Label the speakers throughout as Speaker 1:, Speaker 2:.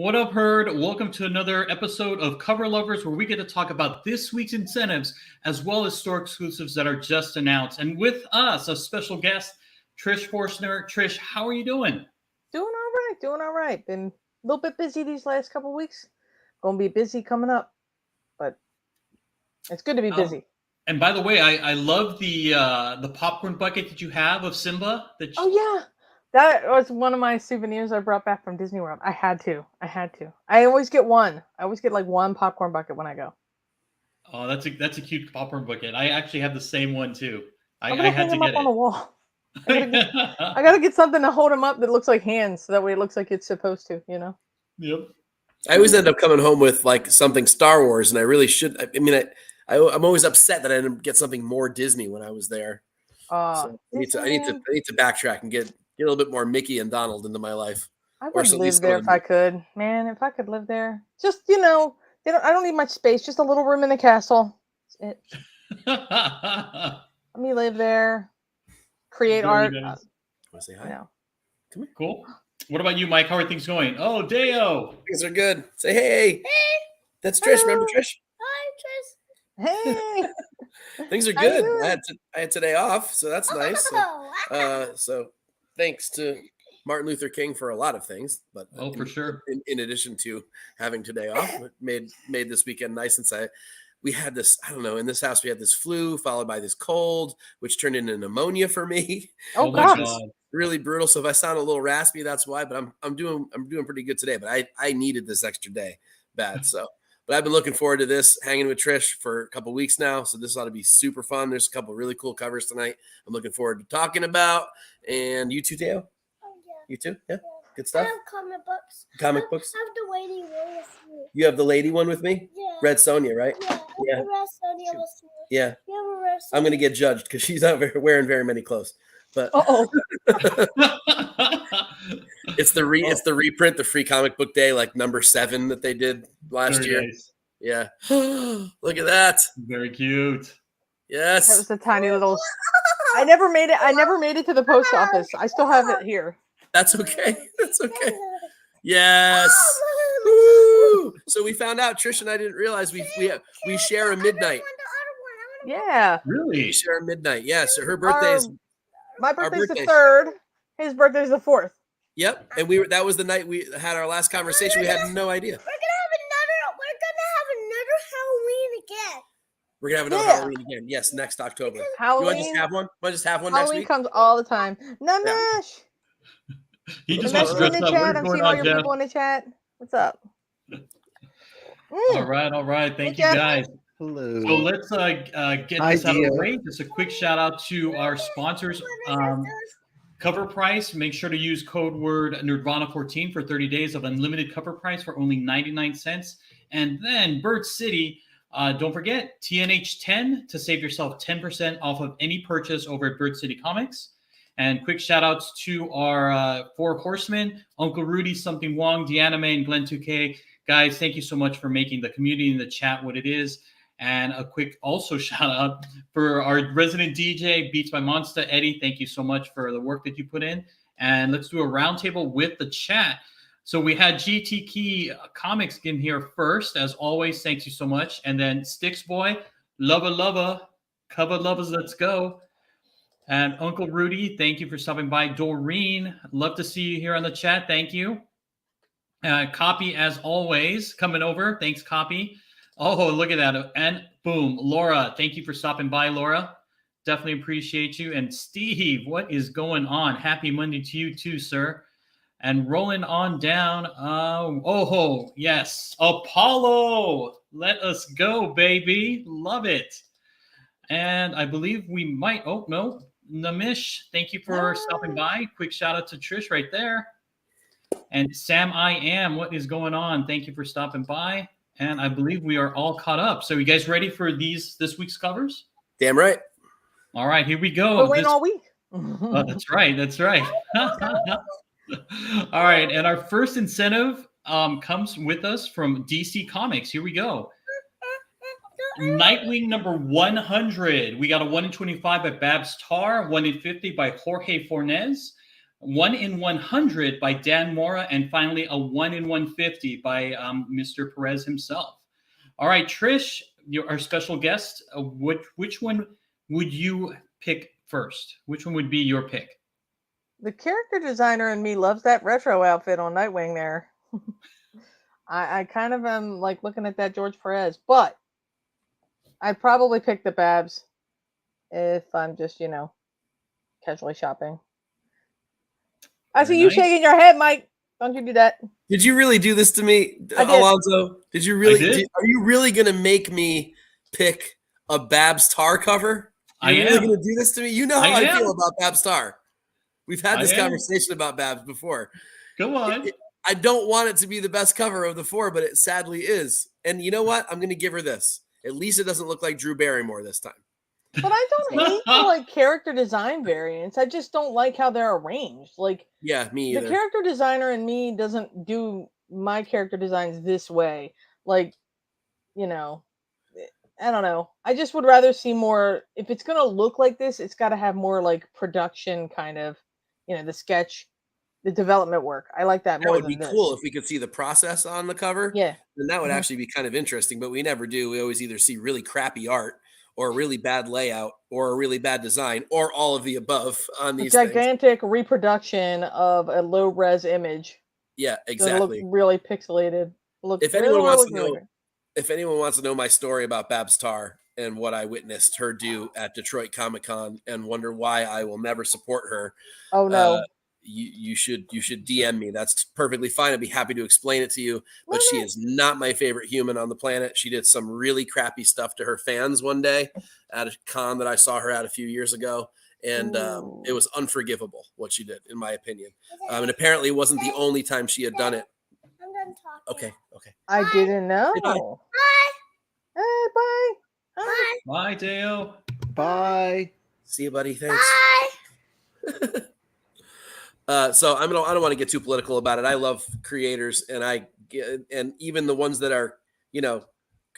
Speaker 1: What up, Herd? Welcome to another episode of Cover Lovers, where we get to talk about this week's incentives as well as store exclusives that are just announced. And with us, a special guest, Trish Forstner. Trish, how are you doing?
Speaker 2: Doing all right. Been a little bit busy these last couple of weeks. Gonna be busy coming up, but it's good to be busy.
Speaker 1: And by the way, I love the popcorn bucket that you have of Simba.
Speaker 2: Oh yeah, that was one of my souvenirs I brought back from Disney World. I had to. I always get one. I always get like one popcorn bucket when I go.
Speaker 1: Oh, that's a cute popcorn bucket. I actually have the same one too. I
Speaker 2: had
Speaker 1: had to
Speaker 2: them
Speaker 1: get
Speaker 2: up
Speaker 1: it
Speaker 2: on the wall. I gotta get something to hold them up that looks like hands, so that way it looks like it's supposed to. You know.
Speaker 1: Yep.
Speaker 3: I always end up coming home with like something Star Wars, and I really should. I mean, I'm always upset that I didn't get something more Disney when I was there. So I need to backtrack and get a little bit more Mickey and Donald into my life.
Speaker 2: I would live there if I could, man. If I could live there, just I don't need much space. Just a little room in the castle. That's it. Let me live there. Create art.
Speaker 3: Want to say hi?
Speaker 2: No.
Speaker 3: Come here.
Speaker 1: Cool. What about you, Mike? How are things going? Oh, Deo.
Speaker 3: Things are good. Say hey. Hey. That's Trish.
Speaker 2: Hello.
Speaker 3: Remember Trish?
Speaker 2: Hi, Trish. Hey.
Speaker 3: Things are good. I had today off, so that's nice. So thanks to Martin Luther King for a lot of things, but
Speaker 1: for sure.
Speaker 3: In addition to having today off, it made this weekend nice. And we had this, I don't know, in this house we had this flu followed by this cold, which turned into pneumonia for me.
Speaker 2: Oh God.
Speaker 3: Really brutal. So if I sound a little raspy, that's why. But I'm doing pretty good today. But I needed this extra day bad. So, but I've been looking forward to this, hanging with Trish for a couple weeks now. So this ought to be super fun. There's a couple really cool covers tonight. I'm looking forward to talking about. And you too, Deo?
Speaker 4: Oh yeah.
Speaker 3: You too? Yeah. Good stuff.
Speaker 4: I have comic books.
Speaker 3: Comic books.
Speaker 4: I have the lady one with me.
Speaker 3: You have the lady one with me?
Speaker 4: Yeah.
Speaker 3: Red Sonja, right?
Speaker 4: Yeah.
Speaker 3: Yeah.
Speaker 4: Red Sonja with me.
Speaker 3: Yeah.
Speaker 4: You have a Red Sonja.
Speaker 3: I'm gonna get judged because she's not wearing very many clothes. But it's the reprint, the free comic book day, like number 7 that they did last year.
Speaker 1: Nice.
Speaker 3: Yeah. Look at that.
Speaker 1: Very cute.
Speaker 3: Yes.
Speaker 2: That was a tiny little. I never made it to the post office. I still have it here.
Speaker 3: That's okay. That's okay. Yes. Woo! So we found out, Trish and I didn't realize we share a midnight.
Speaker 2: Yeah.
Speaker 1: Really?
Speaker 3: We share a midnight. Yeah. So her birthday is.
Speaker 2: My birthday's the 3rd. His birthday's the 4th.
Speaker 3: Yep. And that was the night we had our last conversation. We had no idea.
Speaker 4: We're gonna have another Halloween again.
Speaker 3: We're gonna have another Halloween again. Yes, next October.
Speaker 2: Halloween.
Speaker 3: You want to just have one? Want to just have one
Speaker 2: Halloween
Speaker 3: next week?
Speaker 2: comes all the time. Namesh.
Speaker 1: He just wants to
Speaker 2: in
Speaker 1: dress
Speaker 2: the
Speaker 1: up.
Speaker 2: chat.
Speaker 1: What's
Speaker 2: I'm
Speaker 1: going
Speaker 2: seeing all
Speaker 1: on,
Speaker 2: your
Speaker 1: Jeff?
Speaker 2: people in the chat. What's up?
Speaker 1: All right. Thank you,
Speaker 2: Jeff.
Speaker 1: guys.
Speaker 5: Hello.
Speaker 1: So let's get this out of the way. Just a quick shout out to our sponsors. Cover price. Make sure to use code word Nerdvana14 for 30 days of unlimited cover price for only 99 cents. And then Bird City. Don't forget TNH10 to save yourself 10% off of any purchase over at Bird City Comics. And quick shout outs to our 4 horsemen, Uncle Rudy, Something Wong, Deanime, and Glenn 2K. Guys, thank you so much for making the community in the chat what it is. And a quick also shout out for our resident DJ, Beats by Monster, Eddie. Thank you so much for the work that you put in. And let's do a roundtable with the chat. So we had GT Key Comics in here first, as always. Thank you so much. And then Sticks Boy, Lover, Cover Lovers, let's go. And Uncle Rudy, thank you for stopping by. Doreen, love to see you here on the chat. Thank you. Copy, as always, coming over. Thanks, Copy. Oh, look at that. And boom, Laura, thank you for stopping by, Laura. Definitely appreciate you. And Steve, what is going on? Happy Monday to you too, sir. And rolling on down. Yes. Apollo. Let us go, baby. Love it. And I believe we might. Oh, no. Namish, thank you for stopping by. Quick shout out to Trish right there. And Sam I Am, what is going on? Thank you for stopping by. And I believe we are all caught up. So you guys ready for this week's covers?
Speaker 3: Damn right.
Speaker 1: All right, here we go.
Speaker 2: We're waiting all week.
Speaker 1: Oh, that's right. All right, and our first incentive comes with us from DC Comics. Here we go. Nightwing number 100. We got a 1 in 25 by Babs Tarr, 1 in 50 by Jorge Fornes, 1 in 100 by Dan Mora, and finally a 1 in 150 by Mr. Perez himself. All right, Trish, our special guest, which one would you pick first? Which one would be your pick?
Speaker 2: The character designer in me loves that retro outfit on Nightwing there. I kind of am like looking at that George Perez, but I'd probably pick the Babs if I'm just, casually shopping. I see you shaking your head, Mike. Don't you do that.
Speaker 3: Did you really do this to me, Alonso? Did you really? Are you really going to make me pick a Babs Tar cover? You're really going to do this to me? You know how I feel about Babs Tar. We've had this conversation about Babs before.
Speaker 1: Go on.
Speaker 3: I don't want it to be the best cover of the 4, but it sadly is. And you know what? I'm going to give her this. At least it doesn't look like Drew Barrymore this time.
Speaker 2: But I don't hate the character design variants. I just don't like how they're arranged.
Speaker 3: Yeah, me either.
Speaker 2: The character designer in me doesn't do my character designs this way. I don't know. I just would rather see more. If it's going to look like this, it's got to have more production kind of, the sketch, the development work. I like that more.
Speaker 3: That would be cool if we could see the process on the cover.
Speaker 2: Yeah.
Speaker 3: Then that would actually be kind of interesting, but we never do. We always either see really crappy art or a really bad layout or a really bad design or all of the above on these
Speaker 2: gigantic reproduction of a low res image.
Speaker 3: Yeah, exactly.
Speaker 2: Look really pixelated.
Speaker 3: If anyone wants to know my story about Babs Tar and what I witnessed her do at Detroit Comic Con and wonder why I will never support her.
Speaker 2: Oh no.
Speaker 3: You should DM me. That's perfectly fine. I'd be happy to explain it to you. But she is not my favorite human on the planet. She did some really crappy stuff to her fans one day at a con that I saw her at a few years ago. And it was unforgivable what she did, in my opinion. And apparently it wasn't the only time she had done it.
Speaker 4: I'm done talking.
Speaker 3: Okay.
Speaker 2: I didn't know.
Speaker 3: Bye.
Speaker 2: Hey, bye.
Speaker 4: Bye.
Speaker 1: Bye, Deo.
Speaker 5: Bye.
Speaker 3: See you, buddy. Thanks.
Speaker 4: Bye.
Speaker 3: So I don't want to get too political about it. I love creators, and even the ones that are,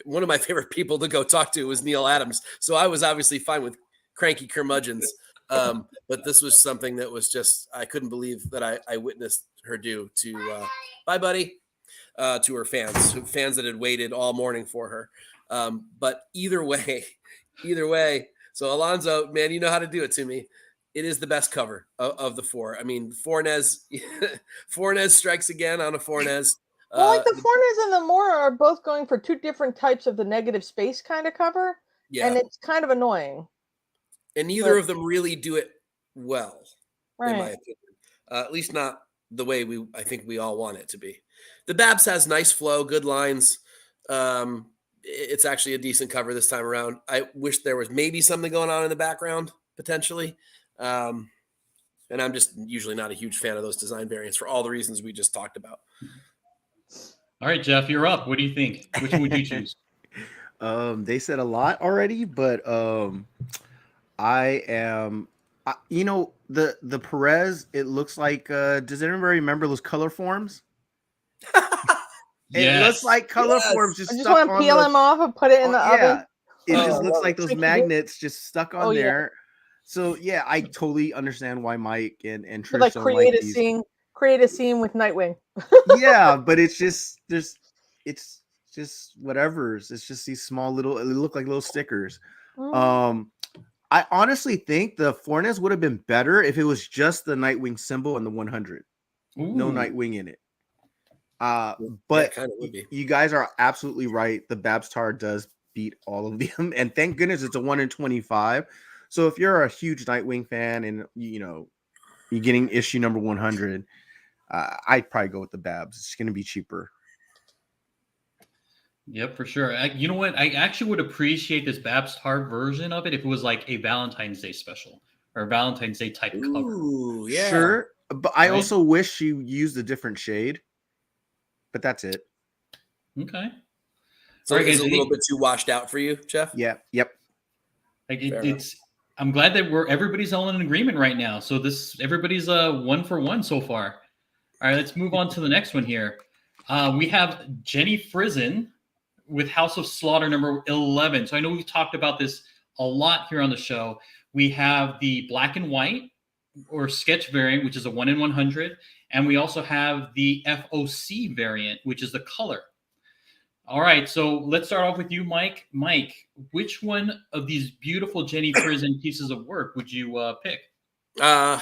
Speaker 3: one of my favorite people to go talk to was Neil Adams. So I was obviously fine with cranky curmudgeons. But this was something that was just, I couldn't believe that I witnessed her do to, bye buddy, to her fans that had waited all morning for her. But either way, so Alonso, man, you know how to do it to me. It is the best cover of the 4. I mean, Fornes strikes again on a Fornes.
Speaker 2: Well, the Fornes and the Mora are both going for 2 different types of the negative space kind of cover. Yeah. And it's kind of annoying.
Speaker 3: And neither of them really do it well,
Speaker 2: right,
Speaker 3: in my opinion. At least not the way I think we all want it to be. The Babs has nice flow, good lines. It's actually a decent cover this time around. I wish there was maybe something going on in the background, potentially. And I'm just usually not a huge fan of those design variants for all the reasons we just talked about.
Speaker 1: All right, Jeff, you're up. What do you think? Which one would you choose?
Speaker 5: They said a lot already, but I am, the Perez, it looks like, does anyone remember those color forms? It looks like color forms just stuck on.
Speaker 2: I just want to peel them off and put it in the oven.
Speaker 5: It just looks like those magnets just stuck on there. Yeah. So yeah, I totally understand why Mike and Trish
Speaker 2: create a scene with Nightwing.
Speaker 5: Yeah, but it's just whatever. It's just these small little. It look like little stickers. I honestly think the Fornes would have been better if it was just the Nightwing symbol and the 100. Ooh. No Nightwing in it. But you guys are absolutely right. The Babs Tar does beat all of them, and thank goodness it's a 1 in 25. So if you're a huge Nightwing fan and you're getting issue number 100, I'd probably go with the Babs. It's going to be cheaper.
Speaker 1: Yep, for sure. You know what? I actually would appreciate this Babs Tar version of it if it was like a Valentine's Day special or a Valentine's Day type cover.
Speaker 3: Ooh, yeah.
Speaker 5: Sure. But I also wish she used a different shade. But that's it.
Speaker 1: Okay.
Speaker 3: So it's a little bit too washed out for you, Jeff?
Speaker 5: Yeah. Yep.
Speaker 1: I'm glad that everybody's all in agreement right now. So everybody's 1 for 1 so far. All right, let's move on to the next one here. We have Jenny Frison with House of Slaughter number 11. So I know we've talked about this a lot here on the show. We have the black and white or sketch variant, which is a 1 in 100. And we also have the FOC variant, which is the color. All right, so let's start off with you, Mike. Mike, which one of these beautiful Jenny Prison pieces of work would you pick?
Speaker 3: I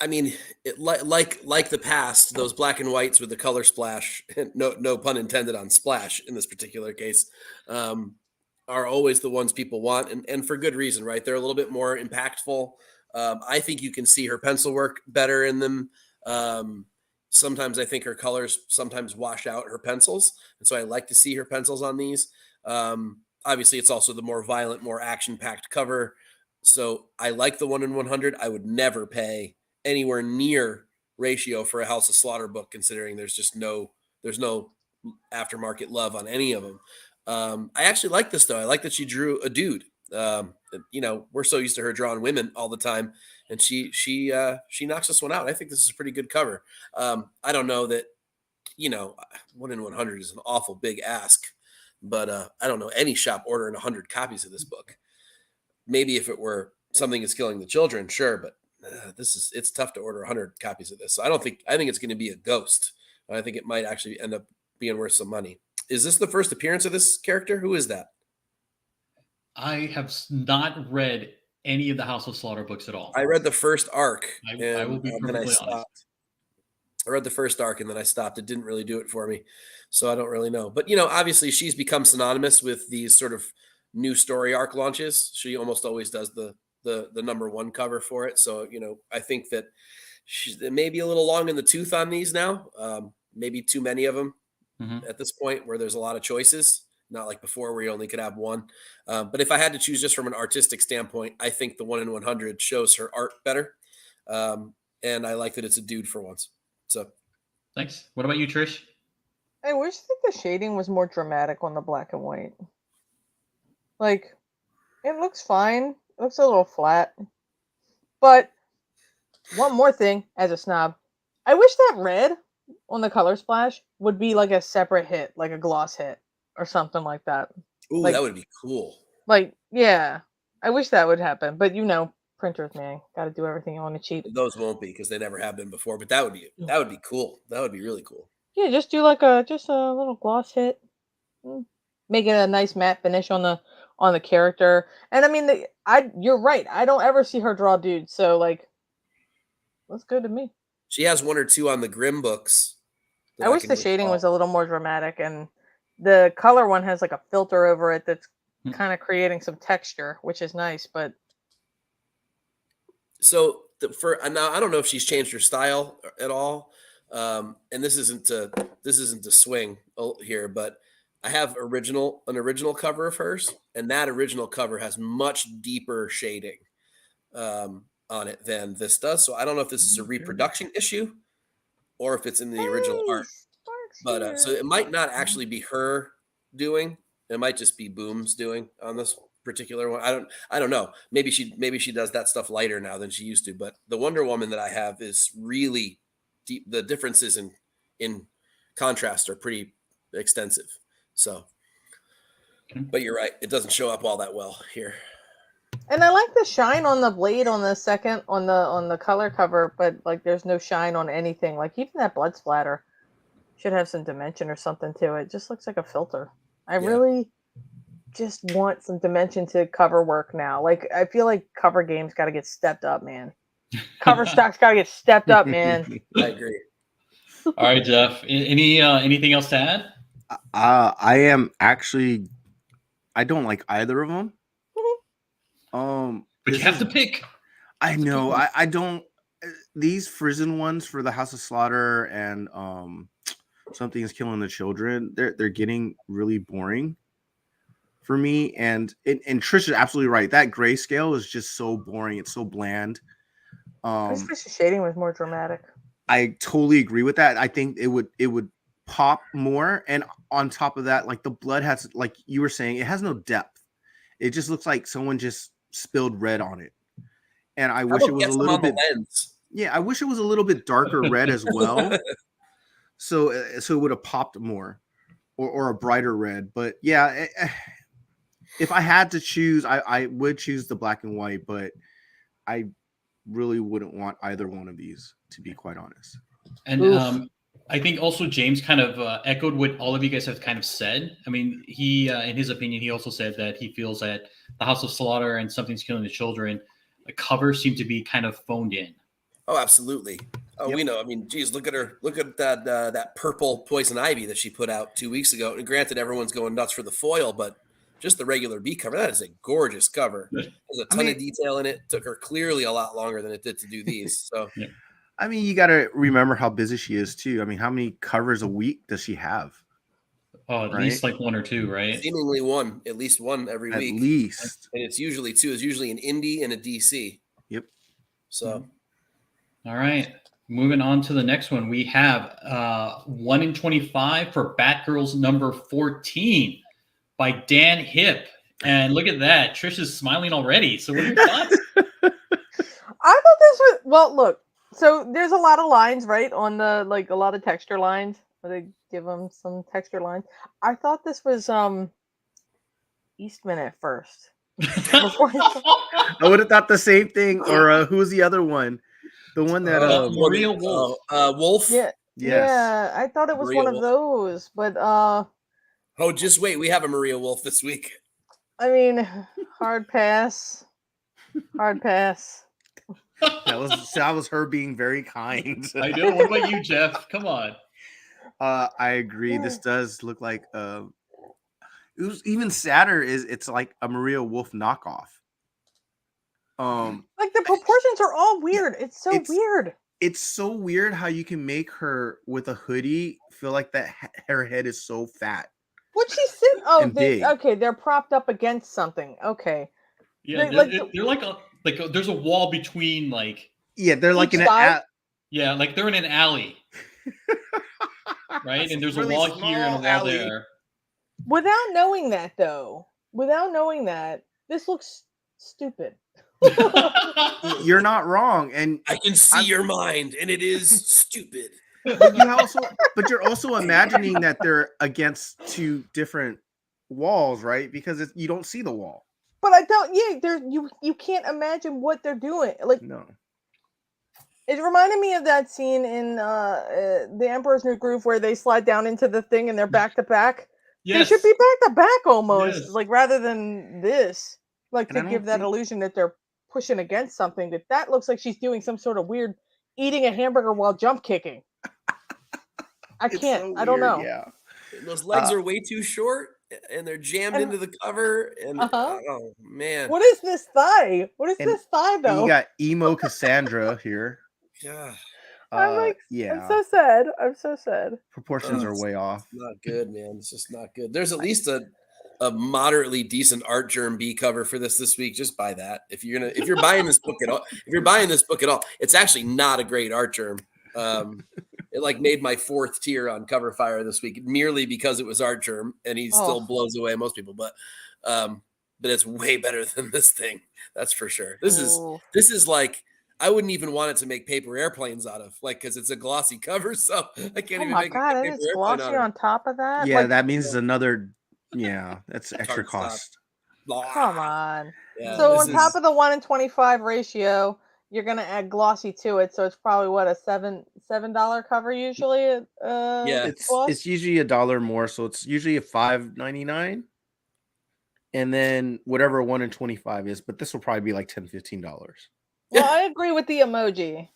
Speaker 3: mean, like the past, those black and whites with the color splash, no pun intended on splash in this particular case, are always the ones people want, and for good reason, right? They're a little bit more impactful. I think you can see her pencil work better in them. Sometimes I think her colors sometimes wash out her pencils, and so I like to see her pencils on these. Obviously, it's also the more violent, more action-packed cover. So I like the 1 in 100. I would never pay anywhere near ratio for a House of Slaughter book, considering there's no aftermarket love on any of them. I actually like this though. I like that she drew a dude. We're so used to her drawing women all the time, and she knocks this one out. I think this is a pretty good cover. I don't know that 1 in 100 is an awful big ask, but I don't know any shop ordering 100 copies of this book. Maybe if it were Something Is Killing the Children, sure, but it's tough to order 100 copies of this. So I think it's going to be a ghost. I think it might actually end up being worth some money. Is this the first appearance of this character? Who is that?
Speaker 1: I have not read any of the House of Slaughter books at all.
Speaker 3: I read the first arc.
Speaker 1: I will be perfectly honest.
Speaker 3: I read the first arc and then I stopped. It didn't really do it for me. So I don't really know. But, obviously she's become synonymous with these sort of new story arc launches. She almost always does the number one cover for it. So, I think that she's maybe a little long in the tooth on these now. Maybe too many of them at this point where there's a lot of choices, not like before where you only could have one. But if I had to choose just from an artistic standpoint, I think the 1 in 100 shows her art better. And I like that it's a dude for once. So
Speaker 1: thanks. What about you, Trish?
Speaker 2: I wish that the shading was more dramatic on the black and white. Like, it looks fine. It looks a little flat. But one more thing, as a snob, I wish that red on the color splash would be like a separate hit, like a gloss hit or something like that.
Speaker 3: Ooh,
Speaker 2: like,
Speaker 3: that would be cool.
Speaker 2: Like, yeah, I wish that would happen. But printers, man, got to do everything on the cheap.
Speaker 3: Those won't be because they never have been before. But that would be cool. That would be really cool.
Speaker 2: Yeah, just do like a little gloss hit, make it a nice matte finish on the character. And I mean, you're right. I don't ever see her draw dudes, so like, that's good to me.
Speaker 3: She has one or two on the Grimm books.
Speaker 2: I wish the shading was a little more dramatic, and the color one has like a filter over it that's kind of creating some texture, which is nice. But
Speaker 3: so now, I don't know if she's changed her style at all. And this isn't to swing here, but I have an original cover of hers, and that original cover has much deeper shading on it than this does. So I don't know if this is a reproduction issue or if it's in the original art. But so it might not actually be her doing. It might just be Boom's doing on this particular one. I don't know. Maybe she does that stuff lighter now than she used to. But the Wonder Woman that I have is really deep. The differences in contrast are pretty extensive. So, but you're right. It doesn't show up all that well here.
Speaker 2: And I like the shine on the blade on the second on the color cover, but like there's no shine on anything. Like even that blood splatter should have some dimension or something to it. It just looks like a filter. I really just want some dimension to cover work now. Like I feel like cover games got to get stepped up, man. Cover stock's got to get stepped up, man.
Speaker 3: I agree.
Speaker 1: All right, Jeff. Anything else to add?
Speaker 5: I don't like either of them.
Speaker 1: But you have to pick.
Speaker 5: I know. I don't. These Frizzen ones for the House of Slaughter and Something Is Killing the Children, they're getting really boring for me. And Trish is absolutely right. That grayscale is just so boring. It's so bland.
Speaker 2: This shading was more dramatic.
Speaker 5: I totally agree with that. I think it would pop more. And on top of that, like the blood has, like you were saying, it has no depth. It just looks like someone just spilled red on it. And I wish it was a little bit. Yeah, I wish it was a little bit darker red as well. So it would have popped more, or a brighter red. But yeah, if I had to choose, I would choose the black and white. But I really wouldn't want either one of these, to be quite honest.
Speaker 1: And I think also James kind of echoed what all of you guys have kind of said. I mean, he, in his opinion, he also said that he feels that the House of Slaughter and Something's Killing the Children, the covers seem to be kind of phoned in.
Speaker 3: Oh, absolutely. Oh, we know. I mean, geez, look at her. Look at that purple Poison Ivy that she put out 2 weeks ago. And granted, everyone's going nuts for the foil, but just the regular B cover, that is a gorgeous cover. There's a ton of detail in it. Took her clearly a lot longer than it did to do these. So,
Speaker 1: yeah.
Speaker 5: I mean, you got to remember how busy she is too. I mean, how many covers a week does she have?
Speaker 1: Oh, at least like 1 or 2, right?
Speaker 3: Seemingly one, at least one every week.
Speaker 5: At least.
Speaker 3: And it's usually 2. It's usually an indie and a DC.
Speaker 5: Yep.
Speaker 3: So.
Speaker 1: All right. Moving on to the next one. We have 1 in 25 for Batgirls number 14 by Dan Hipp. And look at that. Trish is smiling already. So what are your thoughts?
Speaker 2: I thought this was, well, look, so there's a lot of lines, right? On the, like, a lot of texture lines. Where they give them some texture lines. I thought this was Eastman at first.
Speaker 5: I would have thought the same thing. Or who was the other one? The one that
Speaker 1: Maria Wolf.
Speaker 3: Wolf.
Speaker 2: Yeah.
Speaker 5: Yes.
Speaker 2: Yeah, I thought it was
Speaker 3: Maria
Speaker 2: one
Speaker 3: Wolf.
Speaker 2: of those, but
Speaker 3: Oh, just wait. We have a Maria Wolf this week.
Speaker 2: I mean, hard pass. Hard pass.
Speaker 5: That was her being very kind.
Speaker 1: I know. What about you, Jeff? Come on.
Speaker 5: I agree. This does look like it was even sadder. It's like a Maria Wolf knockoff.
Speaker 2: Like the proportions are all weird. It's so weird.
Speaker 5: It's so weird how you can make her with a hoodie feel like that her head is so fat.
Speaker 2: What she sit? Oh,
Speaker 5: big.
Speaker 2: Okay, they're propped up against something. Okay.
Speaker 1: Yeah, they're like there's a wall between like.
Speaker 5: Yeah, they're like in
Speaker 2: an
Speaker 1: yeah, like they're in an alley. Right, and there's
Speaker 5: really
Speaker 1: a wall here and a wall
Speaker 5: alley.
Speaker 1: there.
Speaker 2: Without knowing that, though, this looks stupid.
Speaker 5: You're not wrong, and
Speaker 3: I can see your mind, and it is stupid.
Speaker 5: But you're also imagining that they're against 2 different walls, right? Because you don't see the wall.
Speaker 2: But I don't. Yeah, you can't imagine what they're doing. Like
Speaker 5: No.
Speaker 2: It reminded me of that scene in The Emperor's New Groove where they slide down into the thing and they're back to back.
Speaker 1: Yes.
Speaker 2: They should be back to back almost,
Speaker 1: Yes.
Speaker 2: like rather than this, like
Speaker 5: And
Speaker 2: to give that illusion that they're pushing against something. That looks like she's doing some sort of weird eating a hamburger while jump kicking. I can't.
Speaker 5: So
Speaker 2: I don't know.
Speaker 5: Yeah.
Speaker 3: Those legs are way too short, and they're jammed into the cover. And oh man,
Speaker 2: what is this thigh? What is this thigh though?
Speaker 5: You got emo Cassandra here.
Speaker 3: Yeah.
Speaker 2: I'm like,
Speaker 5: yeah.
Speaker 2: I'm so sad. I'm so sad.
Speaker 5: Proportions are way off.
Speaker 3: Not good, man. It's just not good. There's at least a moderately decent art germ B cover for this week. Just buy that if you're buying this book at all. If you're buying this book at all, it's actually not a great art germ. It like made my 4th tier on Cover Fire this week merely because it was art germ, and he still blows away most people. But it's way better than this thing. That's for sure. This is like. I wouldn't even want it to make paper airplanes out of, like, because it's a glossy cover, so I can't even make
Speaker 2: it. Oh my god, it's glossy on top of that.
Speaker 5: Yeah, that means another. Yeah, that's extra cost.
Speaker 2: Come on.
Speaker 3: Yeah,
Speaker 2: so on top of the 1 in 25 ratio, you're gonna add glossy to it, so it's probably what, a $7 cover usually.
Speaker 3: Yeah,
Speaker 5: it's usually $1 more, so it's usually a $5.99, and then whatever 1 in 25 is, but this will probably be like $10-15.
Speaker 2: Well, I agree with the emoji.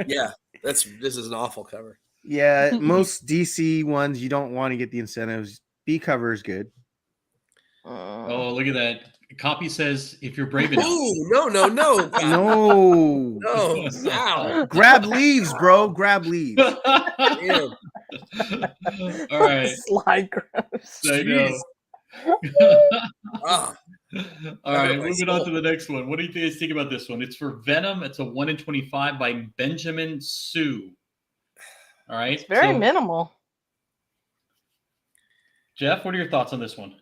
Speaker 3: Yeah, this is an awful cover.
Speaker 5: Yeah, most DC ones you don't want to get the incentives. B cover is good.
Speaker 1: Oh, look at that. Copy says if you're brave enough.
Speaker 3: Oh, no.
Speaker 5: No.
Speaker 3: Ow.
Speaker 5: Grab leaves, bro. Grab leaves.
Speaker 3: Yeah.
Speaker 1: All right.
Speaker 2: Slide grabs.
Speaker 1: I know. All right, moving on to the next one. What do you guys think about this one? It's for Venom. It's a 1 in 25 by Benjamin Sue. All right.
Speaker 2: It's very minimal.
Speaker 1: Jeff, what are your thoughts on this one?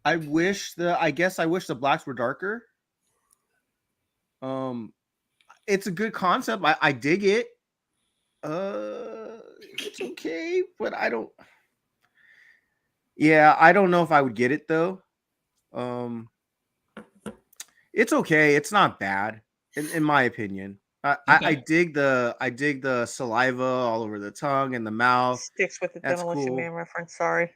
Speaker 5: I wish the blacks were darker. It's a good concept. I dig it. It's okay, but I don't know if I would get it though. It's okay. It's not bad, in my opinion. I dig the saliva all over the tongue and the mouth.
Speaker 2: Sticks with the
Speaker 5: That's
Speaker 2: Demolition
Speaker 5: cool.
Speaker 2: Man reference. Sorry.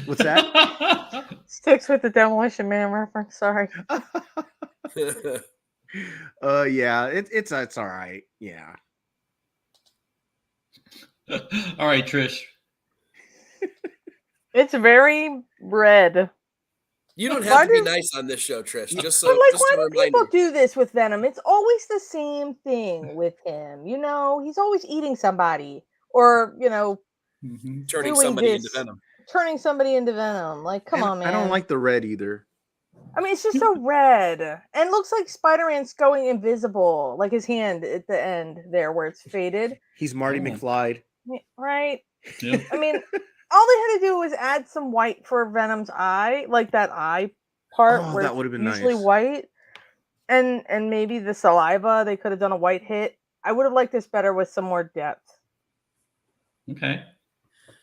Speaker 5: What's that?
Speaker 2: Sticks with the Demolition Man reference. Sorry.
Speaker 5: Yeah, it's all right. Yeah.
Speaker 1: All right, Trish.
Speaker 2: It's very red.
Speaker 3: You don't have to be nice on this show, Trish. Just so,
Speaker 2: but like,
Speaker 3: just
Speaker 2: why
Speaker 3: to
Speaker 2: do
Speaker 3: remind
Speaker 2: people
Speaker 3: you.
Speaker 2: do this with Venom? It's always the same thing with him. You know, he's always eating somebody, or
Speaker 3: Turning somebody into Venom.
Speaker 2: Turning somebody into Venom. Like, come on, man.
Speaker 5: I don't like the red either.
Speaker 2: I mean, it's just so red, and looks like Spider-Man's going invisible, like his hand at the end there, where it's faded.
Speaker 5: He's Marty McFly,
Speaker 2: right?
Speaker 1: Yeah.
Speaker 2: I mean, all they had to do was add some white for Venom's eye, like that eye part where
Speaker 5: that would have been
Speaker 2: usually
Speaker 5: nice.
Speaker 2: white, and maybe the saliva. They could have done a white hit. I would have liked this better with some more depth.
Speaker 1: Okay,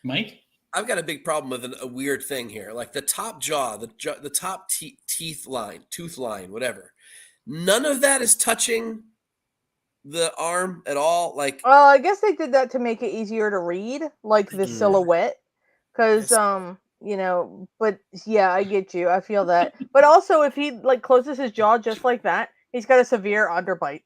Speaker 1: Mike.
Speaker 3: I've got a big problem with a weird thing here, like the top jaw, the top tooth line, whatever. None of that is touching the arm at all. Like,
Speaker 2: well, I guess they did that to make it easier to read, like the silhouette, because But yeah, I get you. I feel that. But also, if he like closes his jaw just like that, he's got a severe underbite.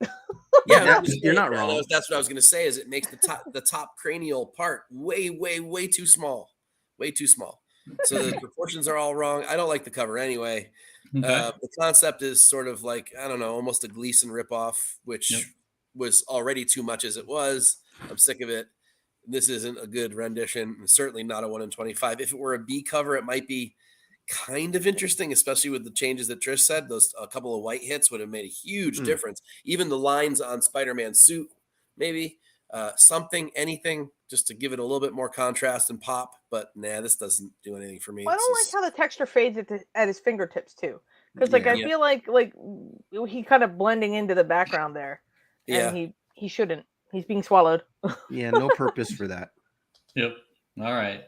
Speaker 3: Yeah,
Speaker 5: you're not wrong.
Speaker 3: That's what I was going to say. Is it makes the top cranial part way too small, way too small. So the proportions are all wrong. I don't like the cover anyway.
Speaker 1: Okay.
Speaker 3: The concept is sort of like, I don't know, almost a Gleason ripoff, which was already too much as it was. I'm sick of it. This isn't a good rendition. Certainly not a 1 in 25. If it were a B cover, it might be kind of interesting, especially with the changes that Trish said. A couple of white hits would have made a huge difference. Even the lines on Spider-Man's suit, maybe anything, just to give it a little bit more contrast and pop. But nah, this doesn't do anything for me.
Speaker 2: Well, I don't like how the texture fades at his fingertips too, because I feel like he kind of blending into the background there, and he shouldn't. He's being swallowed.
Speaker 5: Yeah, no purpose for that.
Speaker 1: Yep. All right.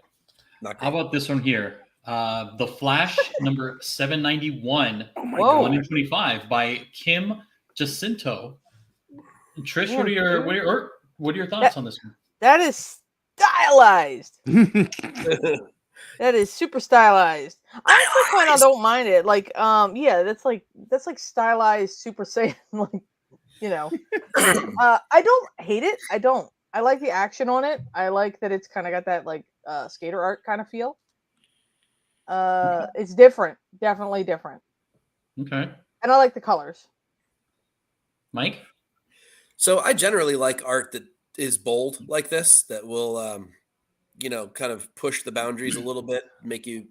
Speaker 1: How about this one here? The Flash number 791, 1 in 25 by Kim Jacinto. Trish, what are your thoughts on this one?
Speaker 2: That is stylized. That is super stylized. I kind of don't mind it. Like, that's like stylized Super Saiyan. Like, I don't hate it. I don't. I like the action on it. I like that it's kind of got that like skater art kind of feel. It's different, definitely different.
Speaker 1: Okay.
Speaker 2: And I like the colors.
Speaker 1: Mike?
Speaker 3: So I generally like art that is bold like this, that will, kind of push the boundaries a little bit, make you,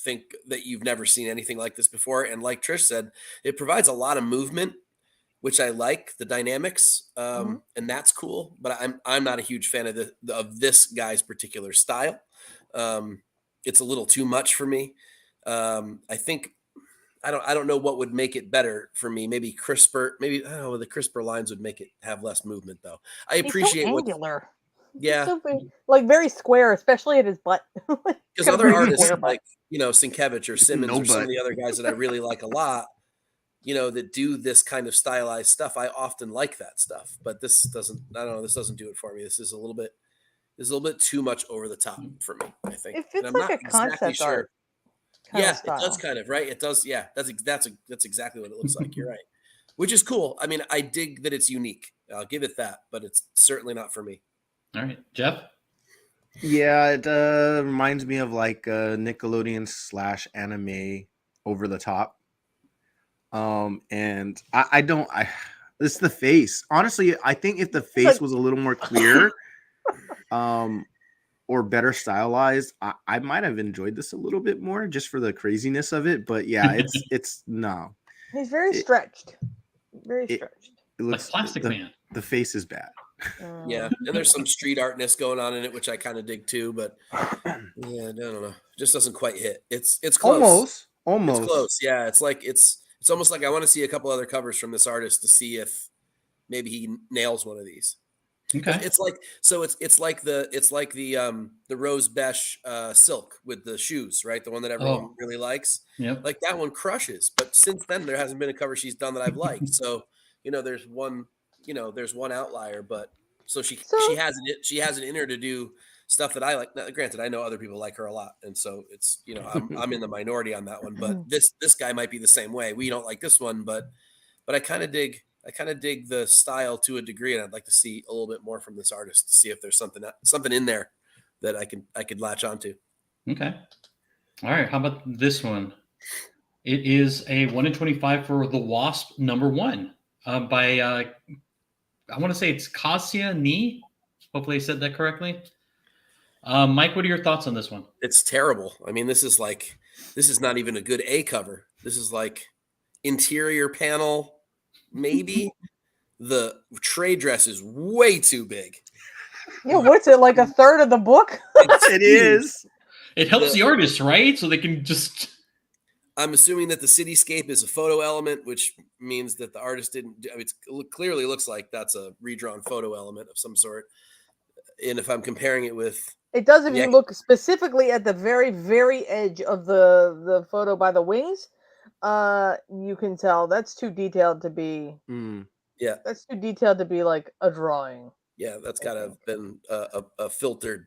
Speaker 3: think that you've never seen anything like this before. And like Trish said, it provides a lot of movement, which I like, the dynamics, and that's cool. But I'm not a huge fan of this guy's particular style. It's a little too much for me. I think I don't know what would make it better for me. Maybe crisper. Maybe I don't know. The crisper lines would make it have less movement, though. I appreciate
Speaker 2: so angular.
Speaker 3: Yeah,
Speaker 2: so very square, especially at his butt.
Speaker 3: Because other artists like Sienkiewicz or Simmons or some of the other guys that I really like a lot, that do this kind of stylized stuff. I often like that stuff, but this doesn't. I don't know. This doesn't do it for me. This is a little bit too much over the top for me, I think.
Speaker 2: If it's like a concept art.
Speaker 3: Yeah, it does kind of, right? It does. Yeah, that's exactly what it looks like. You're right. Which is cool. I mean, I dig that it's unique. I'll give it that, but it's certainly not for me.
Speaker 1: All right, Jeff?
Speaker 5: Yeah, it reminds me of like Nickelodeon / anime over the top. And it's the face. Honestly, I think if the face was a little more clear, or better stylized, I might have enjoyed this a little bit more just for the craziness of it. But yeah, it's no.
Speaker 2: He's very stretched. Very stretched.
Speaker 5: It looks
Speaker 1: like Plastic Man.
Speaker 5: The face is bad.
Speaker 3: Yeah, and there's some street artness going on in it, which I kind of dig too. But yeah, I don't know. It just doesn't quite hit. It's close.
Speaker 5: Almost.
Speaker 3: It's close. Yeah, it's like it's almost like I want to see a couple other covers from this artist to see if maybe he nails one of these.
Speaker 1: Okay.
Speaker 3: It's like the rose beige silk with the shoes, right? The one that everyone really likes.
Speaker 1: Yep.
Speaker 3: Like that one crushes. But since then, there hasn't been a cover she's done that I've liked. So there's one outlier, but so she has it in her to do stuff that I like. Now, granted, I know other people like her a lot, and so it's I'm in the minority on that one. But this guy might be the same way. We don't like this one, but I kind of dig the style to a degree, and I'd like to see a little bit more from this artist to see if there's something in there that I could latch onto.
Speaker 1: Okay. All right. How about this one? It is a 1 in 25 for the Wasp #1 by I want to say it's Kasia Ni. Hopefully I said that correctly. Mike, what are your thoughts on this one?
Speaker 3: It's terrible. I mean, this is not even a good A cover. This is like interior panel. Maybe the trade dress is way too big.
Speaker 2: Yeah, what's it, like a third of the book?
Speaker 5: It is.
Speaker 1: It helps the artist, right? So they can just.
Speaker 3: I'm assuming that the cityscape is a photo element, which means that the artist didn't. I mean, it clearly looks like that's a redrawn photo element of some sort. And if I'm comparing it with,
Speaker 2: it does if you look specifically at the very, very edge of the photo by the wings. You can tell that's too detailed to be.
Speaker 3: Yeah,
Speaker 2: that's too detailed to be like a drawing.
Speaker 3: Yeah, that's got to have been a filtered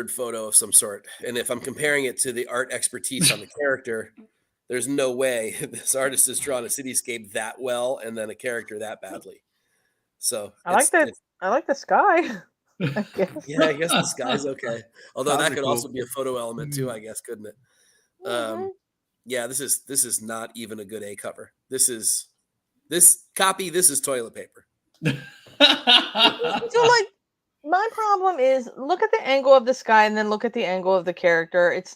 Speaker 3: photo of some sort. And if I'm comparing it to the art expertise on the character, there's no way this artist has drawn a cityscape that well and then a character that badly. So
Speaker 2: I like the sky. I guess.
Speaker 3: Yeah, I guess the sky's okay. Although that could also be a photo element too, I guess, couldn't it? Yeah, this is not even a good A cover. This is toilet paper.
Speaker 2: So like my problem is look at the angle of the sky and then look at the angle of the character. It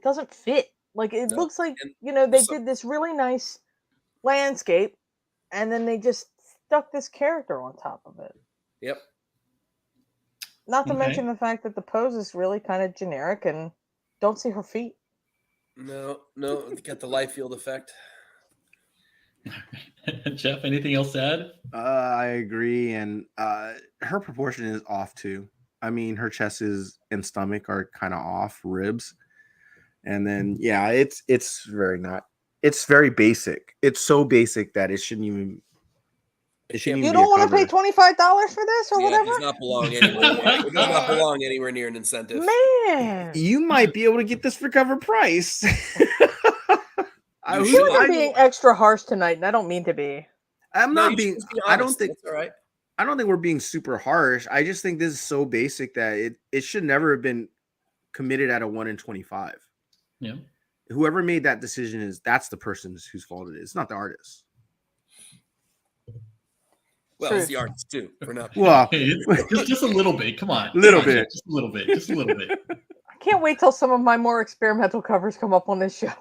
Speaker 2: doesn't fit. Like it looks like they did this really nice landscape and then they just stuck this character on top of it.
Speaker 3: Yep.
Speaker 2: Not to mention the fact that the pose is really kind of generic and don't see her feet.
Speaker 3: No, got the light field effect.
Speaker 1: Jeff, anything else to add?
Speaker 5: I agree, and her proportion is off too. I mean, her chest and stomach are kind of off, ribs, and then it's very not. It's very basic. It's so basic that it shouldn't even.
Speaker 2: You don't want to pay $25 for this or whatever?
Speaker 3: It does not belong anywhere. It does not belong anywhere near an incentive.
Speaker 2: Man,
Speaker 5: you might be able to get this for cover price.
Speaker 2: I feel like I'm being extra harsh tonight, and I don't mean to be.
Speaker 5: I'm not being. I don't think.
Speaker 3: That's all right.
Speaker 5: I don't think we're being super harsh. I just think this is so basic that it should never have been committed at a 1 in 25.
Speaker 1: Yeah.
Speaker 5: Whoever made that decision that's the person whose fault it is. It's not the artist.
Speaker 3: Well, it's the artist too. We're not.
Speaker 5: Well,
Speaker 1: just a little bit. Come on.
Speaker 5: Little bit.
Speaker 1: Just a little bit. Just a little bit.
Speaker 2: I can't wait till some of my more experimental covers come up on this show.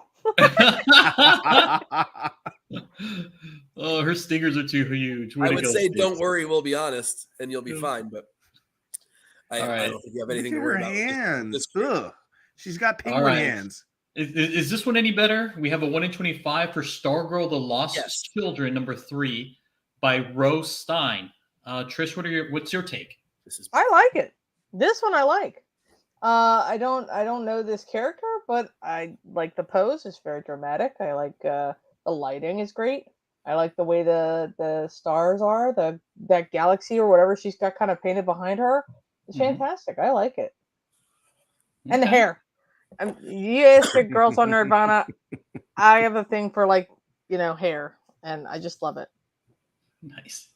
Speaker 1: Oh, her stingers are too huge.
Speaker 3: I would say, don't worry, we'll be honest, and you'll be fine. But I don't think you have anything to worry about.
Speaker 5: Hands. She's got penguin hands.
Speaker 1: Is this one any better? We have a 1 in 25 for Stargirl: The Lost Children #3 by Rose Stein. Trish, what's your take?
Speaker 2: I like it. This one I like. I don't know this character, but I like the pose. It's very dramatic. I like the lighting is great. I like the way the stars are, that galaxy or whatever she's got kind of painted behind her. It's fantastic. I like it. And the hair. Yes, the girls on Nerdvana. I have a thing for hair, and I just love it.
Speaker 1: Nice.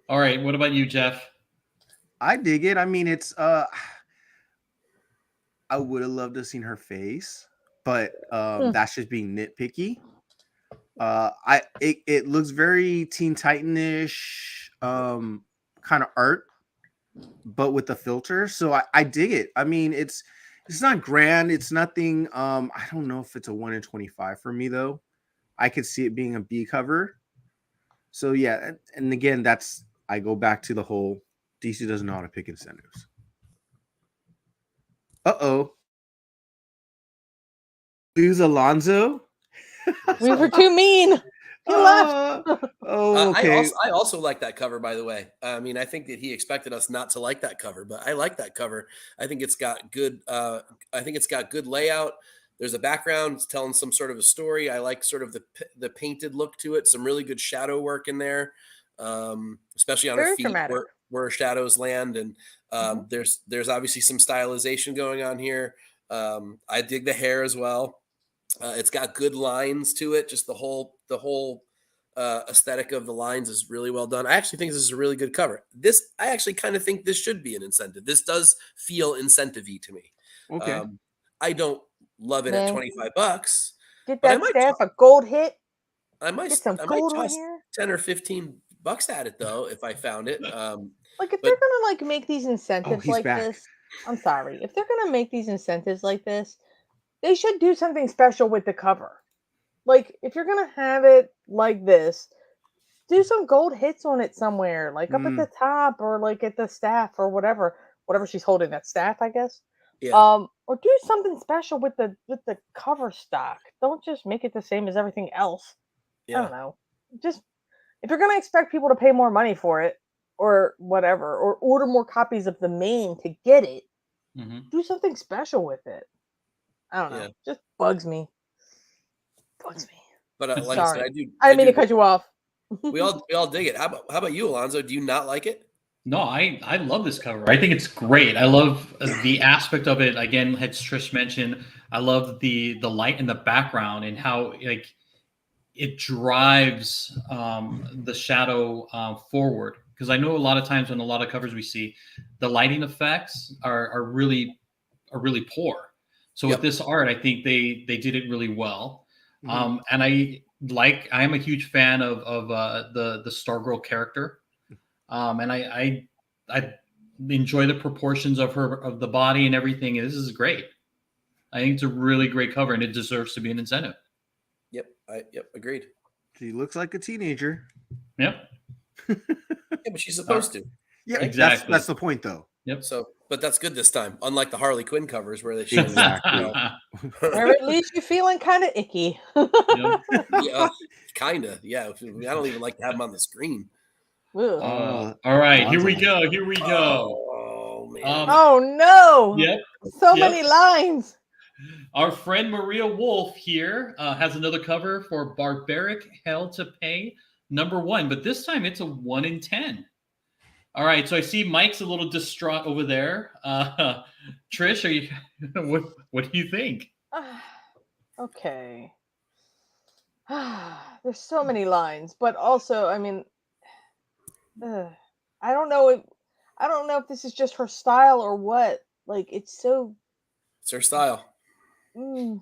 Speaker 1: All right. What about you, Jeff?
Speaker 5: I dig it. I mean, it's I would have loved to have seen her face, but that's just being nitpicky. It looks very Teen Titan-ish kind of art, but with the filter. So I dig it. I mean, it's not grand. It's nothing. I don't know if it's a 1 in 25 for me though. I could see it being a B cover. So yeah, and again, I go back to the whole DC doesn't know how to pick incentives. Lose Alonzo.
Speaker 2: We were too mean. He left.
Speaker 5: Okay.
Speaker 3: I also like that cover, by the way. I mean, I think that he expected us not to like that cover, but I like that cover. I think it's got good. I think it's got good layout. There's a background it's telling some sort of a story. I like sort of the painted look to it. Some really good shadow work in there, especially on her feet where shadows land. And there's obviously some stylization going on here. I dig the hair as well. It's got good lines to it. Just the whole aesthetic of the lines is really well done. I actually think this is a really good cover. I actually kind of think this should be an incentive. This does feel incentive-y to me.
Speaker 5: Okay.
Speaker 3: I don't love it at $25.
Speaker 2: Get that staff a gold hit.
Speaker 3: I might toss 10 or $15 at it though if I found it.
Speaker 2: Like if they're gonna like make these incentives this, I'm sorry. If they're gonna make these incentives like this, they should do something special with the cover. Like if you're gonna have it like this, do some gold hits on it somewhere, like up at the top or like at the staff or whatever she's holding, that staff, I guess.
Speaker 3: Yeah.
Speaker 2: Or do something special with the cover stock. Don't just make it the same as everything else. Yeah. I don't know. Just if you're gonna expect people to pay more money for it or whatever, or order more copies of the main to get it, do something special with it. I don't know. Yeah. Just bugs me.
Speaker 3: But like I said,
Speaker 2: I didn't mean to cut you off.
Speaker 3: we all dig it. How about you, Alonzo? Do you not like it?
Speaker 1: No, I love this cover. I think it's great. I love the aspect of it. Again, as Trish mentioned, I love the light in the background and how like it drives the shadow forward. Because I know a lot of times on a lot of covers we see, the lighting effects are really poor. So with this art, I think they did it really well. And I am a huge fan of the Stargirl character. And I enjoy the proportions of the body and everything. This is great. I think it's a really great cover, and it deserves to be an incentive.
Speaker 3: Yep, agreed.
Speaker 5: She looks like a teenager.
Speaker 1: Yep.
Speaker 3: Yeah, but she's supposed to.
Speaker 5: Yeah,
Speaker 3: right?
Speaker 5: Exactly. That's the point, though.
Speaker 1: Yep.
Speaker 3: So, but that's good this time. Unlike the Harley Quinn covers where they show
Speaker 5: exactly.
Speaker 2: Or at least you're feeling kind of icky.
Speaker 3: Yeah, kind of. Yeah, I don't even like to have them on the screen.
Speaker 1: All right, here we go.
Speaker 3: Oh man.
Speaker 2: Oh no.
Speaker 1: Yep.
Speaker 2: So many lines.
Speaker 1: Our friend Maria Wolf here has another cover for Barbaric Hell to Pay #1, but this time it's a 1 in 10. All right, so I see Mike's a little distraught over there. Trish, are you? What do you think?
Speaker 2: Okay. There's so many lines, but also, I mean, I don't know if this is just her style or what. Like, it's
Speaker 3: her style.
Speaker 2: Not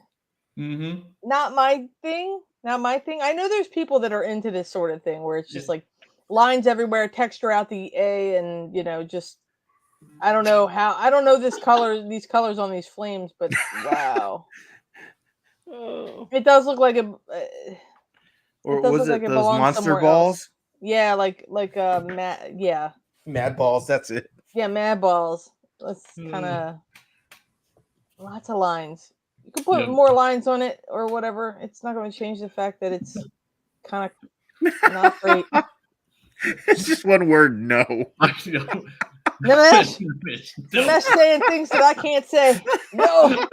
Speaker 2: my thing. I know there's people that are into this sort of thing where it's just like lines everywhere, texture out the A, and just I don't know these colors on these flames, but wow. It does look like it.
Speaker 5: Or was it those monster balls?
Speaker 2: Yeah, like
Speaker 5: Mad balls. That's it.
Speaker 2: Yeah, mad balls. That's kind of lots of lines. You could put more lines on it or whatever. It's not going to change the fact that it's kind of not great.
Speaker 5: It's just one word, no.
Speaker 2: Namesh saying things that I can't say. No.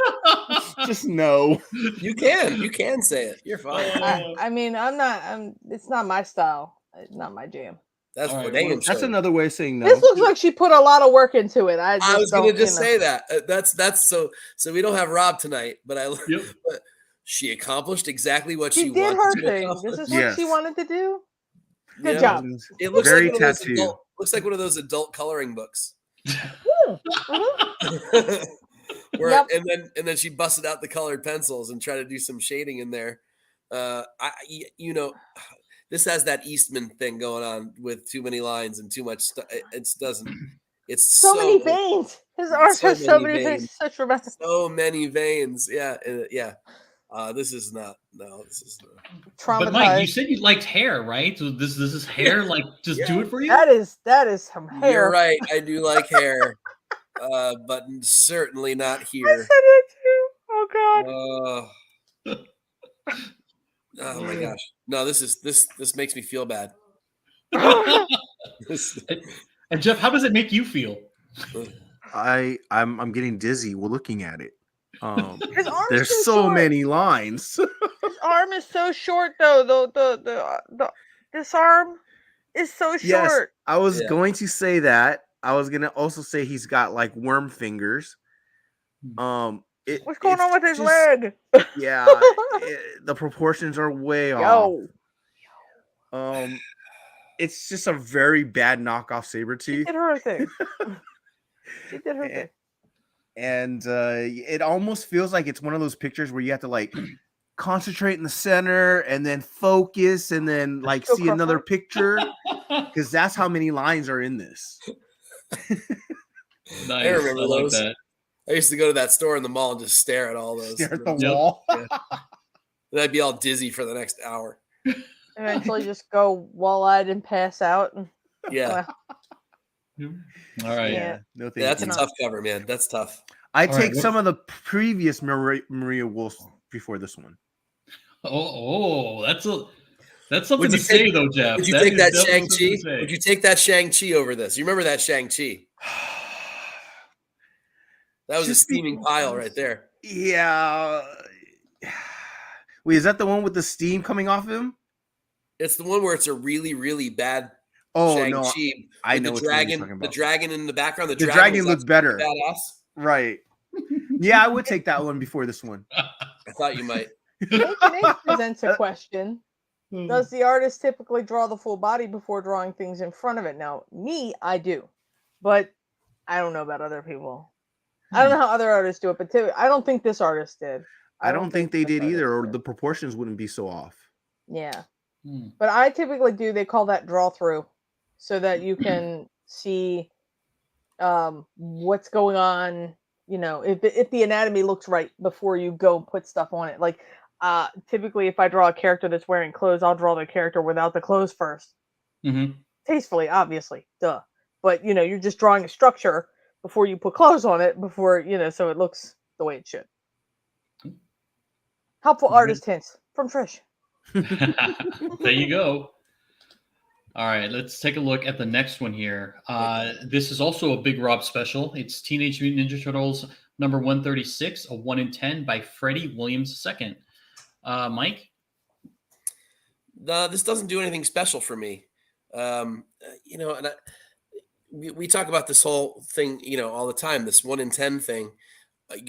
Speaker 5: Just no.
Speaker 3: You can say it. You're fine.
Speaker 2: I mean, it's not my style. It's not my jam.
Speaker 3: That's
Speaker 5: that's another way of saying no.
Speaker 2: This looks like she put a lot of work into it. I
Speaker 3: was going to say that. That's so we don't have Rob tonight, but but she accomplished exactly what she
Speaker 2: did
Speaker 3: wanted
Speaker 2: her
Speaker 3: to
Speaker 2: thing.
Speaker 3: accomplish.
Speaker 2: This is what she wanted to do. Good job.
Speaker 3: It looks
Speaker 5: very
Speaker 3: like
Speaker 5: tattooed.
Speaker 3: Looks like one of those adult coloring books. And then she busted out the colored pencils and tried to do some shading in there. This has that Eastman thing going on with too many lines and too much stuff. It doesn't. It's
Speaker 2: so many veins. His arms have so many veins. Such dramatic.
Speaker 3: So many veins. Yeah. This is not.
Speaker 1: But Mike, you said you liked hair, right? So this is hair. Like, just do it for you.
Speaker 2: That is some hair.
Speaker 3: You're right. I do like hair, but certainly not here.
Speaker 2: I said it too. Oh God.
Speaker 3: Oh my gosh. No, this makes me feel bad.
Speaker 1: And Jeff, how does it make you feel?
Speaker 5: I'm getting dizzy looking at it.
Speaker 2: His arm's
Speaker 5: There's
Speaker 2: too
Speaker 5: so
Speaker 2: short.
Speaker 5: many lines.
Speaker 2: His arm is so short, though. This arm is so short.
Speaker 5: Yes, I was going to say that. I was gonna also say he's got like worm fingers.
Speaker 2: What's going on with his leg?
Speaker 5: Yeah, the proportions are way off. It's just a very bad knockoff Sabretooth.
Speaker 2: She did her thing. She did her thing.
Speaker 5: And it almost feels like it's one of those pictures where you have to like concentrate in the center and then focus and then like see another picture, because that's how many lines are in this.
Speaker 3: Nice. I remember those. Like that. I used to go to that store in the mall and just stare at all those.
Speaker 5: Stare at the wall.
Speaker 3: Yeah. And I'd be all dizzy for the next hour.
Speaker 2: Eventually just go wall-eyed and pass out.
Speaker 3: Yeah.
Speaker 1: All right.
Speaker 2: Yeah.
Speaker 5: No,
Speaker 3: that's a tough cover, man. That's tough.
Speaker 5: I take some of the previous Maria Wolf's before this one.
Speaker 1: Oh, that's something to say though, Jeff.
Speaker 3: Would you take that Shang-Chi? Would you take that Shang-Chi over this? You remember that Shang-Chi? That was a steaming pile right there.
Speaker 5: Yeah. Wait, is that the one with the steam coming off him?
Speaker 3: It's the one where it's a really, really bad
Speaker 5: Shang-Chi.
Speaker 3: No,
Speaker 5: I know
Speaker 3: the dragon. The dragon in the background.
Speaker 5: The dragon looks better.
Speaker 3: Badass.
Speaker 5: Right. Yeah, I would take that one before this one.
Speaker 3: I thought you might.
Speaker 2: Nate presents a question. Does the artist typically draw the full body before drawing things in front of it? Now, me, I do. But I don't know about other people. I don't know how other artists do it, but I don't think this artist did.
Speaker 5: I don't think they did either, or the proportions wouldn't be so off.
Speaker 2: Yeah. But I typically do, they call that draw through, so that you can see what's going on, if the anatomy looks right before you go put stuff on it. Like typically if I draw a character that's wearing clothes, I'll draw the character without the clothes first. Tastefully, obviously, duh. But you're just drawing a structure before you put clothes on it, before so it looks the way it should. Helpful artist hints from Trish.
Speaker 1: There you go. All right, let's take a look at the next one here. This is also a Big Rob special. It's Teenage Mutant Ninja Turtles number 136, a 1 in 10 by Freddie Williams II. Mike?
Speaker 3: This doesn't do anything special for me. And we talk about this whole thing, all the time, this 1 in 10 thing.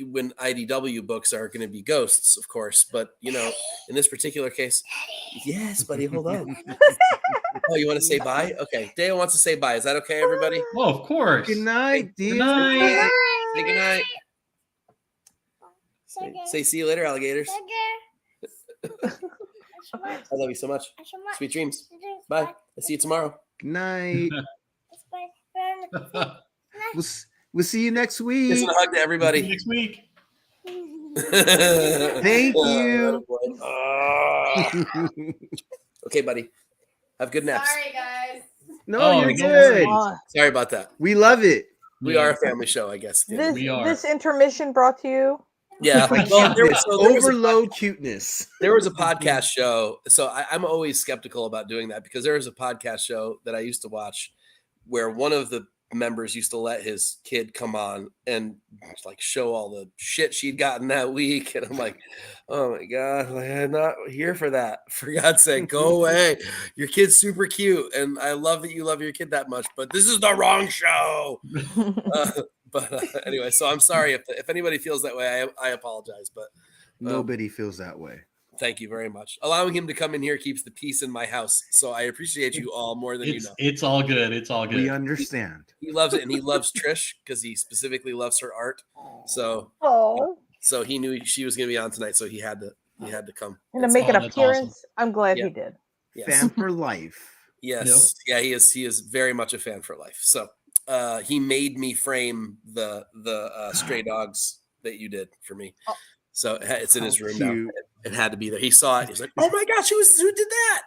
Speaker 3: When IDW books are going to be ghosts, of course, but in this particular case, yes, buddy, hold on. Oh, you want to say bye? Okay, Dale wants to say bye. Is that okay, everybody?
Speaker 1: Oh, of course.
Speaker 5: Good night, dude.
Speaker 1: Good night.
Speaker 3: Say good night. Say see you later, alligators. I love you so much. Sweet dreams. Bye. I'll see you tomorrow.
Speaker 5: Good night. We'll see you next week.
Speaker 3: Just a hug to everybody.
Speaker 1: Next week.
Speaker 5: Thank you.
Speaker 3: Okay, buddy. Have good naps.
Speaker 4: Sorry, guys.
Speaker 5: No, you're good.
Speaker 3: Sorry about that.
Speaker 5: We love it.
Speaker 3: We are a family show, I guess.
Speaker 2: We are. This intermission brought to you.
Speaker 3: Yeah. Well, there was
Speaker 5: overload cuteness.
Speaker 3: There was a podcast show. So I'm always skeptical about doing that, because there was a podcast show that I used to watch where one of the members used to let his kid come on and like show all the shit she'd gotten that week, and I'm like, oh my god, I'm not here for that. For God's sake, go away. Your kid's super cute, and I love that you love your kid that much, but this is the wrong show. Anyway, so I'm sorry if anybody feels that way. I apologize, but
Speaker 5: nobody feels that way.
Speaker 3: Thank you very much. Allowing him to come in here keeps the peace in my house. So I appreciate you all more than you know.
Speaker 1: It's all good. It's all good.
Speaker 5: We understand.
Speaker 3: He loves it, and he loves Trish because he specifically loves her art. So, so he knew she was going to be on tonight, so he had to come
Speaker 2: and to make an appearance. Awesome. I'm glad he did.
Speaker 3: Yes.
Speaker 5: Fan for life.
Speaker 3: Yes, yeah, he is. He is very much a fan for life. So he made me frame the stray dogs that you did for me. So it's in his room now. It had to be there. He saw it. He's like, "Oh my gosh, who did that?"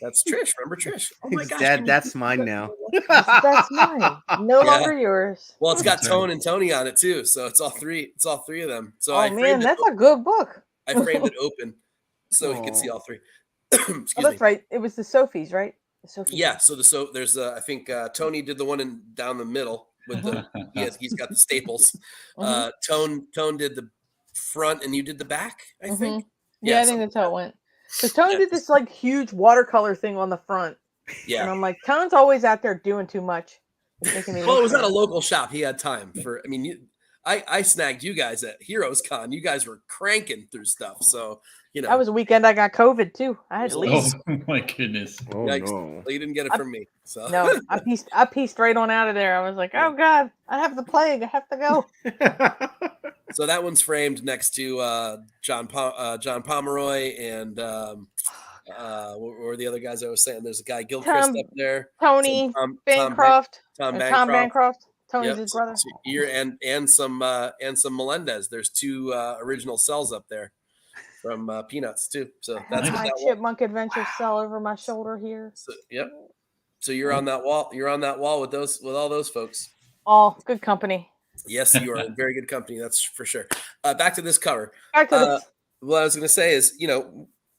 Speaker 3: That's Trish. Remember Trish? Oh my gosh,
Speaker 5: Dad, that's mine now.
Speaker 2: That's mine. No longer yours.
Speaker 3: Well, it's got Tone and Tony on it too, so it's all three. It's all three of them. So
Speaker 2: man, that's a good book.
Speaker 3: I framed it open. so he could see all three.
Speaker 2: Oh, that's right. It was the Sophies, right? The Sophies.
Speaker 3: Yeah. So there's I think Tony did the one down the middle with the he's got the staples. Tone did the front, and you did the back. I think.
Speaker 2: Yeah, I think that's how it went. Because Tone did this like huge watercolor thing on the front.
Speaker 3: Yeah.
Speaker 2: And I'm like, Tone's always out there doing too much.
Speaker 3: Well, it was at a local shop. He had time for. I mean, I snagged you guys at Heroes Con. You guys were cranking through stuff. So,
Speaker 2: that was a weekend I got COVID too. I had to leave.
Speaker 1: Oh my goodness.
Speaker 5: Oh,
Speaker 3: no.
Speaker 5: no.
Speaker 3: Well, you didn't get it from me. So
Speaker 2: no, I pieced right on out of there. I was like, oh God, I have the plague. I have to go.
Speaker 3: So that one's framed next to John Pomeroy and what were the other guys I was saying? There's a guy Gilchrist up there.
Speaker 2: Tony Bancroft. Tom Bancroft. Tony's his brother.
Speaker 3: And some Melendez. There's two original cells up there from Peanuts too. So that's
Speaker 2: my Chipmunk Adventure cell over my shoulder here.
Speaker 3: So, yep. So you're on that wall. You're on that wall with all those folks.
Speaker 2: All good company.
Speaker 3: Yes, you are in very good company. That's for sure. Back to this cover.
Speaker 2: Back to this.
Speaker 3: What I was going to say is,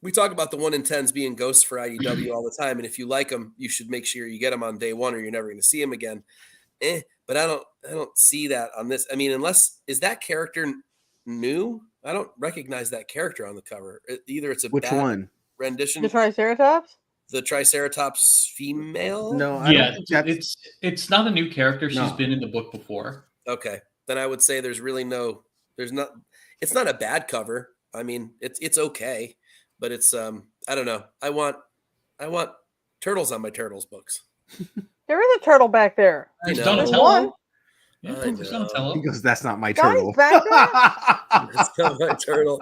Speaker 3: we talk about the 1 in 10s being ghosts for IDW all the time, and if you like them, you should make sure you get them on day one, or you're never going to see them again. But I don't see that on this. I mean, unless is that character new? I don't recognize that character on the cover. Either it's a
Speaker 5: which one
Speaker 3: rendition.
Speaker 2: The Triceratops.
Speaker 3: The Triceratops female.
Speaker 5: No,
Speaker 1: it's not a new character. She's been in the book before.
Speaker 3: Okay, then I would say it's not a bad cover. I mean, it's okay, but it's I don't know. I want turtles on my Turtles books.
Speaker 2: There is a turtle back there.
Speaker 1: There's
Speaker 2: Donatello.
Speaker 1: There's Donatello.
Speaker 5: He goes, that's not my turtle.
Speaker 2: Back there?
Speaker 3: That's not my turtle.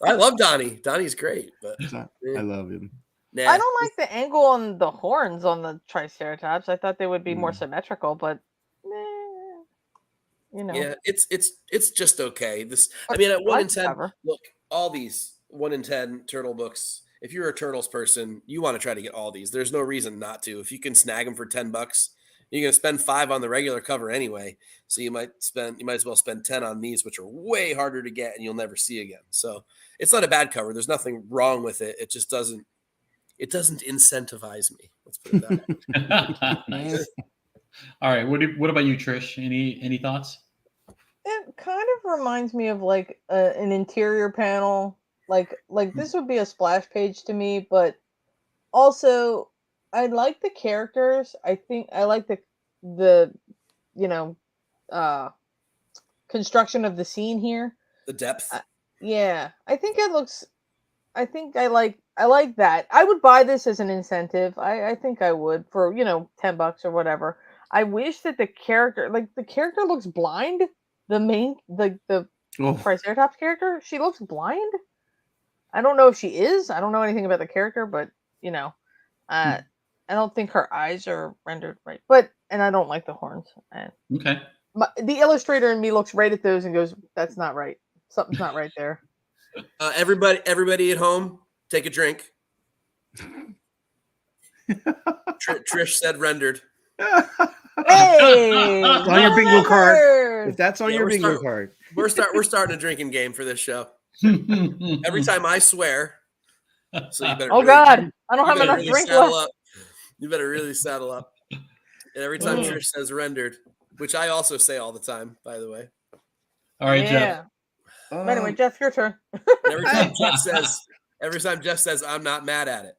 Speaker 3: I love Donnie. Donnie's great, but
Speaker 5: I love him.
Speaker 3: Nah.
Speaker 2: I don't like the angle on the horns on the Triceratops. I thought they would be more symmetrical, but
Speaker 3: yeah, it's just okay. I mean, at 1 in 10, look, all these 1 in 10 turtle books. If you're a Turtles person, you want to try to get all these. There's no reason not to. If you can snag them for $10, you're going to spend $5 on the regular cover anyway. So you might as well spend 10 on these, which are way harder to get and you'll never see again. So it's not a bad cover. There's nothing wrong with it. It just doesn't incentivize me. Let's put it that way.
Speaker 1: Nice. All right. What about you, Trish? Any thoughts?
Speaker 2: It kind of reminds me of like an interior panel. Like this would be a splash page to me, but also I like the characters. I think I like the construction of the scene here.
Speaker 3: The depth.
Speaker 2: Yeah, I think it looks. I think I like that. I would buy this as an incentive. I think I would for $10 or whatever. I wish that the character looks blind. The Triceratops character, she looks blind. I don't know if she is. I don't know anything about the character, but I don't think her eyes are rendered right. And I don't like the horns.
Speaker 1: Okay.
Speaker 2: The illustrator in me looks right at those and goes, "That's not right. Something's not right there."
Speaker 3: Everybody at home, take a drink. Trish said rendered.
Speaker 2: Hey,
Speaker 5: it's on your bingo card. If that's on your bingo card,
Speaker 3: we're starting a drinking game for this show. Every time I swear, so you better.
Speaker 2: God, I don't have enough drink left.
Speaker 3: You better really saddle up. And every time Trish says rendered, which I also say all the time, by the way.
Speaker 1: All right, Jeff.
Speaker 2: Anyway, Jeff, your turn.
Speaker 3: Every time Jeff says, I'm not mad at it.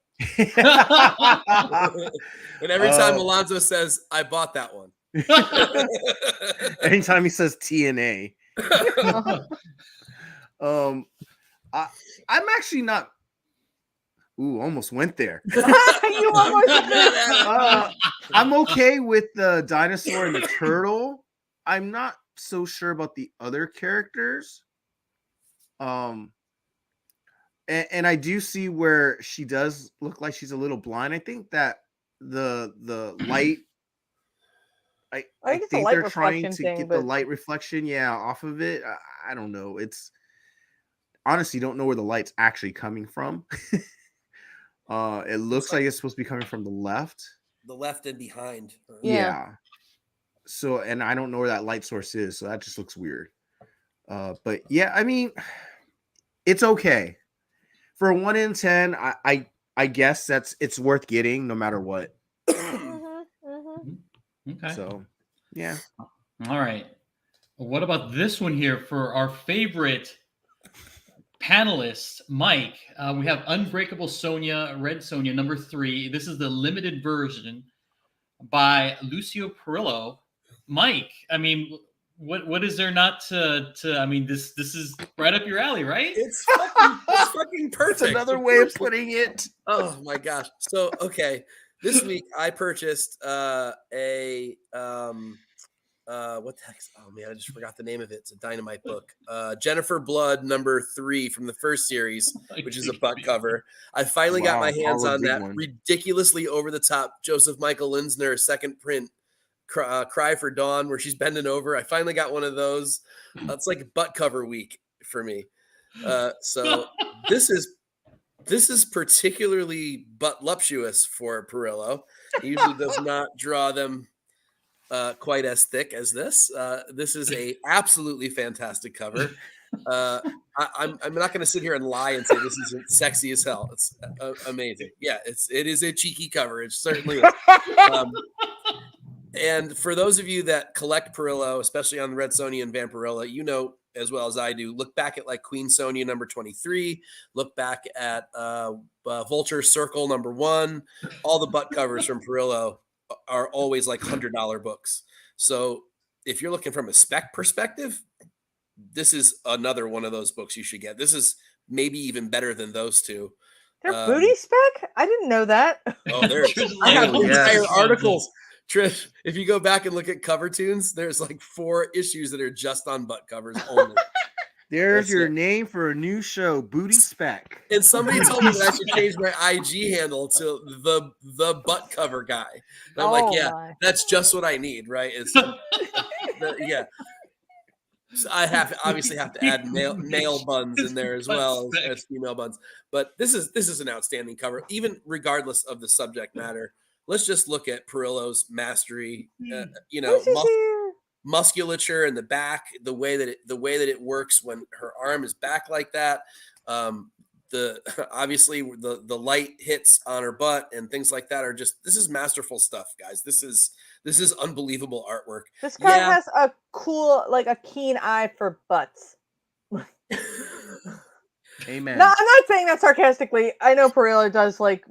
Speaker 3: And every time Alonzo says, I bought that one.
Speaker 5: Anytime he says TNA. I'm actually not. Ooh, almost went there.
Speaker 2: You almost did.
Speaker 5: I'm okay with the dinosaur and the turtle. I'm not so sure about the other characters. And I do see where she does look like she's a little blind. I think that the light. I think they're trying to get the light reflection, off of it. I don't know. It's honestly don't know where the light's actually coming from. It looks like it's supposed to be coming from the left
Speaker 3: and behind.
Speaker 5: Yeah. So, and I don't know where that light source is, so that just looks weird. But yeah, I mean, it's okay. for 1 in 10, I guess it's worth getting no matter what.
Speaker 1: Okay.
Speaker 5: So, yeah.
Speaker 1: All right. What about this one here for our favorite panelist, Mike? We have Unbreakable Sonja, Red Sonja, number 3. This is the limited version by Lucio Perillo. Mike, I mean, what is there not to I mean, this is right up your alley, right?
Speaker 3: It's fucking perfect.
Speaker 5: That's another way of putting it.
Speaker 3: Oh my gosh. So okay, this week I purchased what the heck? Oh man, I just forgot the name of it. It's a Dynamite book. Jennifer Blood number 3 from the first series, which is a butt cover. I finally got my hands on that ridiculously over the top Joseph Michael Linsner second print Cry for Dawn, where she's bending over. I finally got one of those. It's like butt cover week for me. So this is particularly butt-luptuous for Perillo. He usually does not draw them quite as thick as this. This is a absolutely fantastic cover. I'm not going to sit here and lie and say this isn't sexy as hell. It's amazing. Yeah, it is a cheeky cover. It certainly is. And for those of you that collect Perillo, especially on Red Sonja and Vampirella, you know as well as I do, look back at like Queen Sonja number 23, look back at Vulture Circle number 1. All the butt covers from Perillo are always like $100 books. So if you're looking from a spec perspective, this is another one of those books you should get. This is maybe even better than those two.
Speaker 2: They're booty spec? I didn't know that.
Speaker 3: Oh, I have entire articles. Trish, if you go back and look at Cover Tunes, there's like 4 issues that are just on butt covers only.
Speaker 5: There's your name for a new show, Booty Spec.
Speaker 3: And somebody told me that I should change my IG handle to the butt cover guy. And I'm like, yeah, that's just what I need, right? It's yeah. So I obviously have to add male buns in there as well as female buns. But this is an outstanding cover, even regardless of the subject matter. Let's just look at Perillo's mastery, musculature in the back, the way that it works when her arm is back like that. Obviously the light hits on her butt and things like that this is masterful stuff, guys. This is unbelievable artwork.
Speaker 2: This guy has a keen eye for butts.
Speaker 5: Amen.
Speaker 2: No, I'm not saying that sarcastically. I know Perillo does like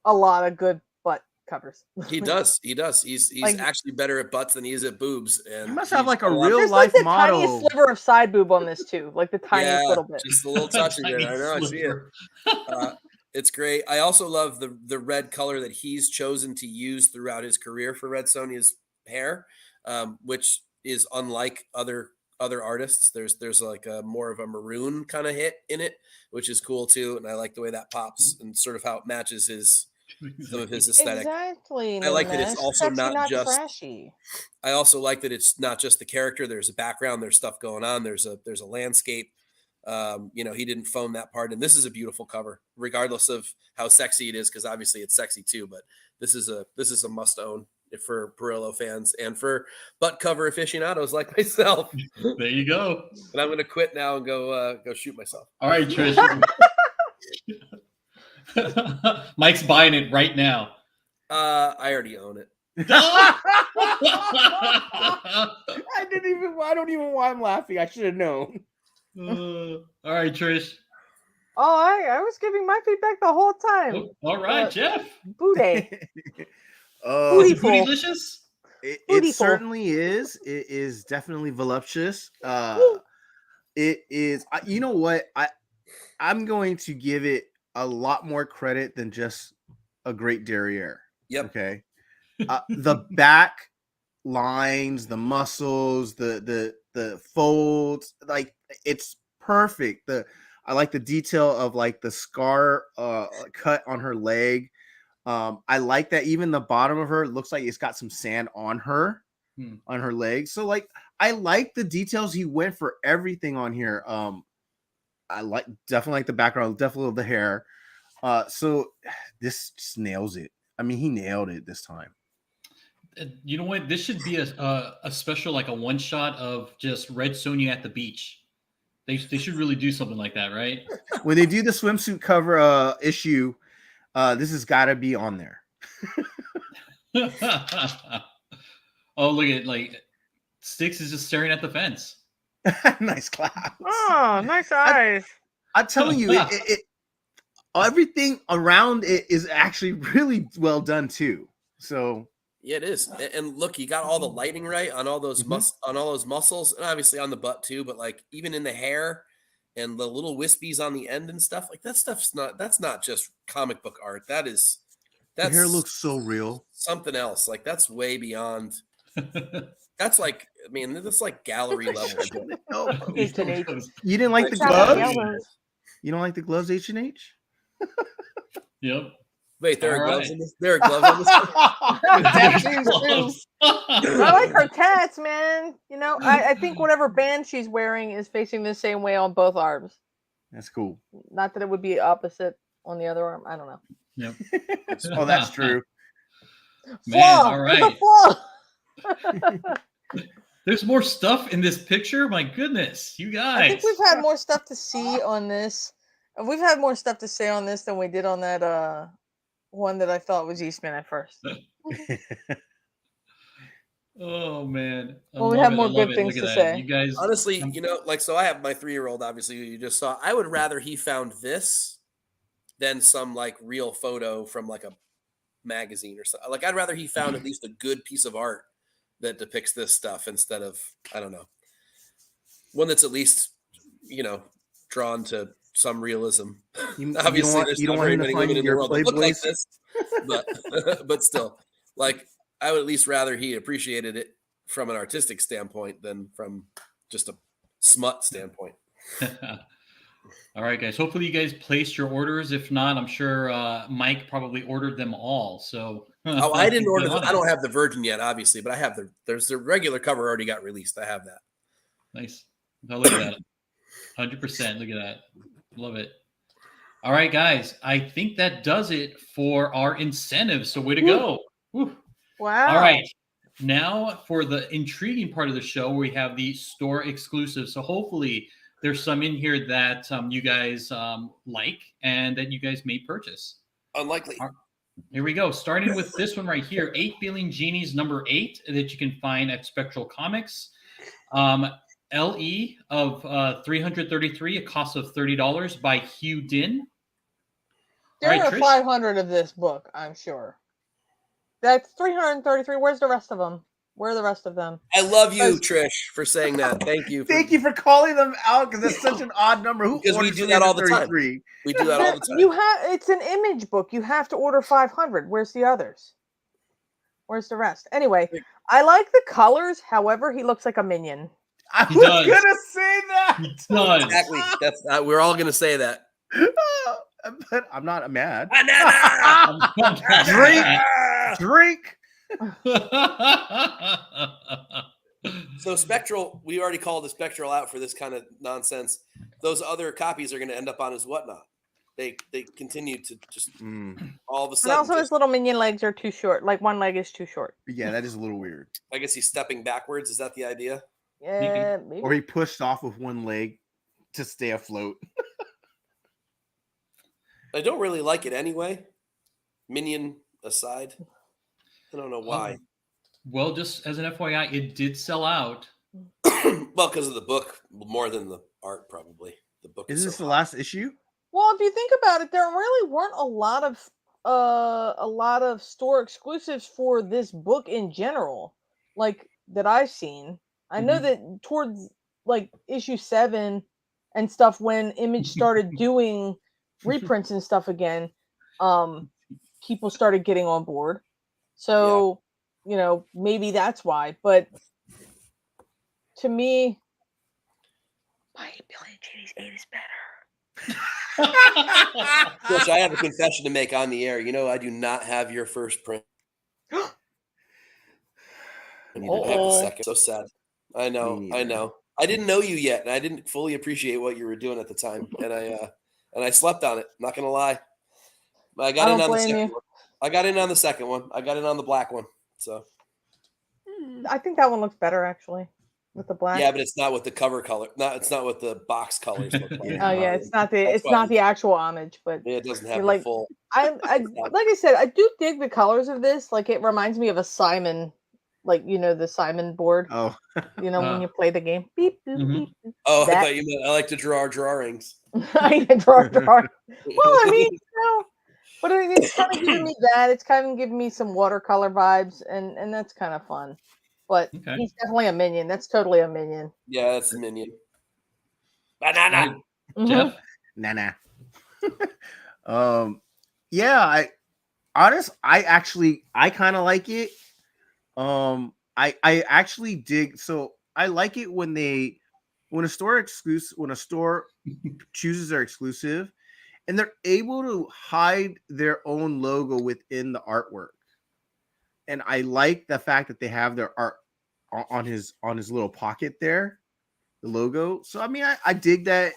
Speaker 2: a lot of good butt covers.
Speaker 3: He does. He's like, actually better at butts than he is at boobs. And
Speaker 5: he must have like a real life
Speaker 2: like
Speaker 5: model.
Speaker 2: There's tiniest sliver of side boob on this too, like the tiniest little bit.
Speaker 3: Just a little touch of it. I know. I see it. It's great. I also love the red color that he's chosen to use throughout his career for Red Sonja's hair, which is unlike other artists. There's like a more of a maroon kind of hit in it, which is cool too. And I like the way that pops and sort of how it matches some of his aesthetic.
Speaker 2: Exactly.
Speaker 3: I like that it's also not just
Speaker 2: trashy.
Speaker 3: I also like that it's not just the character. There's a background. There's stuff going on. There's a landscape. He didn't phone that part. And this is a beautiful cover, regardless of how sexy it is, because obviously it's sexy too. But this is a must own for Perillo fans and for butt cover aficionados like myself.
Speaker 1: There you go.
Speaker 3: And I'm going to quit now and go shoot myself.
Speaker 1: All right, Trish. Mike's buying it right now.
Speaker 3: I already own it.
Speaker 5: I don't even know why I'm laughing. I should have known.
Speaker 1: All right, Trish.
Speaker 2: Oh, I was giving my feedback the whole time.
Speaker 1: Oh, all right, Jeff.
Speaker 2: Booty.
Speaker 1: Bootylicious?
Speaker 5: It certainly is. It is definitely voluptuous. It is. You know what? I'm going to give it a lot more credit than just a great derriere.
Speaker 3: Yep.
Speaker 5: Okay. The back lines, the muscles, the folds, like it's perfect. I like the detail of like the scar cut on her leg. I like that even the bottom of her looks like it's got some sand on her on her leg. So like I like the details. He went for everything on here. I definitely like the background, definitely love the hair. So this just nails it. I mean, he nailed it this time.
Speaker 1: You know what? This should be a special, like a one shot of just Red Sonja at the beach. They should really do something like that, right?
Speaker 5: When they do the swimsuit cover issue, this has got to be on there.
Speaker 1: Oh, look at like Styx is just staring at the fence.
Speaker 5: Nice clap.
Speaker 2: Oh, nice eyes.
Speaker 5: I'm telling you, it everything around it is actually really well done too. So
Speaker 3: yeah, it is. And look, you got all the lighting right on all those on all those muscles, and obviously on the butt too. But like even in the hair and the little wispies on the end and stuff, like that's not just comic book art. That's
Speaker 5: the hair looks so real.
Speaker 3: Something else. Like that's way beyond. That's like, I mean, that's like gallery level.
Speaker 5: You didn't like the gloves? You don't like the gloves, H&H?
Speaker 1: Yep.
Speaker 3: Wait, there are gloves in this? There are gloves on this?
Speaker 2: I like her tats, man. You know, I think whatever band she's wearing is facing the same way on both arms.
Speaker 5: That's cool.
Speaker 2: Not that it would be opposite on the other arm. I don't know.
Speaker 1: Yep.
Speaker 5: Oh, that's true.
Speaker 1: Man,
Speaker 2: flaw.
Speaker 1: all right.
Speaker 2: There's a flaw.
Speaker 1: There's more stuff in this picture. My goodness, you guys.
Speaker 2: I think we've had more stuff to see on this. We've had more stuff to say on this than we did on that one that I thought was Eastman at first.
Speaker 1: Oh man.
Speaker 2: Well, we have more good things to say.
Speaker 1: You guys,
Speaker 3: honestly, you know, like, so I have my 3-year-old, obviously, who you just saw. I would rather he found this than some like real photo from like a magazine or something. Like, I'd rather he found at least a good piece of art that depicts this stuff instead of, I don't know, one that's at least, you know, drawn to some realism. Obviously, there's not very many women in the world that look like this, but still, like, I would at least rather he appreciated it from an artistic standpoint than from just a smut standpoint.
Speaker 1: All right, guys. Hopefully you guys placed your orders. If not, I'm sure Mike probably ordered them all. So
Speaker 3: I didn't order them. I don't have the Virgin yet, obviously, but I have there's the regular cover already got released. I have that.
Speaker 1: Nice. Oh, look at that. 100%. Look at that. Love it. All right, guys. I think that does it for our incentives. So way to go. Woo.
Speaker 2: Wow.
Speaker 1: All right. Now for the intriguing part of the show, we have the store exclusive. So hopefully there's some in here that you guys like and that you guys may purchase.
Speaker 3: Unlikely.
Speaker 1: Here we go. Starting with this one right here, 8 Billion Genies number 8 that you can find at Spectral Comics. LE of 333, a cost of $30 by Hugh Din.
Speaker 2: There are 500 of this book, I'm sure. That's 333. Where's the rest of them? Where are the rest of them?
Speaker 3: I love you, Trish, for saying that. Thank you.
Speaker 5: Thank you for calling them out because that's such an odd number.
Speaker 3: Because we do that all the time. We do that all the time.
Speaker 2: It's an image book. You have to order 500. Where's the others? Where's the rest? Anyway, I like the colors. However, he looks like a minion.
Speaker 5: I was gonna say that.
Speaker 1: He does.
Speaker 3: Exactly. That's we're all gonna say that.
Speaker 5: But I'm not mad. Drink.
Speaker 3: So Spectral, we already called the Spectral out for this kind of nonsense. Those other copies are going to end up on his whatnot. They continue to just all of a sudden.
Speaker 2: And also, his little minion legs are too short. Like one leg is too short.
Speaker 5: Yeah, that is a little weird.
Speaker 3: I guess he's stepping backwards. Is that the idea?
Speaker 2: Yeah, maybe.
Speaker 5: Or he pushed off with one leg to stay afloat.
Speaker 3: I don't really like it anyway. Minion aside. I don't know why.
Speaker 1: Well, just as an FYI, it did sell out.
Speaker 3: Well, because of the book more than the art, probably. The book
Speaker 5: is this the last issue?
Speaker 2: Well, if you think about it, there really weren't a lot of store exclusives for this book in general, like that I've seen. I know that towards like issue 7 and stuff, when Image started doing reprints and stuff again, people started getting on board. So, you know, maybe that's why. But to me, my 8 Billion Genies 8 is better.
Speaker 3: Which I have a confession to make on the air. You know, I do not have your first print. I need to have a second. So sad. I know. I didn't know you yet, and I didn't fully appreciate what you were doing at the time. And I slept on it. Not gonna lie. But I got in on the second one. I got in on the second one. I got in on the black one. So
Speaker 2: I think that one looks better, actually. with the black.
Speaker 3: Yeah, but it's not what the cover color. It's not what the box colors look like.
Speaker 2: Oh yeah, it's not the actual homage, but
Speaker 3: it doesn't have the
Speaker 2: like
Speaker 3: full.
Speaker 2: like I said, I do dig the colors of this. Like it reminds me of a Simon, like the Simon board.
Speaker 5: Oh,
Speaker 2: when you play the game. Beep, boop, beep, boop.
Speaker 3: Oh, I thought you meant I like to draw drawings.
Speaker 2: I draw. Well, I mean, but it's kind of giving me that. It's kind of giving me some watercolor vibes, and that's kind of fun. But he's definitely a minion. That's totally a minion.
Speaker 3: Yeah, that's a minion. Banana.
Speaker 1: Jeff?
Speaker 5: Nah. Yeah, I kind of like it. I actually dig. So I like it when a store chooses their exclusive, and they're able to hide their own logo within the artwork. And I like the fact that they have their art on his little pocket there, the logo. So I mean, I dig that.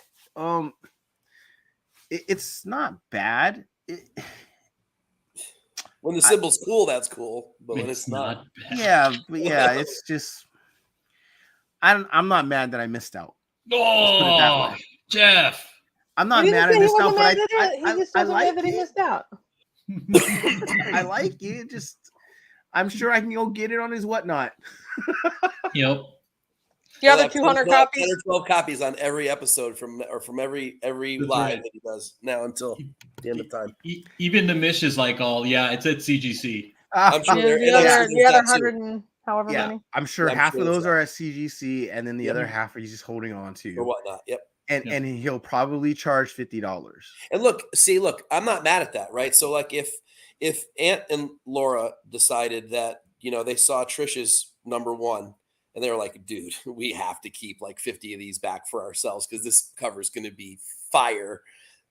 Speaker 5: It's not bad.
Speaker 3: When the symbol's cool, that's cool. But when it's not,
Speaker 5: bad. Yeah, it's just. I'm not mad that I missed out.
Speaker 1: Oh, Jeff.
Speaker 5: I'm not mad I missed out, but I like
Speaker 2: that he missed out.
Speaker 5: I like it. Just I'm sure I can go get it on his whatnot.
Speaker 1: Yep.
Speaker 2: The other 200 copies.
Speaker 3: 10 or 12 copies on every episode from every live that he does now until the end of time.
Speaker 1: Even the Mish is like it's at CGC.
Speaker 3: I'm sure
Speaker 2: the other 100 and however many.
Speaker 5: I'm sure half of those are at CGC, and then the other half are he's just holding on to
Speaker 3: or whatnot. Yep.
Speaker 5: And he'll probably charge $50.
Speaker 3: And look, I'm not mad at that, right? So like if Aunt and Laura decided that they saw Trish's #1 and they were like, dude, we have to keep like 50 of these back for ourselves because this cover is going to be fire.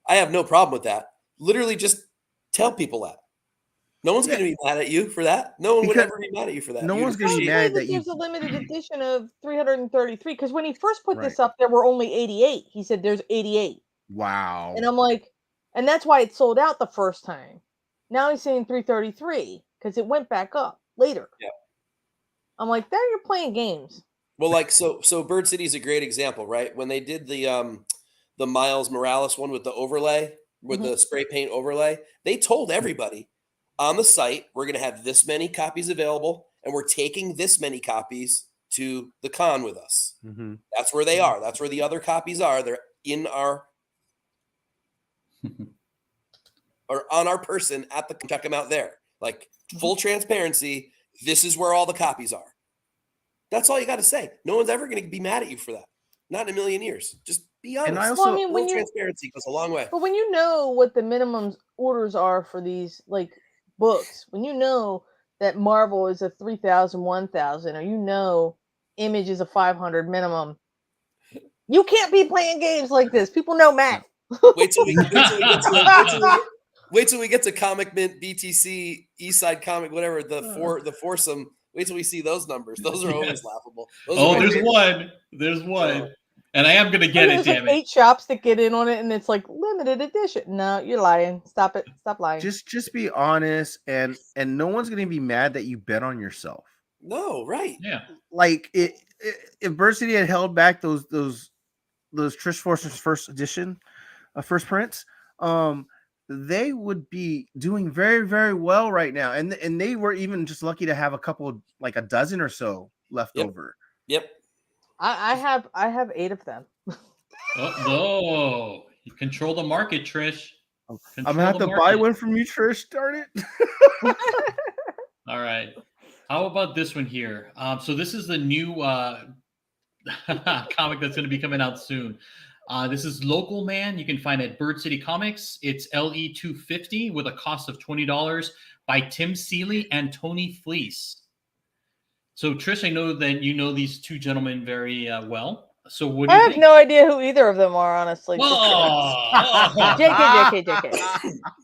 Speaker 3: I have no problem with that. Literally, just tell people that. No one's going to be mad at you for that. No one would ever be mad at you for that.
Speaker 5: No one's going to be mad that
Speaker 2: there's a limited edition of 333 because when he first put this up, there were only 88. He said there's 88.
Speaker 5: Wow.
Speaker 2: And I'm like, and that's why it sold out the first time. Now he's saying 333 because it went back up later.
Speaker 3: Yeah.
Speaker 2: I'm like, there you're playing games.
Speaker 3: Well, like so Bird City is a great example, right? When they did the Miles Morales one with the overlay, with the spray paint overlay, they told everybody on the site, we're going to have this many copies available, and we're taking this many copies to the con with us.
Speaker 5: Mm-hmm.
Speaker 3: That's where they are. That's where the other copies are. They're in our or on our person at the check them out there. Like full transparency. This is where all the copies are. That's all you got to say. No one's ever going to be mad at you for that. Not in a million years. Just be honest.
Speaker 5: And I also,
Speaker 3: full transparency goes a long way.
Speaker 2: But when you know what the minimum orders are for these like books, when you know that Marvel is a 3,000, 1,000, or Image is a 500 minimum, you can't be playing games like this. People know math.
Speaker 3: Wait till we get to Comic Mint, BTC, Eastside Comic, whatever the foursome. Wait till we see those numbers. Those are always laughable.
Speaker 1: There's one, and I am gonna get it. Damn it!
Speaker 2: 8 shops that get in on it, and it's like limited edition. No, you're lying. Stop it. Stop lying.
Speaker 5: Just be honest, and no one's gonna be mad that you bet on yourself.
Speaker 3: No, right?
Speaker 1: Yeah.
Speaker 5: Like if Bird City had held back those Trish Forstner's first edition, first prints, they would be doing very, very well right now. And they were even just lucky to have like a dozen or so left over.
Speaker 3: Yep.
Speaker 2: I have 8 of them.
Speaker 1: Oh, you control the market, Trish.
Speaker 5: I'm gonna have to buy one from you, Trish. Darn it.
Speaker 1: All right. How about this one here? So this is the new comic that's going to be coming out soon. This is Local Man. You can find it at Bird City Comics. It's LE 250 with a cost of $20 by Tim Seeley and Tony Fleece. So Trish, I know that you know these two gentlemen very well. So what do you think?
Speaker 2: I have no idea who either of them are, honestly. JK.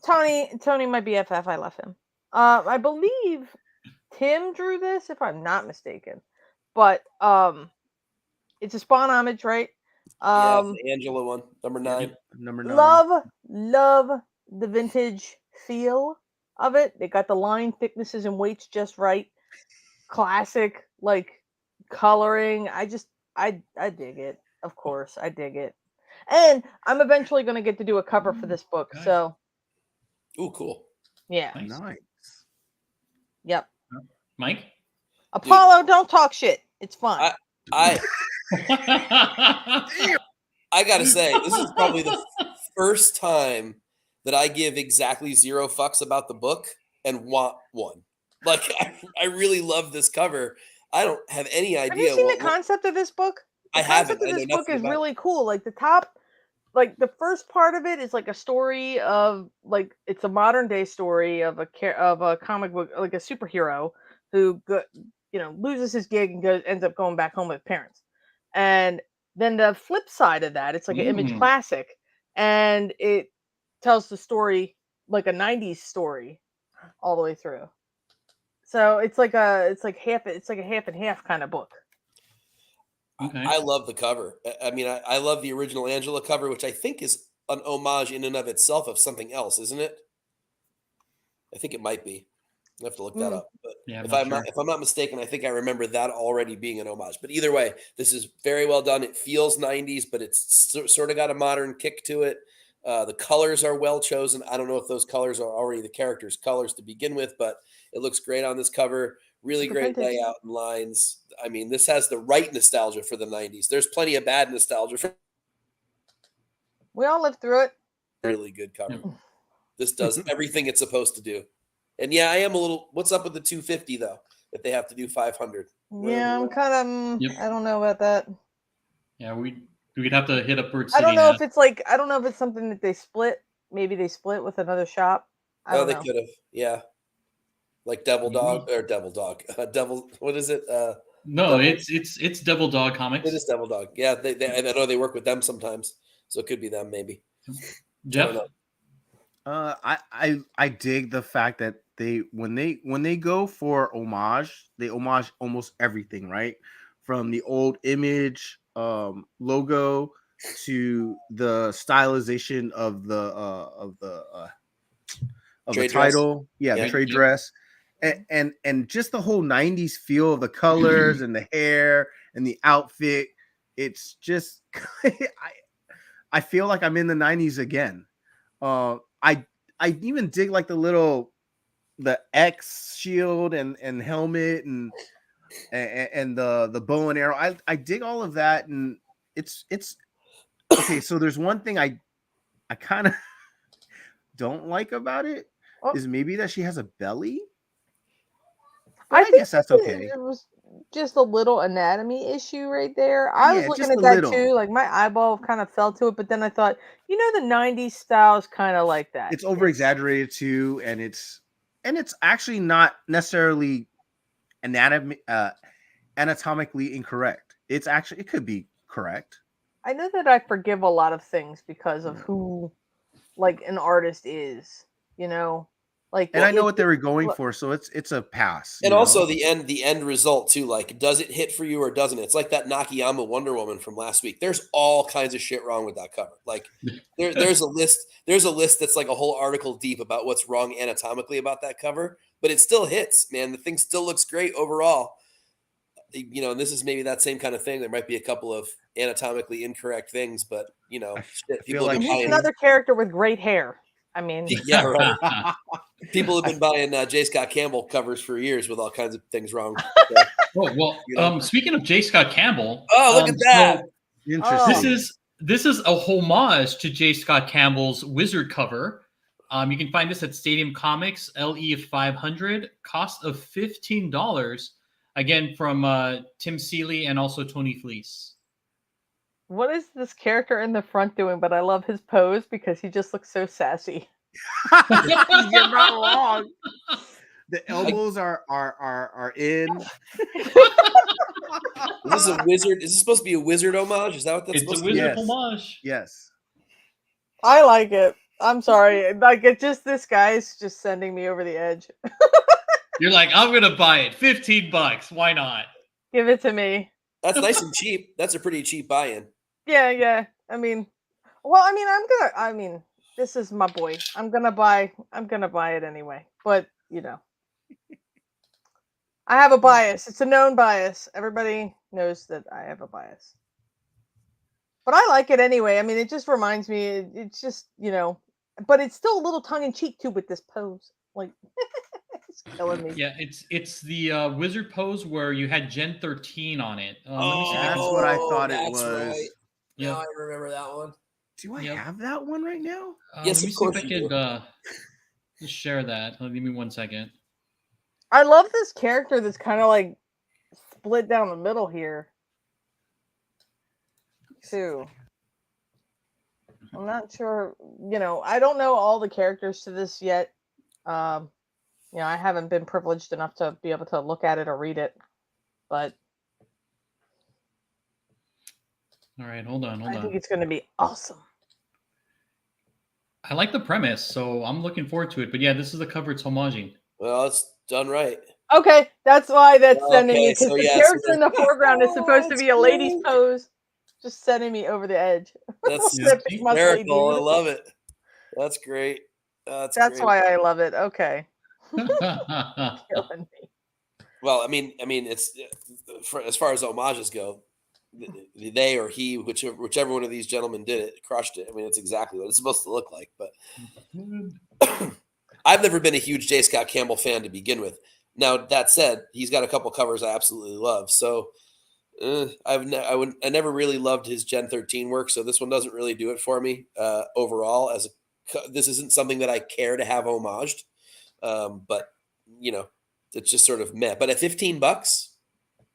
Speaker 2: Tony, my BFF. I love him. I believe Tim drew this, if I'm not mistaken. But it's a Spawn homage, right?
Speaker 3: The Angela one, number 9.
Speaker 2: Love the vintage feel of it. They got the line thicknesses and weights just right. Classic, like coloring. I dig it. Of course, I dig it. And I'm eventually going to get to do a cover for this book.
Speaker 1: Okay.
Speaker 2: So,
Speaker 3: Ooh, cool.
Speaker 2: yeah.
Speaker 5: Nice.
Speaker 2: Yep.
Speaker 1: Mike?
Speaker 2: Apollo, don't talk shit. It's fun.
Speaker 3: I gotta say, this is probably the first time that I give exactly 0 fucks about the book and want one. Like, I really love this cover. I don't have any idea.
Speaker 2: Have you seen the concept of this book? The
Speaker 3: haven't.
Speaker 2: concept of this book is really cool. Like the top, like the first part of it is like a story of like it's a modern day story of a comic book, like a superhero who loses his gig and ends up going back home with parents. And then the flip side of that, it's like an Image classic, and it tells the story like a 90s story all the way through. So it's like a half and half kind of book.
Speaker 3: Okay. I love the cover. I mean, I love the original Angela cover, which I think is an homage in and of itself of something else, isn't it? I think it might be. I have to look that up. But
Speaker 1: yeah,
Speaker 3: if I'm not mistaken, I think I remember that already being an homage. But either way, this is very well done. It feels 90s, but it's sort of got a modern kick to it. The colors are well chosen. I don't know if those colors are already the characters' colors to begin with, but it looks great on this cover. Really great layout and lines. I mean, this has the right nostalgia for the 90s. There's plenty of bad nostalgia for.
Speaker 2: We all lived through it.
Speaker 3: Really good cover. This does everything it's supposed to do. And yeah, I am a little. What's up with the 250 though? If they have to do 500.
Speaker 2: Yeah, I'm kind of. I don't know about that.
Speaker 1: Yeah, we'd have to hit up Bird
Speaker 2: City. I don't know if it's like. I don't know if it's something that they split. Maybe they split with another shop. I don't know.
Speaker 3: They could have. Yeah. Like Devil Dog or Devil Dog. Devil. What is it?
Speaker 1: No, it's Devil Dog Comics.
Speaker 3: It is Devil Dog. Yeah, I know they work with them sometimes, so it could be them maybe.
Speaker 1: Jeff.
Speaker 5: I dig the fact that when they go for homage, they homage almost everything, right? From the old Image logo to the stylization of the title, the trade dress, and just the whole 90s feel of the colors and the hair and the outfit. It's just I feel like I'm in the 90s again. I even dig like the X shield and helmet and the bow and arrow. I dig all of that, and it's okay. So there's one thing I kind of don't like about it is maybe that she has a belly. I guess that's okay.
Speaker 2: It was just a little anatomy issue right there. I was looking at that too. Like my eyeball kind of fell to it, but then I thought, the 90s style is kind of like that.
Speaker 5: It's over exaggerated too, and it's actually not necessarily anatomically incorrect. It could be correct.
Speaker 2: I know that I forgive a lot of things because of who like an artist is, Like,
Speaker 5: and I know what they were going for, so it's a pass.
Speaker 3: And also the end result too. Like, does it hit for you or doesn't it? It's like that Nakayama Wonder Woman from last week. There's all kinds of shit wrong with that cover. Like, there's a list. There's a list that's like a whole article deep about what's wrong anatomically about that cover, but it still hits, man. The thing still looks great overall. And this is maybe that same kind of thing. There might be a couple of anatomically incorrect things, but people
Speaker 2: like he's another character with great hair. I mean,
Speaker 3: yeah, right. People have been buying J. Scott Campbell covers for years with all kinds of things wrong. So,
Speaker 1: speaking of J. Scott Campbell,
Speaker 3: look at that!
Speaker 1: So interesting. This is a homage to J. Scott Campbell's Wizard cover. You can find this at Stadium Comics, LE 500, cost of $15. Again, from Tim Seeley and also Tony Fleece.
Speaker 2: What is this character in the front doing? But I love his pose because he just looks so sassy.
Speaker 5: You're not wrong. The elbows are in.
Speaker 3: Is this a wizard? Is this supposed to be a wizard homage? Is that what that's supposed to be?
Speaker 1: It's a wizard homage.
Speaker 5: Yes.
Speaker 2: I like it. I'm sorry. Like, it just, this guy's just sending me over the edge.
Speaker 1: You're like, I'm gonna buy it. $15. Why not?
Speaker 2: Give it to me.
Speaker 3: That's nice and cheap. That's a pretty cheap buy-in.
Speaker 2: Yeah. I mean, this is my boy. I'm gonna buy it anyway. But I have a bias. It's a known bias. Everybody knows that I have a bias. But I like it anyway. I mean, it just reminds me, it's just, but it's still a little tongue-in-cheek too with this pose. Like, it's killing me.
Speaker 1: Yeah, it's the wizard pose where you had Gen 13 on it. Let me see.
Speaker 5: That's what I thought it was.
Speaker 3: Right.
Speaker 1: Yeah.
Speaker 3: Now I remember that one.
Speaker 5: Do I have that one right now?
Speaker 3: Yes,
Speaker 1: let me
Speaker 3: of course
Speaker 1: see if I could just share that. Give me 1 second.
Speaker 2: I love this character that's kind of like split down the middle here, too. I'm not sure, I don't know all the characters to this yet. I haven't been privileged enough to be able to look at it or read it, but
Speaker 1: all right, hold on.
Speaker 2: I think it's going to be awesome.
Speaker 1: I like the premise, so I'm looking forward to it. But yeah, this is the cover it's homaging.
Speaker 3: Well, it's done right.
Speaker 2: Okay, that's why that's sending me, because
Speaker 3: so
Speaker 2: the
Speaker 3: yeah,
Speaker 2: character
Speaker 3: so
Speaker 2: in the foreground is supposed to be a lady's
Speaker 3: great.
Speaker 2: pose, just sending me over the edge.
Speaker 3: That's hysterical. I love it. That's great. That's great.
Speaker 2: why I love it. Okay. Killing me.
Speaker 3: Well, I mean, it's as far as homages go, they or he, whichever one of these gentlemen did it, crushed it. I mean, it's exactly what it's supposed to look like. But I've never been a huge J. Scott Campbell fan to begin with. Now, that said, he's got a couple covers I absolutely love. So I never really loved his Gen 13 work. So this one doesn't really do it for me overall. This isn't something that I care to have homaged. But it's just sort of meh. But at $15,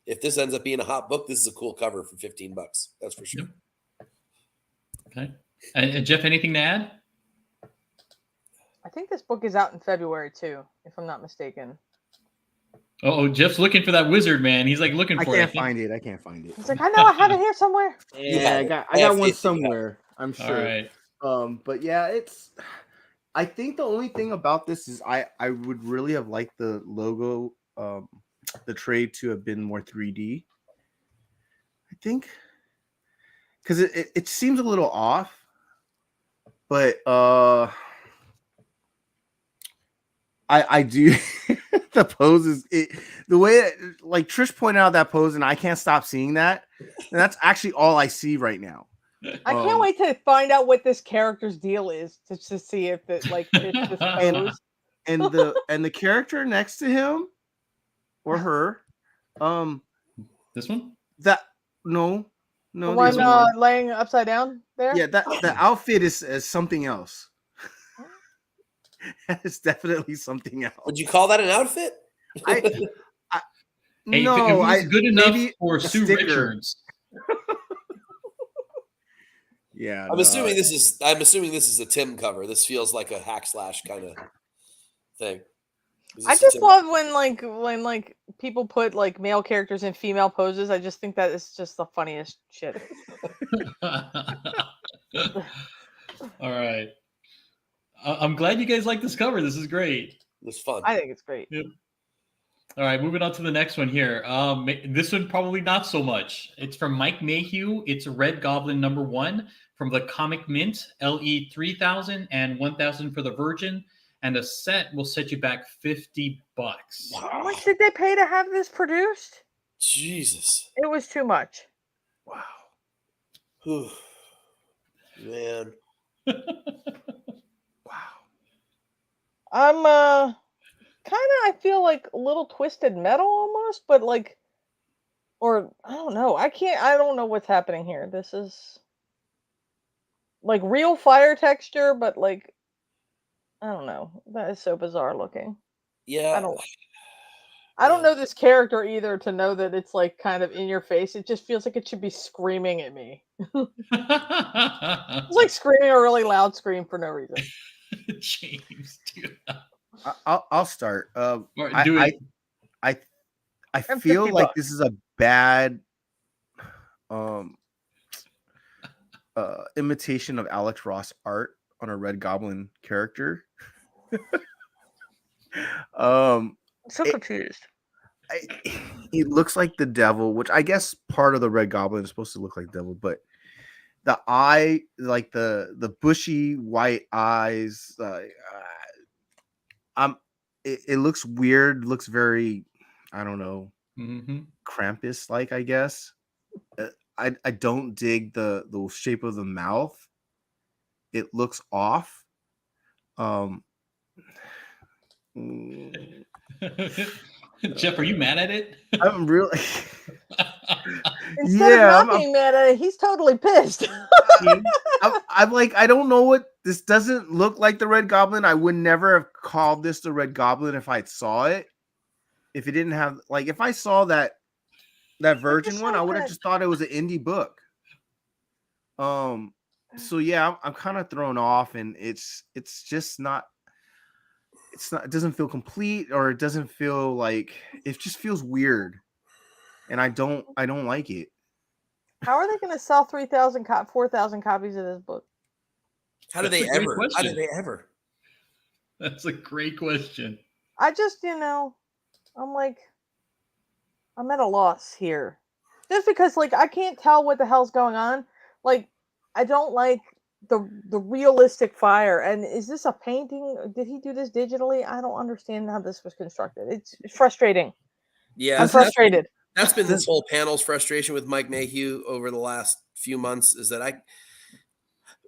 Speaker 3: if this ends up being a hot book, this is a cool cover for $15. That's for sure.
Speaker 1: Okay. And Jeff, anything to add?
Speaker 2: I think this book is out in February too, if I'm not mistaken.
Speaker 1: Oh, Jeff's looking for that wizard, man. He's like looking for it.
Speaker 5: I can't find it.
Speaker 2: He's like, I know, I have it here somewhere.
Speaker 5: Yeah, I got one somewhere. I'm sure.
Speaker 1: All right.
Speaker 5: But yeah, I think the only thing about this is I would really have liked the logo, the trade to have been more 3D. I think, because it seems a little off, but I do the poses. The way like Trish pointed out that pose, and I can't stop seeing that. And that's actually all I see right now.
Speaker 2: I can't wait to find out what this character's deal is to see if it fits this pose.
Speaker 5: and the character next to him or her,
Speaker 1: this one?
Speaker 5: No,
Speaker 2: the one laying upside down there.
Speaker 5: Yeah, the outfit is something else. It's definitely something else.
Speaker 3: Would you call that an outfit?
Speaker 1: Hey, no, it was good enough for Sue Richards.
Speaker 5: Yeah,
Speaker 3: I'm assuming this is a Tim cover. This feels like a hack slash kind of thing.
Speaker 2: I just love when people put like male characters in female poses. I just think that is just the funniest shit.
Speaker 1: All right. I'm glad you guys like this cover. This is great.
Speaker 3: It's fun.
Speaker 2: I think it's great.
Speaker 1: Yep. All right, moving on to the next one here. This one probably not so much. It's from Mike Mayhew. It's Red Goblin #1 from the Comic Mint, LE 3000 and 1000 for the Virgin. And a set will set you back $50.
Speaker 2: Wow. How much did they pay to have this produced?
Speaker 3: Jesus.
Speaker 2: It was too much.
Speaker 3: Wow. Whew. Man.
Speaker 2: I'm kind of, I feel like a little Twisted Metal almost, but like, or I don't know. I don't know what's happening here. This is like real fire texture, but like, I don't know. That is so bizarre looking.
Speaker 3: Yeah.
Speaker 2: I don't know this character either to know that it's like kind of in your face. It just feels like it should be screaming at me. It's like screaming a really loud scream for no reason.
Speaker 1: James, dude.
Speaker 5: I'll start.
Speaker 1: Do it.
Speaker 5: I feel like this is a bad imitation of Alex Ross art on a Red Goblin character.
Speaker 2: I'm so confused.
Speaker 5: He looks like the devil, which I guess part of the Red Goblin is supposed to look like devil, but the eye, like the bushy white eyes, it looks weird. Looks very, I don't know, Krampus like, I guess. I don't dig the shape of the mouth. It looks off.
Speaker 1: Jeff, are you mad at it?
Speaker 5: I'm really
Speaker 2: Instead of not being mad at it, he's totally pissed.
Speaker 5: I'm like, I don't know what this doesn't look like the Red Goblin. I would never have called this the Red Goblin if I saw it. If it didn't have, like, if I saw that Virgin one, I would have just thought it was an indie book. So yeah, I'm kind of thrown off, and it's just not. It's not. It doesn't feel complete, or it doesn't feel like, it just feels weird, and I don't like it.
Speaker 2: How are they going to sell 4,000 copies of this book?
Speaker 3: How do they ever?
Speaker 1: That's a great question.
Speaker 2: I just, I'm like, I'm at a loss here. Just because, like, I can't tell what the hell's going on. Like, I don't like the realistic fire. And is this a painting? Did he do this digitally? I don't understand how this was constructed. It's frustrating.
Speaker 3: Yeah,
Speaker 2: I'm frustrated.
Speaker 3: That's been this whole panel's frustration with Mike Mayhew over the last few months, is that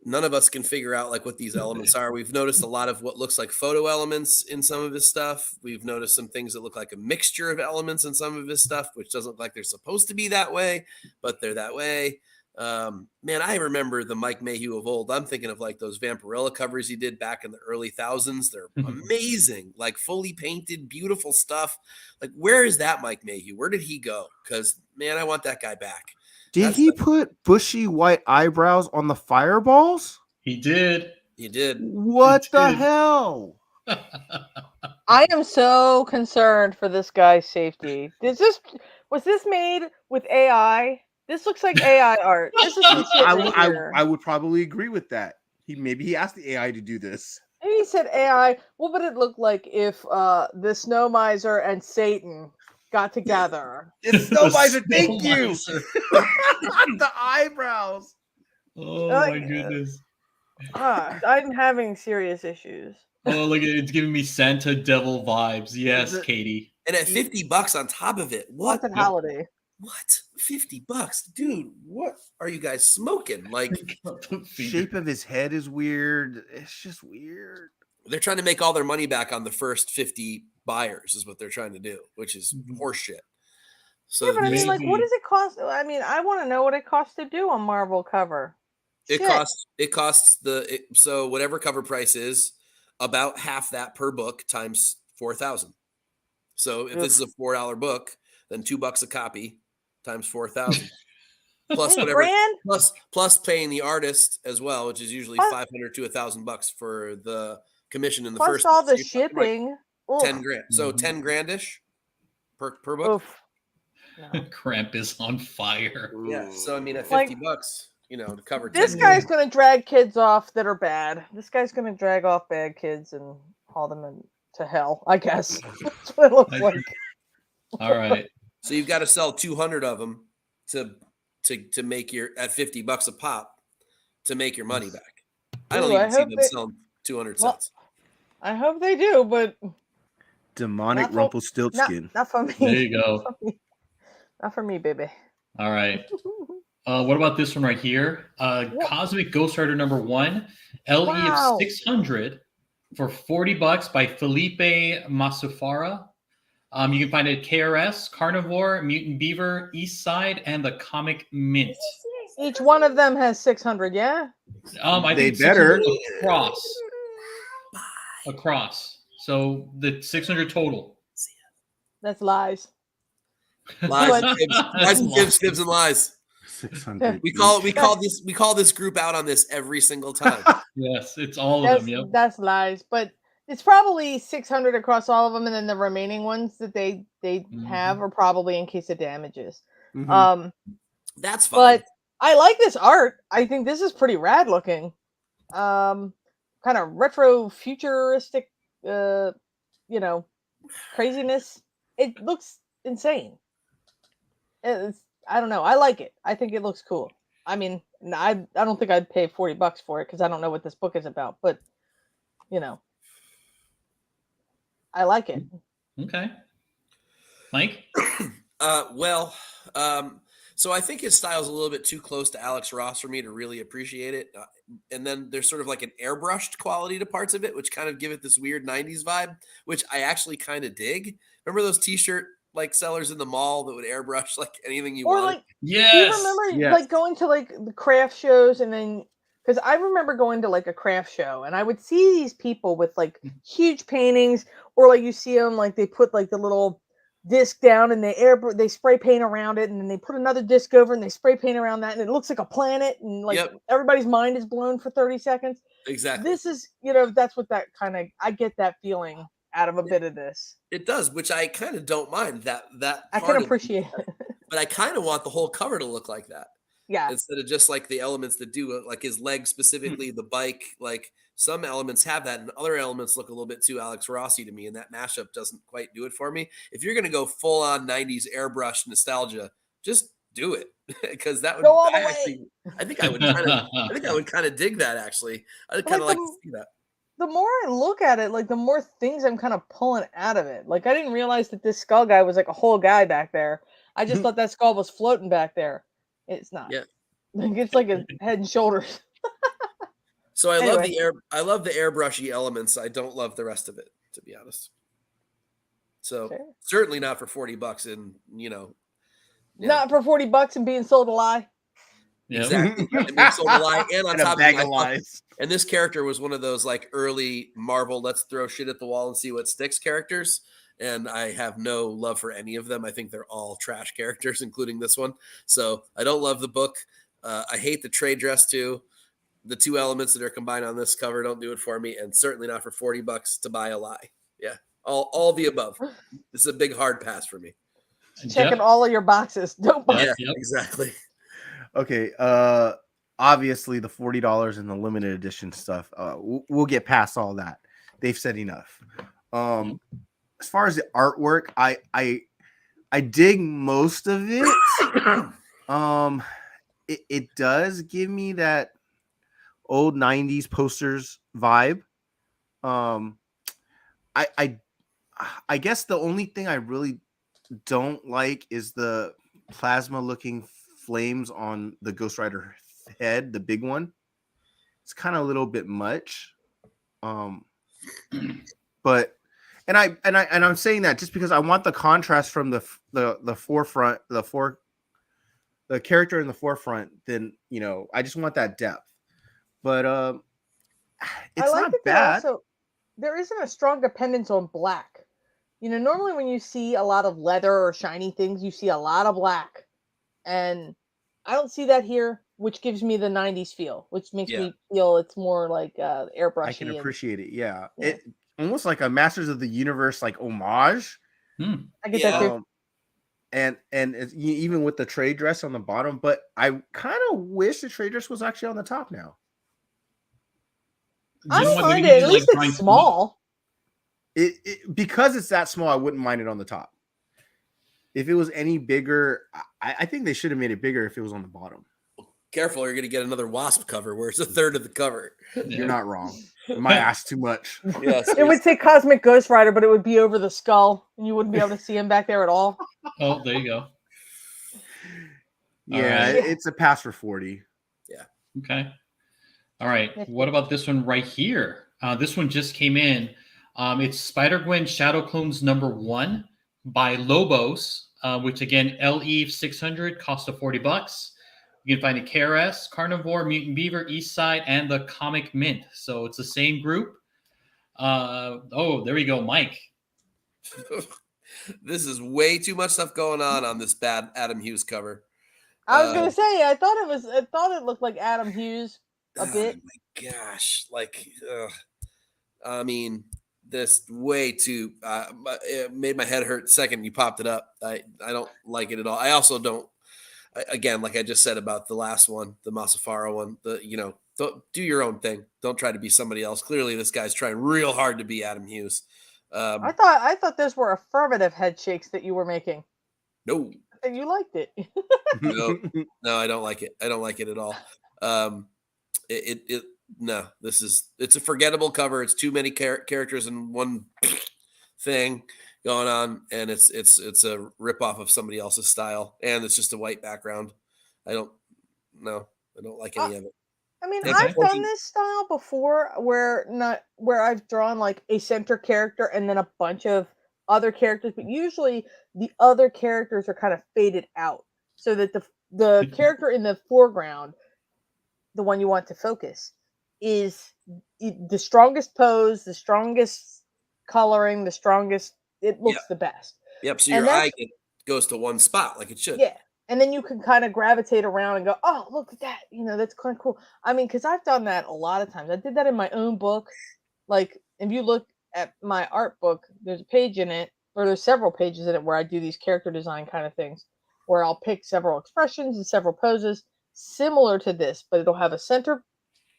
Speaker 3: none of us can figure out like what these elements are. We've noticed a lot of what looks like photo elements in some of his stuff. We've noticed some things that look like a mixture of elements in some of his stuff, which doesn't look like they're supposed to be that way, but they're that way. Man, I remember the Mike Mayhew of old. I'm thinking of like those Vampirella covers he did back in the early thousands. They're amazing, like fully painted, beautiful stuff. Like, where is that Mike Mayhew? Where did he go? Because, man, I want that guy back.
Speaker 5: Did he put bushy white eyebrows on the fireballs?
Speaker 1: He did.
Speaker 3: He did.
Speaker 5: What the hell?
Speaker 2: I am so concerned for this guy's safety. Was this made with AI? This looks like AI art. This is some shit
Speaker 5: I would probably agree with that. Maybe he asked the AI to do this.
Speaker 2: Maybe he said AI. What would it look like if the Snow Miser and Satan got together?
Speaker 5: It's Snow Miser. Thank you. The eyebrows.
Speaker 1: Oh my goodness.
Speaker 2: I'm having serious issues.
Speaker 1: Oh, look, it's giving me Santa Devil vibes. Yes, Katie.
Speaker 3: And at $50 on top of it. What?
Speaker 2: Haunted Holiday.
Speaker 3: What? $50, dude? What are you guys smoking? Like,
Speaker 5: shape of his head is weird. It's just weird.
Speaker 3: They're trying to make all their money back on the first 50 buyers, is what they're trying to do, which is horseshit. So
Speaker 2: yeah, but I mean, like, what does it cost? I mean, I want to know what it costs to do a Marvel cover.
Speaker 3: It costs so whatever cover price is, about half that per book times 4,000. So if this is a $4 book, then $2 a copy times 4,000. Plus whatever, plus paying the artist as well, which is usually $500 to $1,000 for the commission in the first.
Speaker 2: Plus all the shipping.
Speaker 3: Like $10,000. So $10,000-ish per book.
Speaker 1: No. Cramp is on fire.
Speaker 3: Yeah. So I mean, at $50, to cover.
Speaker 2: This guy's going to drag kids off that are bad. This guy's going to drag off bad kids and haul them to hell, I guess. That's what it looks like.
Speaker 1: All right.
Speaker 3: So you've got to sell 200 of them to make your at $50 a pop to make your money back. I don't even see them selling 200 sets.
Speaker 2: I hope they do, but
Speaker 5: demonic Rumpelstiltskin.
Speaker 2: Not for me.
Speaker 1: There you go.
Speaker 2: Not for me, baby.
Speaker 1: All right. What about this one right here? Cosmic Ghost Rider #1, LE of 600 for $40 by Felipe Masufara. You can find it at KRS, Carnivore, Mutant Beaver, East Side, and the Comic Mint.
Speaker 2: Each one of them has 600, yeah?
Speaker 1: I think
Speaker 5: they better.
Speaker 1: Across. So the 600 total.
Speaker 2: That's lies.
Speaker 3: Lies and fibs and lies.
Speaker 5: 600.
Speaker 3: We call this group out on this every single time.
Speaker 1: Yes, it's all of them. Yep.
Speaker 2: That's lies, but it's probably 600 across all of them, and then the remaining ones that they have are probably in case of damages.
Speaker 5: Mm-hmm.
Speaker 3: That's fine.
Speaker 2: But I like this art. I think this is pretty rad looking. Kind of retro futuristic, craziness. It looks insane. I don't know. I like it. I think it looks cool. I mean, I don't think I'd pay $40 for it because I don't know what this book is about, but I like it.
Speaker 1: Okay. Mike?
Speaker 3: So I think his style's a little bit too close to Alex Ross for me to really appreciate it. And then there's sort of like an airbrushed quality to parts of it, which kind of give it this weird 90s vibe, which I actually kind of dig. Remember those t-shirt like sellers in the mall that would airbrush like anything you wanted?
Speaker 2: Like,
Speaker 1: yes.
Speaker 2: Do you remember like going to like the craft shows and then because I remember going to like a craft show and I would see these people with like huge paintings or like you see them like they put like the little disc down and they spray paint around it and then they put another disc over and they spray paint around that and it looks like a planet and like everybody's mind is blown for 30 seconds.
Speaker 3: Exactly.
Speaker 2: This is, that's what that kind of, I get that feeling out of a bit of this.
Speaker 3: It does, which I kind of don't mind that
Speaker 2: I can appreciate it.
Speaker 3: But I kind of want the whole cover to look like that.
Speaker 2: Yeah.
Speaker 3: Instead of just like the elements that do like his legs specifically, the bike, like some elements have that and other elements look a little bit too Alex Rossi to me. And that mashup doesn't quite do it for me. If you're going to go full on 90s airbrush nostalgia, just do it. Because that would
Speaker 2: go all the way.
Speaker 3: I think I would kind of dig that actually. I'd kind of like to see that.
Speaker 2: The more I look at it, like the more things I'm kind of pulling out of it. Like I didn't realize that this skull guy was like a whole guy back there. I just thought that skull was floating back there. It's not.
Speaker 3: Yeah.
Speaker 2: Like it's like a head and shoulders.
Speaker 3: So I love the airbrushy elements. I don't love the rest of it, to be honest. So certainly not for $40 and
Speaker 2: not for $40 and being sold a lie.
Speaker 3: Yep. Exactly. And being sold a lie and on top
Speaker 5: of bag of lies.
Speaker 3: And this character was one of those like early Marvel, let's throw shit at the wall and see what sticks characters. And I have no love for any of them. I think they're all trash characters, including this one. So I don't love the book. I hate the trade dress too. The two elements that are combined on this cover don't do it for me. And certainly not for $40 to buy a lie. Yeah. All the above. This is a big hard pass for me.
Speaker 2: Checking all of your boxes. Don't buy it.
Speaker 3: Yeah, exactly.
Speaker 5: Okay. Obviously the $40 and the limited edition stuff. We'll get past all that. They've said enough. As far as the artwork, I dig most of it. It does give me that old 90s posters vibe. I guess the only thing I really don't like is the plasma looking flames on the Ghost Rider head, the big one. It's kind of a little bit much. But I'm saying that just because I want the contrast from the forefront, the character in the forefront, then I just want that depth. But it's not bad.
Speaker 2: There isn't a strong dependence on black. Normally when you see a lot of leather or shiny things, you see a lot of black. And I don't see that here, which gives me the 90s feel, which makes me feel it's more like airbrushy.
Speaker 5: I can appreciate it. Yeah. It almost like a Masters of the Universe like homage.
Speaker 2: I get that too.
Speaker 5: And it's, even with the trade dress on the bottom, but I kind of wish the trade dress was actually on the top now.
Speaker 2: I don't mind it. At least it's small.
Speaker 5: Because it's that small, I wouldn't mind it on the top. If it was any bigger, I think they should have made it bigger if it was on the bottom.
Speaker 3: Careful, you're going to get another Wasp cover where it's a third of the cover.
Speaker 5: You're not wrong. I might ask too much.
Speaker 3: Yes,
Speaker 2: it would say Cosmic Ghost Rider, but it would be over the skull, and you wouldn't be able to see him back there at all.
Speaker 1: Oh, there you go.
Speaker 5: Yeah, it's a pass for 40.
Speaker 3: Yeah.
Speaker 1: Okay. All right. What about this one right here? This one just came in. It's Spider-Gwen Shadow Clones #1 by Lobos, which again, LE 600 cost of $40. You can find it KRS, Carnivore, Mutant Beaver, East Side, and the Comic Mint. So it's the same group. There we go, Mike.
Speaker 3: This is way too much stuff going on this bad Adam Hughes cover.
Speaker 2: I was gonna say, I thought it looked like Adam Hughes a bit.
Speaker 3: Oh my gosh, I mean, this way too. It made my head hurt the second you popped it up. I don't like it at all. I also don't. Again, like I just said about the last one, the Masafara one, don't do your own thing. Don't try to be somebody else. Clearly, this guy's trying real hard to be Adam Hughes.
Speaker 2: I thought those were affirmative head shakes that you were making.
Speaker 3: No,
Speaker 2: and you liked it.
Speaker 3: No, I don't like it. I don't like it at all. It's a forgettable cover. It's too many characters in one thing. going on, and it's a ripoff of somebody else's style, and it's just a white background. I don't like any of it.
Speaker 2: I mean,
Speaker 1: Okay.
Speaker 2: I've done this style before where I've drawn like a center character and then a bunch of other characters, but usually the other characters are kind of faded out so that the character in the foreground, the one you want to focus, is the strongest pose, the strongest coloring, the strongest, it looks the best.
Speaker 3: Yep. So your eye goes to one spot like it should.
Speaker 2: Yeah. And then you can kind of gravitate around and go, oh, look at that. That's kind of cool. I mean, because I've done that a lot of times. I did that in my own book. Like, if you look at my art book, there's a page in it, or there's several pages in it where I do these character design kind of things, where I'll pick several expressions and several poses similar to this, but it'll have a center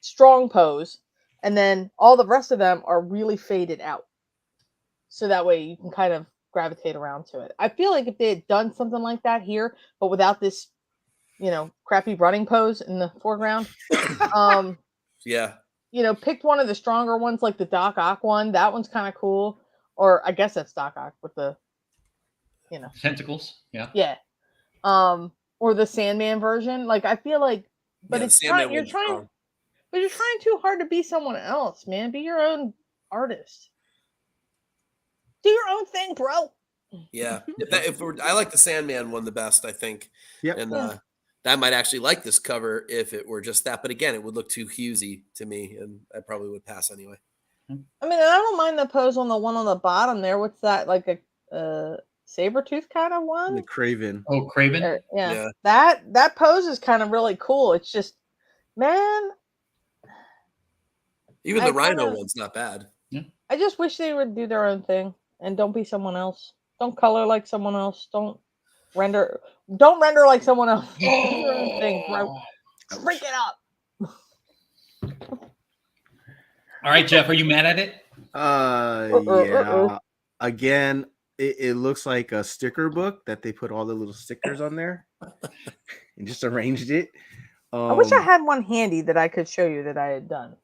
Speaker 2: strong pose, and then all the rest of them are really faded out. So that way you can kind of gravitate around to it. I feel like if they had done something like that here, but without this, crappy running pose in the foreground, picked one of the stronger ones, like the Doc Ock one. That one's kind of cool. Or I guess that's Doc Ock with the,
Speaker 1: tentacles. Yeah.
Speaker 2: Yeah. Or the Sandman version. Like, I feel like, but you're trying too hard to be someone else, man. Be your own artist. Do your own thing, bro.
Speaker 3: Yeah. I like the Sandman one the best, I think.
Speaker 5: Yep.
Speaker 3: And I might actually like this cover if it were just that. But again, it would look too Hughesy to me, and I probably would pass anyway.
Speaker 2: I mean, I don't mind the pose on the one on the bottom there. What's that? Like a saber-tooth kind of one?
Speaker 5: The Craven.
Speaker 1: Oh, Craven?
Speaker 2: Yeah. That pose is kind of really cool. It's just, man.
Speaker 3: Even the Rhino one's not bad.
Speaker 1: Yeah.
Speaker 2: I just wish they would do their own thing and don't be someone else. Don't color like someone else. Don't render like someone else. Do your own thing, bro. Break it up.
Speaker 1: All right, Jeff, are you mad at it?
Speaker 5: Yeah. Again, it looks like a sticker book that they put all the little stickers on there and just arranged it.
Speaker 2: I wish I had one handy that I could show you that I had done.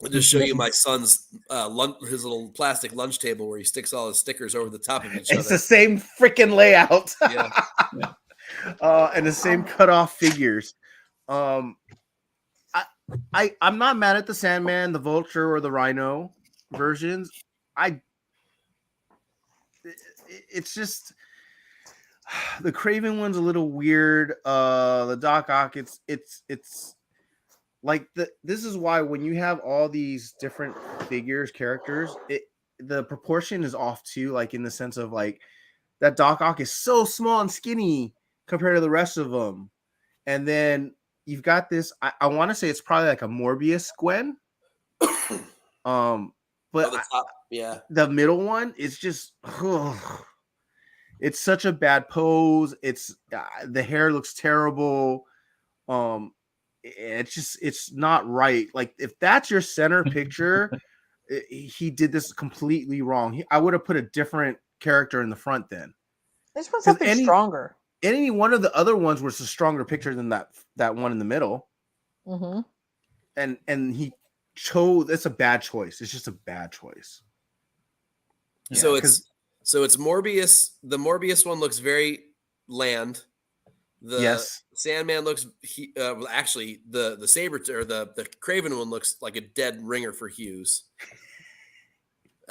Speaker 3: I'll just show you my son's his little plastic lunch table where he sticks all his stickers over the top of each other.
Speaker 5: It's the same freaking layout.
Speaker 3: Yeah.
Speaker 5: And the same cutoff figures. I'm not mad at the Sandman, the Vulture, or the Rhino versions. It's just the Craven one's a little weird. The Doc Ock, it's like this is why when you have all these different characters, the proportion is off too, like in the sense of like that Doc Ock is so small and skinny compared to the rest of them. And then you've got this, I want to say it's probably like a Morbius Gwen. But the middle one is just it's such a bad pose. It's the hair looks terrible. It's not right. Like if that's your center picture, he did this completely wrong. I would have put a different character in the front then.
Speaker 2: This one's something stronger.
Speaker 5: Any one of the other ones was a stronger picture than that one in the middle.
Speaker 2: Mm-hmm.
Speaker 5: And he chose. It's a bad choice. It's just a bad choice.
Speaker 3: Yeah, so it's Morbius. The Morbius one looks very land. The Sandman looks actually the Saber or the Craven one looks like a dead ringer for Hughes.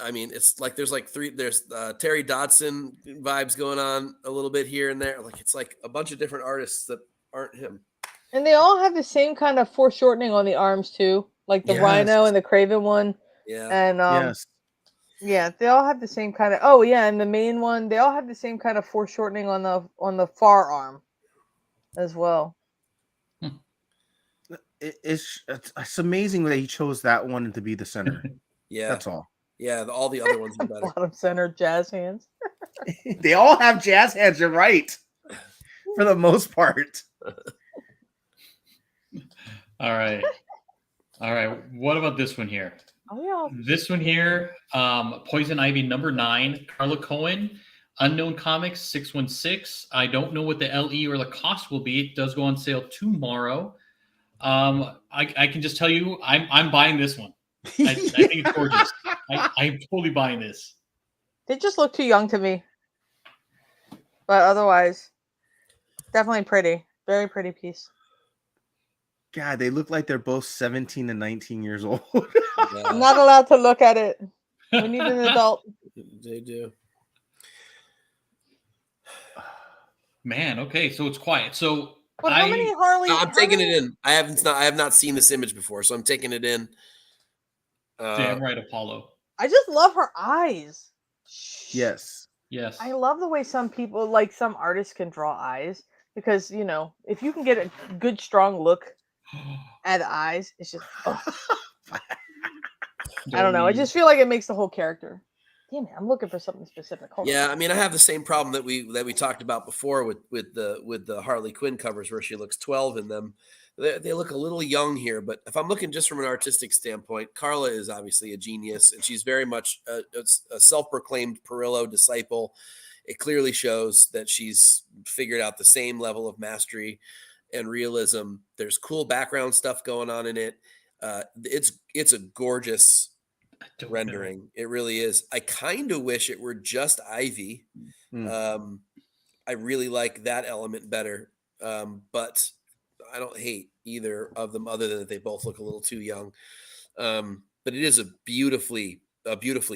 Speaker 3: I mean, it's like there's Terry Dodson vibes going on a little bit here and there. Like it's like a bunch of different artists that aren't him.
Speaker 2: And they all have the same kind of foreshortening on the arms too, like the Rhino and the Craven one.
Speaker 3: Yeah.
Speaker 2: And yeah, they all have the same kind of. Oh yeah, and the main one, they all have the same kind of foreshortening on the far arm as well.
Speaker 5: It's amazing that he chose that one to be the center.
Speaker 3: Yeah,
Speaker 5: that's all.
Speaker 3: Yeah, all the other ones are better.
Speaker 2: Bottom center jazz hands.
Speaker 5: They all have jazz hands. You're right, for the most part.
Speaker 1: All right. What about this one here?
Speaker 2: Oh yeah.
Speaker 1: This one here, Poison Ivy #9, Carla Cohen, Unknown Comics 616. I don't know what the LE or the cost will be. It does go on sale tomorrow. I can just tell you, I'm buying this one. I think it's gorgeous. I'm totally buying this.
Speaker 2: They just look too young to me. But otherwise, definitely pretty. Very pretty piece.
Speaker 5: God, they look like they're both 17 and 19 years old.
Speaker 2: I'm not allowed to look at it. We need an adult.
Speaker 3: They do.
Speaker 1: Man, okay, so it's quiet. So
Speaker 2: but how many Harley?
Speaker 3: I'm taking it in. I have not seen this image before, so I'm taking it in.
Speaker 1: Damn right, Apollo.
Speaker 2: I just love her eyes.
Speaker 5: Yes.
Speaker 1: Yes.
Speaker 2: I love the way some people, like some artists, can draw eyes because if you can get a good strong look at the eyes, it's just I don't know. I just feel like it makes the whole character. Damn it, I'm looking for something specific. Hold on.
Speaker 3: I mean, I have the same problem that we talked about before with the Harley Quinn covers where she looks 12 in them. They look a little young here, but if I'm looking just from an artistic standpoint, Carla is obviously a genius, and she's very much a self-proclaimed Perillo disciple. It clearly shows that she's figured out the same level of mastery and realism. There's cool background stuff going on in it. It's a gorgeous rendering. It really is. I kind of wish it were just Ivy. I really like that element better, but I don't hate either of them other than that they both look a little too young. But it is a beautifully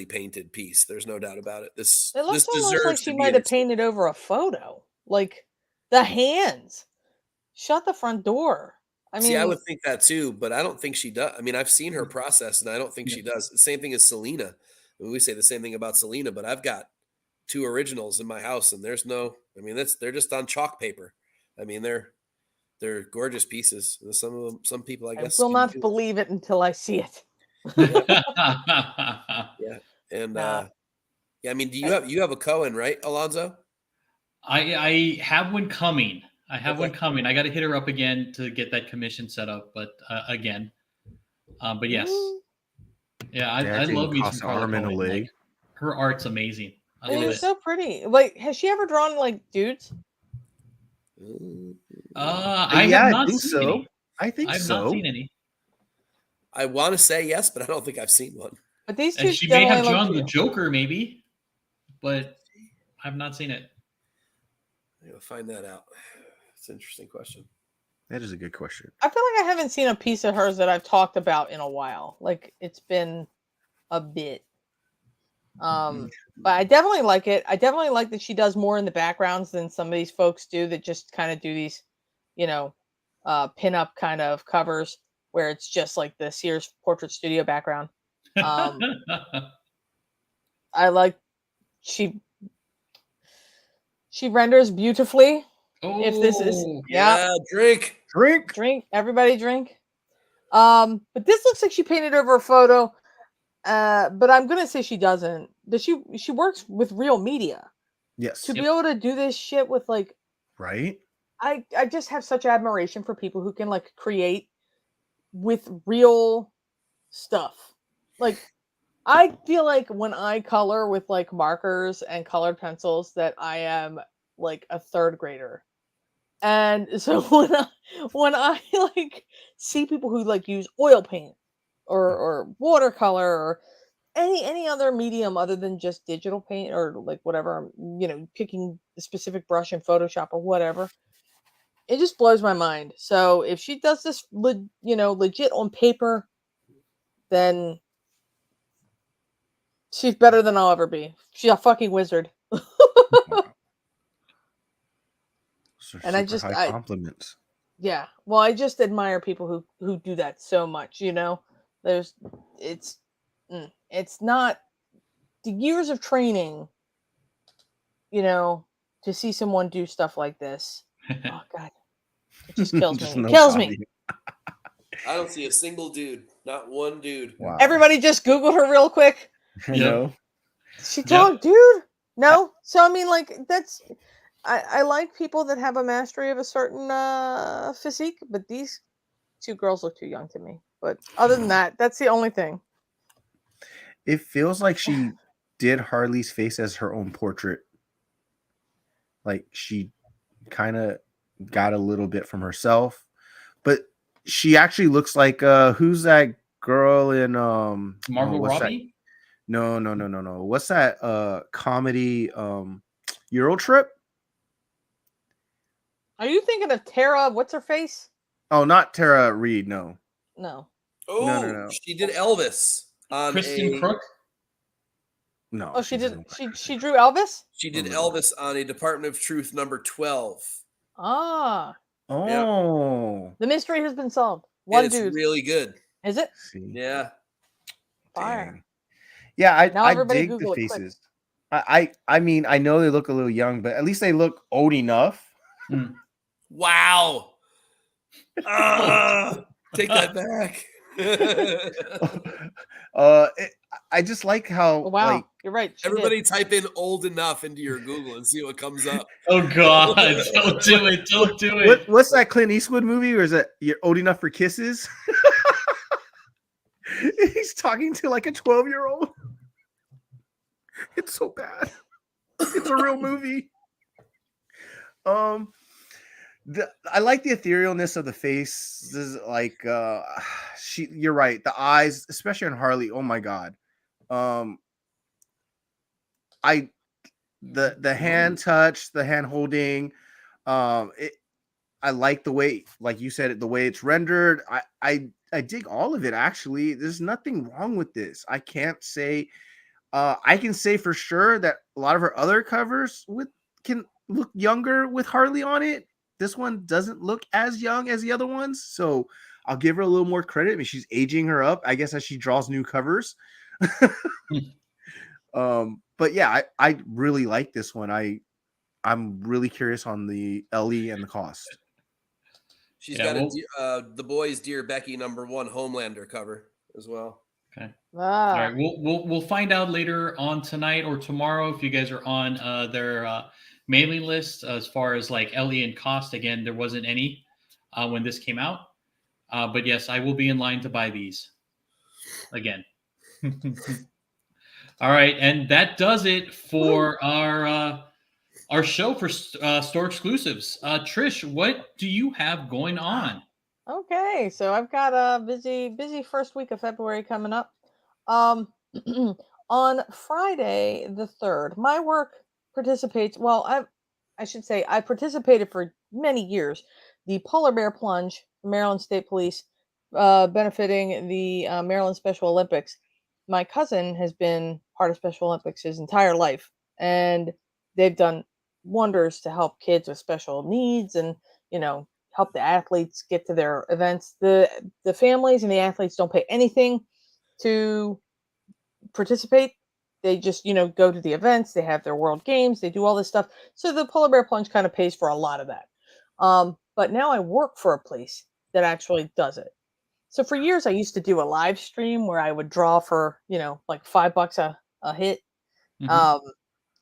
Speaker 3: painted piece. There's no doubt about it.
Speaker 2: It looks almost like she might have painted over a photo. Like the hands. Shut the front door. I mean,
Speaker 3: I would think that too, but I don't think she does. I mean, I've seen her process, and I don't think she does. The same thing as Selena. We say the same thing about Selena, but I've got 2 originals in my house, and there's no. I mean, they're just on chalk paper. I mean, they're gorgeous pieces. Some people, I guess,
Speaker 2: I will not believe it until I see it.
Speaker 3: Yeah, and I mean, do you have a Cohen, right, Alonzo?
Speaker 1: I have one coming. I got to hit her up again to get that commission set up. But but yes, I love me some Carla Cohen. Like, her art's amazing. I love it.
Speaker 2: So pretty. Like, has she ever drawn like dudes?
Speaker 1: I have not seen
Speaker 5: so.
Speaker 1: Any.
Speaker 5: I think
Speaker 1: I've
Speaker 5: so.
Speaker 1: not seen any.
Speaker 3: I want to say yes, but I don't think I've seen one.
Speaker 2: But these two,
Speaker 1: and she may have drawn the Joker, maybe, but I've not seen it.
Speaker 3: I'm gonna find that out. It's an interesting question.
Speaker 5: That is a good question.
Speaker 2: I feel like I haven't seen a piece of hers that I've talked about in a while. Like it's been a bit. But I definitely like it. I definitely like that she does more in the backgrounds than some of these folks do that just kind of do these, pin-up kind of covers where it's just like the Sears Portrait Studio background. I like she renders beautifully. If this is
Speaker 3: drink,
Speaker 2: everybody drink. But this looks like she painted over a photo. But I'm gonna say she doesn't. Does she works with real media?
Speaker 5: Yes.
Speaker 2: To be able to do this shit with like,
Speaker 5: right?
Speaker 2: I just have such admiration for people who can like create with real stuff. Like, I feel like when I color with like markers and colored pencils, that I am like a 3rd grader. And so when I like see people who like use oil paint or watercolor or any other medium other than just digital paint or like whatever, picking the specific brush in Photoshop or whatever, it just blows my mind. So if she does this, legit on paper, then she's better than I'll ever be. She's a fucking wizard.
Speaker 5: And I just high compliments.
Speaker 2: Yeah. Well, I just admire people who do that so much, it's not the years of training, to see someone do stuff like this. Oh God. It just kills me. It kills me.
Speaker 3: I don't see a single dude. Not one dude.
Speaker 5: Wow.
Speaker 2: Everybody just Googled her real quick.
Speaker 5: No.
Speaker 2: She talked, dude? No. So I mean, like, that's I like people that have a mastery of a certain physique, but these 2 girls look too young to me. But other than that, that's the only thing.
Speaker 5: It feels like she did Harley's face as her own portrait. Like she kind of got a little bit from herself, but she actually looks like who's that girl in
Speaker 1: Margot Robbie?
Speaker 5: No. What's that comedy Euro Trip?
Speaker 2: Are you thinking of Tara? What's her face?
Speaker 5: Oh, not Tara Reid. No.
Speaker 2: No.
Speaker 3: Oh, she did Elvis on
Speaker 1: Kristen Crook.
Speaker 5: No.
Speaker 2: Oh, she did. She drew Elvis.
Speaker 3: She did Elvis on a Department of Truth number 12.
Speaker 2: Ah.
Speaker 5: Oh.
Speaker 2: Yeah. The mystery has been solved.
Speaker 3: One dude. It's really good.
Speaker 2: Is it?
Speaker 5: See.
Speaker 3: Yeah.
Speaker 2: Fire.
Speaker 5: Dang. Yeah, I dig
Speaker 2: Google
Speaker 5: the faces. I mean, I know they look a little young, but at least they look old enough.
Speaker 3: Wow. Take that back.
Speaker 5: I just like how like
Speaker 2: you're right.
Speaker 3: Everybody type in old enough into your Google and see what comes up.
Speaker 1: Oh God, don't do it. Don't do it.
Speaker 5: What's that Clint Eastwood movie, or is it You're Old Enough for Kisses? He's talking to like a 12-year-old. It's so bad. It's a real movie. I like the etherealness of the face. This is like you're right. The eyes, especially on Harley. Oh my God. The hand touch, the hand holding. I like the way, like you said, the way it's rendered. I dig all of it. Actually, there's nothing wrong with this. I can't say. I can say for sure that a lot of her other covers can look younger with Harley on it. This one doesn't look as young as the other ones, so I'll give her a little more credit. I mean, she's aging her up, I guess, as she draws new covers. But yeah, I really like this one. I'm really curious on the LE and the cost.
Speaker 3: She's got the Boys Dear Becky #1 Homelander cover as well.
Speaker 1: Okay. All right. We'll find out later on tonight or tomorrow if you guys are on their mailing list as far as like LE and cost. Again, there wasn't any when this came out, but yes, I will be in line to buy these again. All right, and that does it for our show for store exclusives. Trish, what do you have going on?
Speaker 2: Okay, so I've got a busy first week of February coming up. On Friday the 3rd, my work participates. Well, I should say I participated for many years. The Polar Bear Plunge, Maryland State Police, benefiting the Maryland Special Olympics. My cousin has been part of Special Olympics his entire life, and they've done wonders to help kids with special needs and help the athletes get to their events. The families and the athletes don't pay anything to participate. They just, go to the events. They have their world games. They do all this stuff. So the Polar Bear Plunge kind of pays for a lot of that. But now I work for a place that actually does it. So for years, I used to do a live stream where I would draw for, like $5 a hit. Mm-hmm.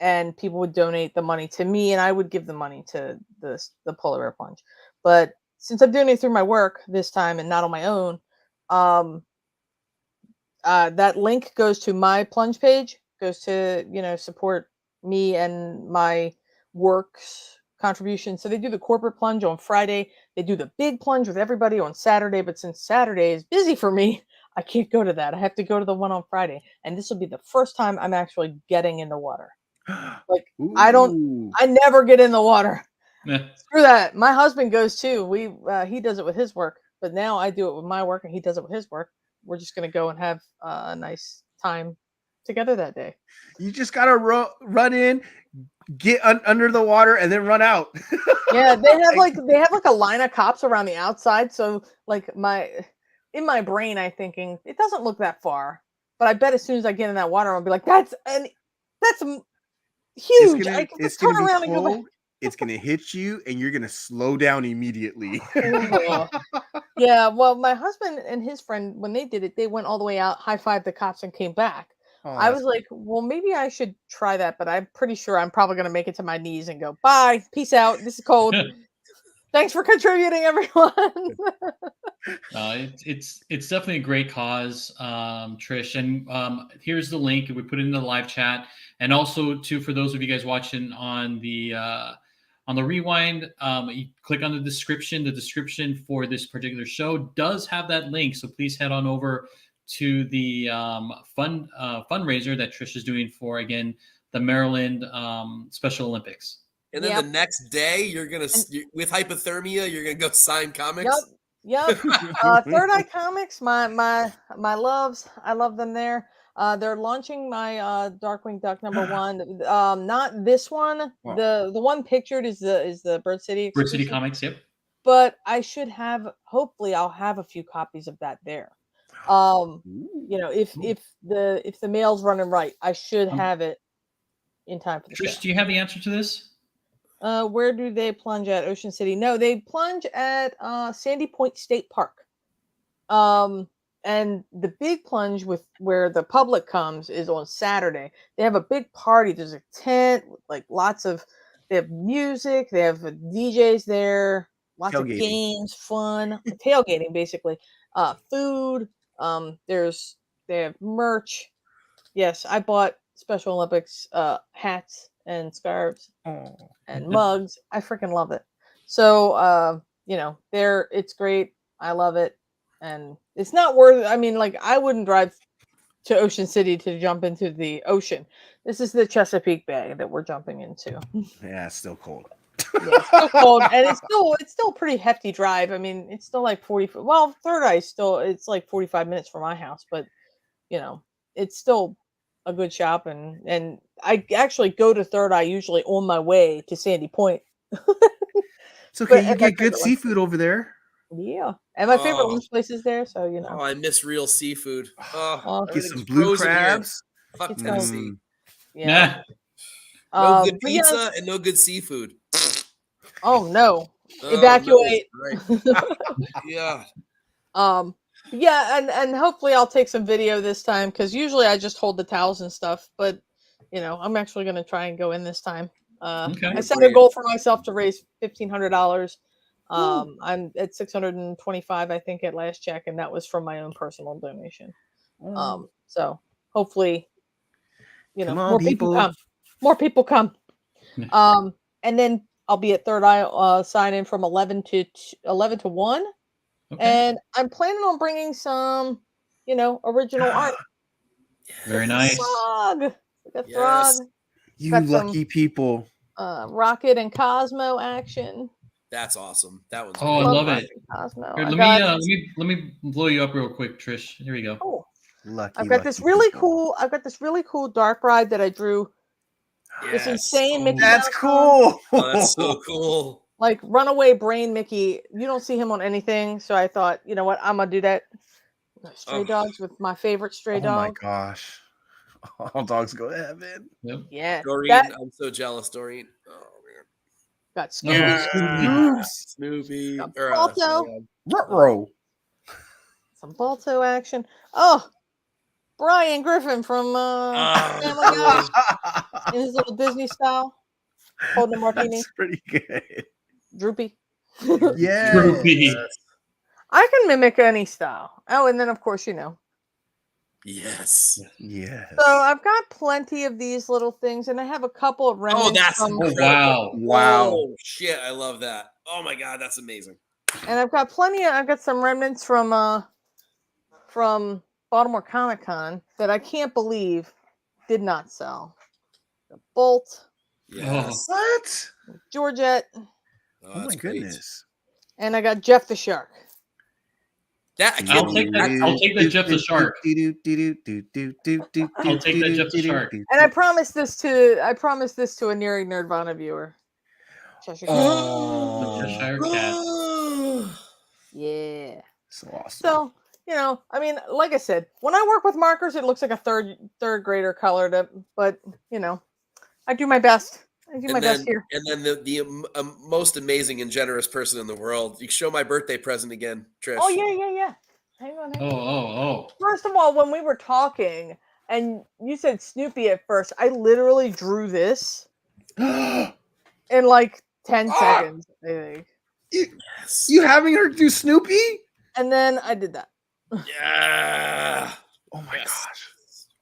Speaker 2: And people would donate the money to me and I would give the money to the Polar Bear Plunge. But since I'm doing it through my work this time and not on my own, that link goes to my plunge page, goes to, support me and my work's contribution. So they do the corporate plunge on Friday. They do the big plunge with everybody on Saturday. But since Saturday is busy for me, I can't go to that. I have to go to the one on Friday. And this will be the first time I'm actually getting in the water. Like, ooh. I never get in the water. Yeah. Screw that. My husband goes too. He does it with his work, but now I do it with my work and he does it with his work. We're just going to go and have a nice time together that day.
Speaker 5: You just got to run in, get under the water and then run out.
Speaker 2: Yeah. They have like a line of cops around the outside. So like in my brain, I'm thinking it doesn't look that far, but I bet as soon as I get in that water, I'll be like, that's huge. I can just turn around and go back.
Speaker 5: It's going to hit you and you're going to slow down immediately.
Speaker 2: Yeah. Well, my husband and his friend, when they did it, they went all the way out, high-fived the cops and came back. Oh, I was like, well, maybe I should try that, but I'm pretty sure I'm probably going to make it to my knees and go, bye, peace out. This is cold. Thanks for contributing, everyone.
Speaker 1: It's definitely a great cause, Trish. And here's the link. We put it in the live chat. And also, too, for those of you guys watching on the rewind, you click on the description. The description for this particular show does have that link. So please head on over to the fundraiser that Trish is doing for, again, the Maryland Special Olympics.
Speaker 3: And then the next day, you're gonna with hypothermia, you're gonna go sign comics.
Speaker 2: Yep. Third Eye Comics, my loves. I love them there. They're launching my Darkwing Duck #1. Not this one.
Speaker 5: Wow.
Speaker 2: The one pictured is the Bird City.
Speaker 1: Bird City Comics, yep.
Speaker 2: But I should have. Hopefully, I'll have a few copies of that there. If the mail's running right, I should have it in time for the
Speaker 1: Trish,
Speaker 2: show.
Speaker 1: do you have the answer to this?
Speaker 2: Where do they plunge at? Ocean City? No, they plunge at Sandy Point State Park. And the big plunge with where the public comes is on Saturday. They have a big party. There's a tent, like they have music, they have DJs there, lots of games, fun, tailgating basically. Food. They have merch. Yes, I bought Special Olympics hats and scarves and mugs. I freaking love it. So it's great. I love it. And it's not worth, I wouldn't drive to Ocean City to jump into the ocean. This is the Chesapeake Bay that we're jumping into.
Speaker 5: Yeah, it's still cold.
Speaker 2: Yeah, it's still cold, and it's still a pretty hefty drive. It's still like 40. Well, Third Eye it's like 45 minutes from my house, but it's still a good shop, and I actually go to Third Eye usually on my way to Sandy Point.
Speaker 5: It's okay. You get good seafood over there.
Speaker 2: Yeah, and my favorite lunch place is there, so
Speaker 3: Oh, I miss real seafood.
Speaker 5: Get some blue crabs.
Speaker 3: Fuck Tennessee.
Speaker 2: Yeah.
Speaker 3: No good pizza and no good seafood.
Speaker 2: Oh no! Evacuate.
Speaker 3: No, right. Yeah.
Speaker 2: And hopefully I'll take some video this time because usually I just hold the towels and stuff, but I'm actually going to try and go in this time. I set a goal for myself to raise $1,500. I'm at 625, I think, at last check, and that was from my own personal donation. So hopefully, more people come. And then I'll be at Third Eye sign in from 11 to 1. Okay. And I'm planning on bringing some, original art.
Speaker 1: Very nice.
Speaker 2: Throg.
Speaker 3: Yes.
Speaker 5: You lucky people.
Speaker 2: Rocket and Cosmo action.
Speaker 3: That's awesome. That one's
Speaker 1: I love it. Here, let me blow you up real quick, Trish. Here we go.
Speaker 2: Oh,
Speaker 5: lucky.
Speaker 2: I've got this really cool dark ride that I drew. This insane Mickey.
Speaker 5: That's cool.
Speaker 3: Oh, that's so cool.
Speaker 2: Like runaway brain Mickey. You don't see him on anything, so I thought, you know what, I'm gonna do that. Stray dogs with my favorite stray dog.
Speaker 5: Oh my gosh. All dogs go to heaven.
Speaker 1: Yep.
Speaker 2: Yeah.
Speaker 3: Doreen, I'm so jealous, Doreen. Oh man.
Speaker 2: Got Snoopy.
Speaker 3: Snoopy.
Speaker 2: Got Balto.
Speaker 5: Ruh-roh.
Speaker 2: Some Balto action. Oh, Brian Griffin from Family Guy in his little Disney style, holding a martini.
Speaker 5: That's pretty good.
Speaker 2: Droopy.
Speaker 5: Yeah.
Speaker 1: Droopy.
Speaker 2: I can mimic any style. Oh, and then of course,
Speaker 3: Yes.
Speaker 5: Yes.
Speaker 2: So I've got plenty of these little things, and I have a couple of remnants.
Speaker 3: Oh, that's
Speaker 1: incredible.
Speaker 5: Wow.
Speaker 3: Oh shit, I love that. Oh my god, that's amazing.
Speaker 2: And I've got some remnants from Baltimore Comic Con that I can't believe did not sell. The Bolt.
Speaker 3: Yes.
Speaker 5: What?
Speaker 2: Georgette.
Speaker 5: Oh my goodness.
Speaker 2: And I got Jeff the Shark.
Speaker 1: I'll take that Jeff the Shark. I'll take that Jeff the Shark.
Speaker 2: And I promised this to a nearing Nerdvana viewer. Cheshire Cat.
Speaker 1: The Cheshire Cat.
Speaker 2: Yeah.
Speaker 5: So awesome.
Speaker 2: So, like I said, when I work with markers, it looks like a third grader colored it, but I do my best. I do my best here.
Speaker 3: And then the most amazing and generous person in the world. You show my birthday present again, Trish.
Speaker 2: Oh yeah. Hang on.
Speaker 1: Oh.
Speaker 2: First of all, when we were talking and you said Snoopy at first, I literally drew this in like 10 seconds, I think.
Speaker 5: You having her do Snoopy?
Speaker 2: And then I did that.
Speaker 3: Yeah.
Speaker 5: Oh my gosh.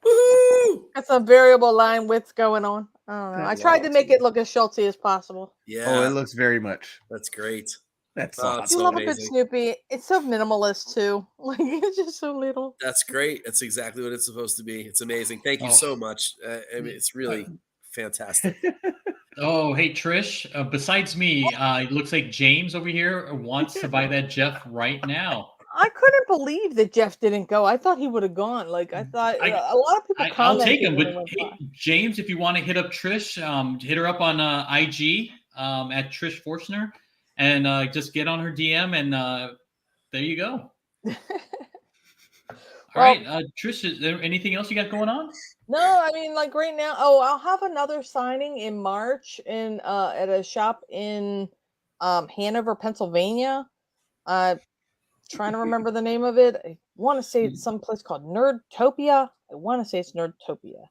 Speaker 3: Woo!
Speaker 2: Got some variable line width going on. I don't know. I tried to make it look as Schultzy as possible.
Speaker 3: Yeah.
Speaker 5: Oh, it looks very much.
Speaker 3: That's great.
Speaker 5: That's
Speaker 3: Oh,
Speaker 5: awesome.
Speaker 3: it's
Speaker 2: You
Speaker 3: so
Speaker 2: love a good
Speaker 3: amazing.
Speaker 2: Snoopy. It's so minimalist too. Like it's just so little.
Speaker 3: That's great. That's exactly what it's supposed to be. It's amazing. Thank you
Speaker 1: Oh.
Speaker 3: so much. I mean, it's really fantastic.
Speaker 1: Oh, hey Trish. Besides me, it looks like James over here wants to buy that Jeff right now.
Speaker 2: I couldn't believe that Jeff didn't go. I thought he would have gone. Like I thought a lot of people
Speaker 1: I'll take
Speaker 2: commented
Speaker 1: him.
Speaker 2: when
Speaker 1: But
Speaker 2: he went by.
Speaker 1: hey, James, if you want to hit up Trish, hit her up on IG at Trish Forstner, and just get on her DM, and there you go. All right, Trish, is there anything else you got going on?
Speaker 2: No, I mean, like right now. Oh, I'll have another signing in March in at a shop in Hanover, Pennsylvania. Trying to remember the name of it. I want to say it's some place called Nerdtopia. I want to say it's Nerdtopia.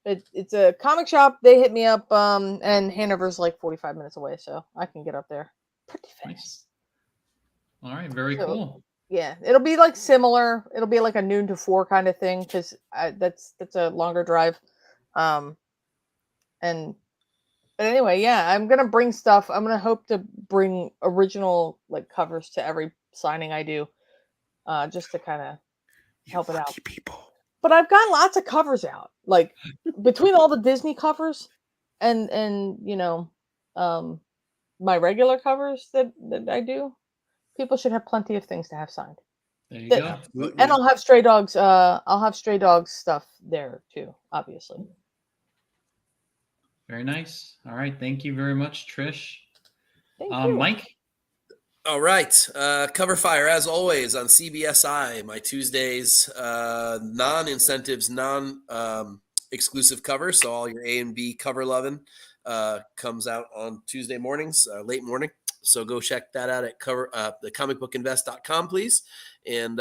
Speaker 2: It's a comic shop. They hit me up. And Hanover's like 45 minutes away, so I can get up there pretty fast.
Speaker 1: Nice. All right, very cool.
Speaker 2: Yeah, it'll be like similar. It'll be like a noon to 4 kind of thing because that's a longer drive. But anyway, yeah, I'm gonna bring stuff. I'm gonna hope to bring original like covers to every signing I do, just to kind of help it out.
Speaker 5: People.
Speaker 2: But I've got lots of covers out, like between all the Disney covers and my regular covers that I do. People should have plenty of things to have signed.
Speaker 1: There you go.
Speaker 2: And I'll have Stray Dogs. I'll have Stray Dogs stuff there too, obviously.
Speaker 1: Very nice. All right, thank you very much, Trish.
Speaker 2: Thank you.
Speaker 1: Mike.
Speaker 3: All right. Cover Fire, as always, on CBSI, my Tuesdays, non-incentives, non-exclusive covers. So all your A and B cover loving comes out on Tuesday mornings, late morning. So go check that out at thecomicbookinvest.com, please. And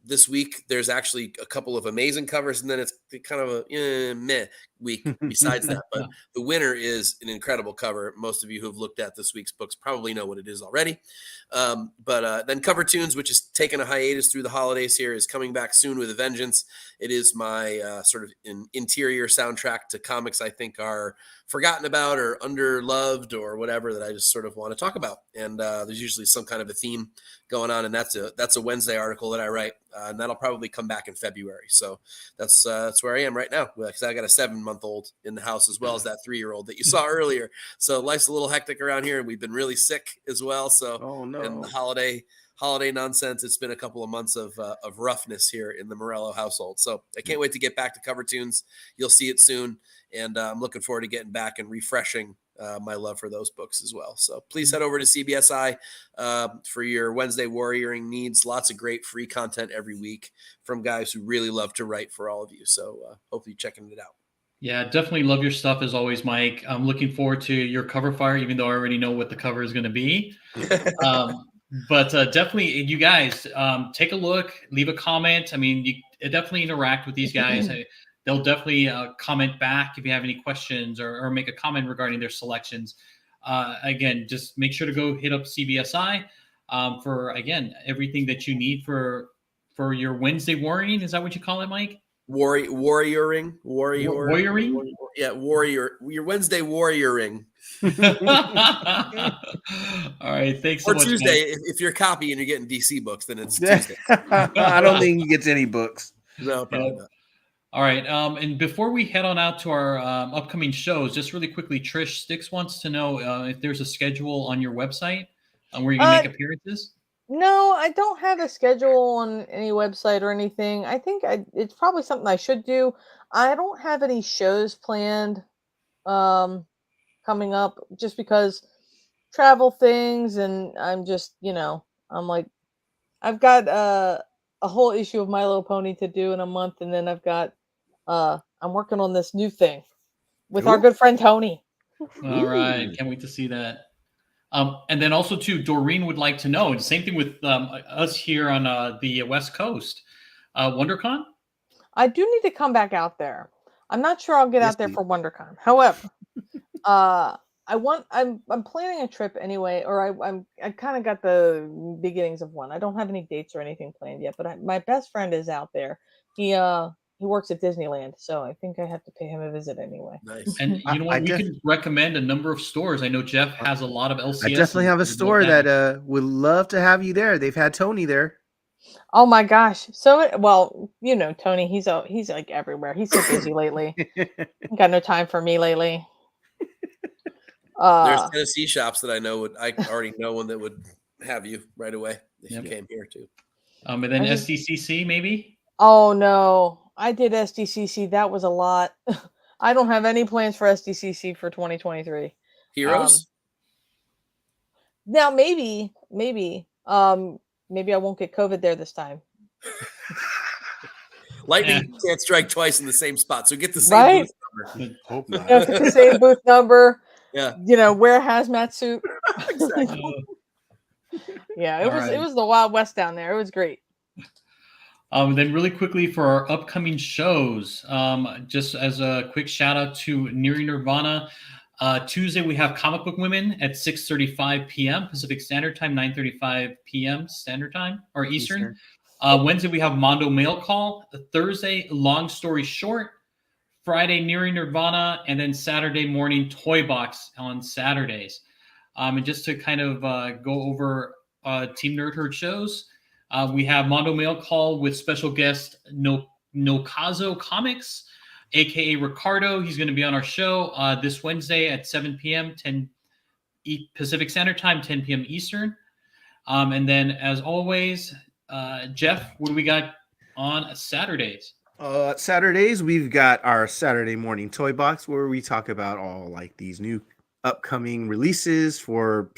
Speaker 3: this week, there's actually a couple of amazing covers, and then it's kind of a meh week besides that. But the winner is an incredible cover. Most of you who have looked at this week's books probably know what it is already. But then Cover Tunes, which is taking a hiatus through the holidays here, is coming back soon with a vengeance. It is my sort of an interior soundtrack to comics I think are forgotten about or underloved or whatever that I just sort of want to talk about. And there's usually some kind of a theme going on, and that's a Wednesday article that I write, and that'll probably come back in February. So that's where I am right now, because I got a 7-month-old in the house as well as that 3-year-old that you saw earlier. So life's a little hectic around here, and we've been really sick as well. So in the holiday nonsense, it's been a couple of months of roughness here in the Morello household. So I can't wait to get back to Cover Tunes. You'll see it soon, and I'm looking forward to getting back and refreshing my love for those books as well. So please head over to CBSI for your Wednesday warrioring needs. Lots of great free content every week from guys who really love to write for all of you. So hopefully you're checking it out.
Speaker 1: Yeah, definitely love your stuff as always, Mike. I'm looking forward to your cover fire, even though I already know what the cover is going to be. But definitely, you guys, take a look, leave a comment. I mean, you definitely interact with these guys. They'll definitely comment back if you have any questions or make a comment regarding their selections. Again, just make sure to go hit up CBSI for, again, everything that you need for your Wednesday warring. Is that what you call it, Mike?
Speaker 3: Warrioring. Yeah, warrior. Your Wednesday warrioring.
Speaker 1: All right, thanks so
Speaker 3: or
Speaker 1: much.
Speaker 3: Or Tuesday, if you're copying and you're getting DC books, then it's Tuesday.
Speaker 5: I don't think he gets any books.
Speaker 3: No, probably not.
Speaker 1: All right, and before we head on out to our upcoming shows, just really quickly, Trish Sticks wants to know if there's a schedule on your website where you can make appearances.
Speaker 2: No, I don't have a schedule on any website or anything. I think it's probably something I should do. I don't have any shows planned coming up just because travel things, and I'm just, I'm like, I've got a whole issue of My Little Pony to do in a month, and then I've got I'm working on this new thing with our good friend Tony.
Speaker 1: All right, can't wait to see that. And then also, too, Doreen would like to know, and same thing with us here on the West Coast, WonderCon?
Speaker 2: I do need to come back out there. I'm not sure I'll get out there for WonderCon. However, I'm planning a trip anyway, or I kind of got the beginnings of one. I don't have any dates or anything planned yet, but my best friend is out there. He he works at Disneyland, so I think I have to pay him a visit anyway.
Speaker 3: Nice.
Speaker 1: And you know what? We could recommend a number of stores. I know Jeff has a lot of LCS.
Speaker 5: I definitely have a store that would love to have you there. They've had Tony there.
Speaker 2: Oh my gosh! So well, you know, Tony, he's like everywhere. He's so busy lately. He got no time for me lately.
Speaker 3: There's Tennessee shops that I know I already know one that would have you right away if you came here too.
Speaker 1: And then SDCC maybe.
Speaker 2: Oh no, I did SDCC. That was a lot. I don't have any plans for SDCC for 2023.
Speaker 3: Heroes.
Speaker 2: Now maybe I won't get COVID there this time.
Speaker 3: Lightning can't strike twice in the same spot, so get the same booth number.
Speaker 5: Hope not.
Speaker 2: The same booth number.
Speaker 3: Yeah.
Speaker 2: You know, wear a hazmat suit.
Speaker 3: Exactly.
Speaker 2: Yeah, it was the Wild West down there. It was great.
Speaker 1: Then really quickly for our upcoming shows, just as a quick shout out to Nearing Nirvana. Tuesday we have Comic Book Women at 6:35 p.m. Pacific Standard Time, 9:35 p.m. Standard Time or Eastern. Wednesday we have Mondo Mail Call. Thursday, Long Story Short. Friday, Nearing Nirvana, and then Saturday morning Toy Box on Saturdays. And just to kind of go over Team Nerd Herd shows, we have Mondo Mail Call with special guest Nokazo Comics, aka Ricardo. He's going to be on our show this Wednesday at 7 p.m. 10 Pacific Standard Time, 10 p.m. Eastern. And then, as always, Jeff, what do we got on Saturdays?
Speaker 5: Saturdays, we've got our Saturday morning toy box where we talk about all like these new upcoming releases for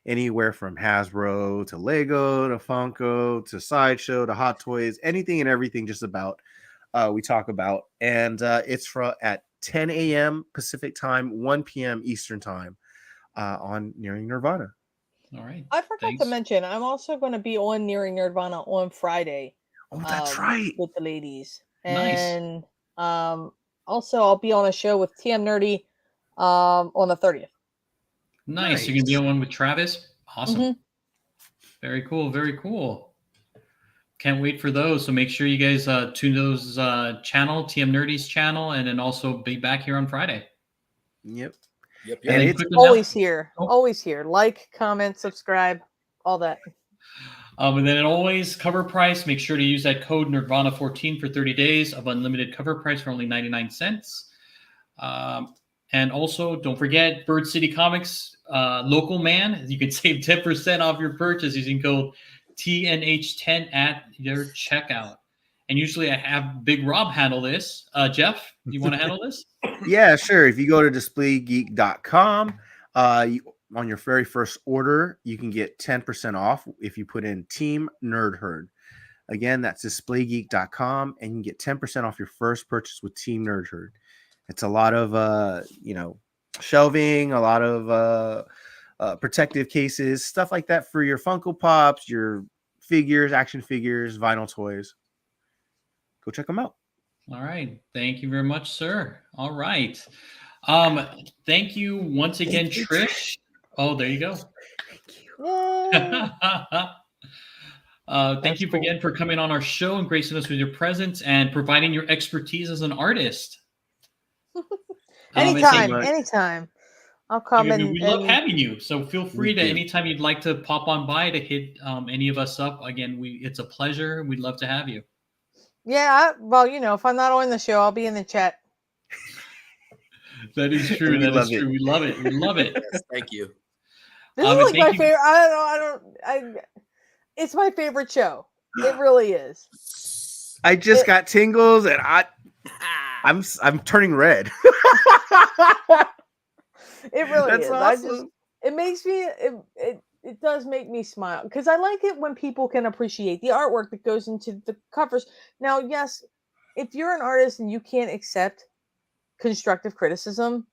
Speaker 5: anywhere from Hasbro to Lego to Funko to Sideshow to Hot Toys, anything and everything just about we talk about. And it's at 10 a.m. Pacific time, 1 p.m. Eastern time on Nearing Nirvana.
Speaker 1: All right.
Speaker 2: I forgot to mention, I'm also going to be on Nearing Nirvana on Friday.
Speaker 5: Oh, that's right.
Speaker 2: With the ladies.
Speaker 1: Nice.
Speaker 2: And also I'll be on a show with TM on the 30th.
Speaker 1: Nice. You're going to be on one with Travis? Awesome.
Speaker 2: Mm-hmm.
Speaker 1: Very cool. Very cool. Can't wait for those. So make sure you guys tune those channel, TM Nerdy's channel, and then also be back here on Friday.
Speaker 5: Yep.
Speaker 2: And it's always here. Always here. Like, comment, subscribe, all that.
Speaker 1: And then always cover price. Make sure to use that code Nerdvana14 for 30 days of unlimited cover price for only 99 cents. And also, don't forget Bird City Comics local man. You can save 10% off your purchase using code TNH10 at your checkout. And usually I have Big Rob handle this. Jeff, you want to handle this?
Speaker 5: Yeah, sure. If you go to displaygeek.com, on your very first order, you can get 10% off if you put in Team Nerd Herd. Again, that's displaygeek.com, and you can get 10% off your first purchase with Team Nerd Herd. It's a lot of shelving, a lot of protective cases, stuff like that for your Funko Pops, your figures, action figures, vinyl toys. Go check them out.
Speaker 1: All right. Thank you very much, sir. All right. Thank you once again, Trish. Oh, there you go. Thank you again for coming on our show and gracing us with your presence and providing your expertise as an artist.
Speaker 2: Anytime. I'll come
Speaker 1: we love having you. So feel free to anytime you'd like to pop on by to hit any of us up. Again, it's a pleasure. We'd love to have you.
Speaker 2: Yeah, if I'm not on the show, I'll be in the chat.
Speaker 1: That is true. That is true. We love it. We love it.
Speaker 3: Yes, thank you.
Speaker 2: This is like my favorite. It's my favorite show. It really is.
Speaker 5: I just got tingles, and I'm turning red.
Speaker 2: It really is.
Speaker 5: Awesome.
Speaker 2: It makes me. It does make me smile because I like it when people can appreciate the artwork that goes into the covers. Now, yes, if you're an artist and you can't accept constructive criticism,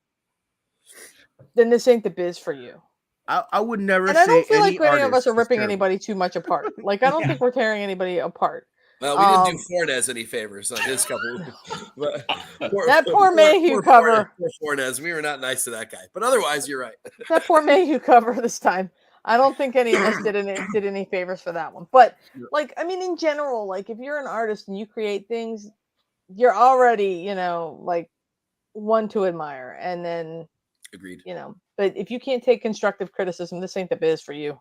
Speaker 2: then this ain't the biz for you.
Speaker 5: I would never
Speaker 2: and
Speaker 5: say
Speaker 2: I don't feel like any of us are ripping
Speaker 5: terrible.
Speaker 2: Anybody too much apart. Like, I don't think we're tearing anybody apart.
Speaker 3: Well, we didn't do Fornez any favors on his cover.
Speaker 2: That poor Mayhew cover.
Speaker 3: Poor Fornez. We were not nice to that guy. But otherwise, you're right.
Speaker 2: That poor Mayhew cover this time. I don't think any of us did any favors for that one. But, in general, like, if you're an artist and you create things, you're already, like one to admire. And then,
Speaker 3: Agreed.
Speaker 2: But if you can't take constructive criticism, this ain't the biz for you.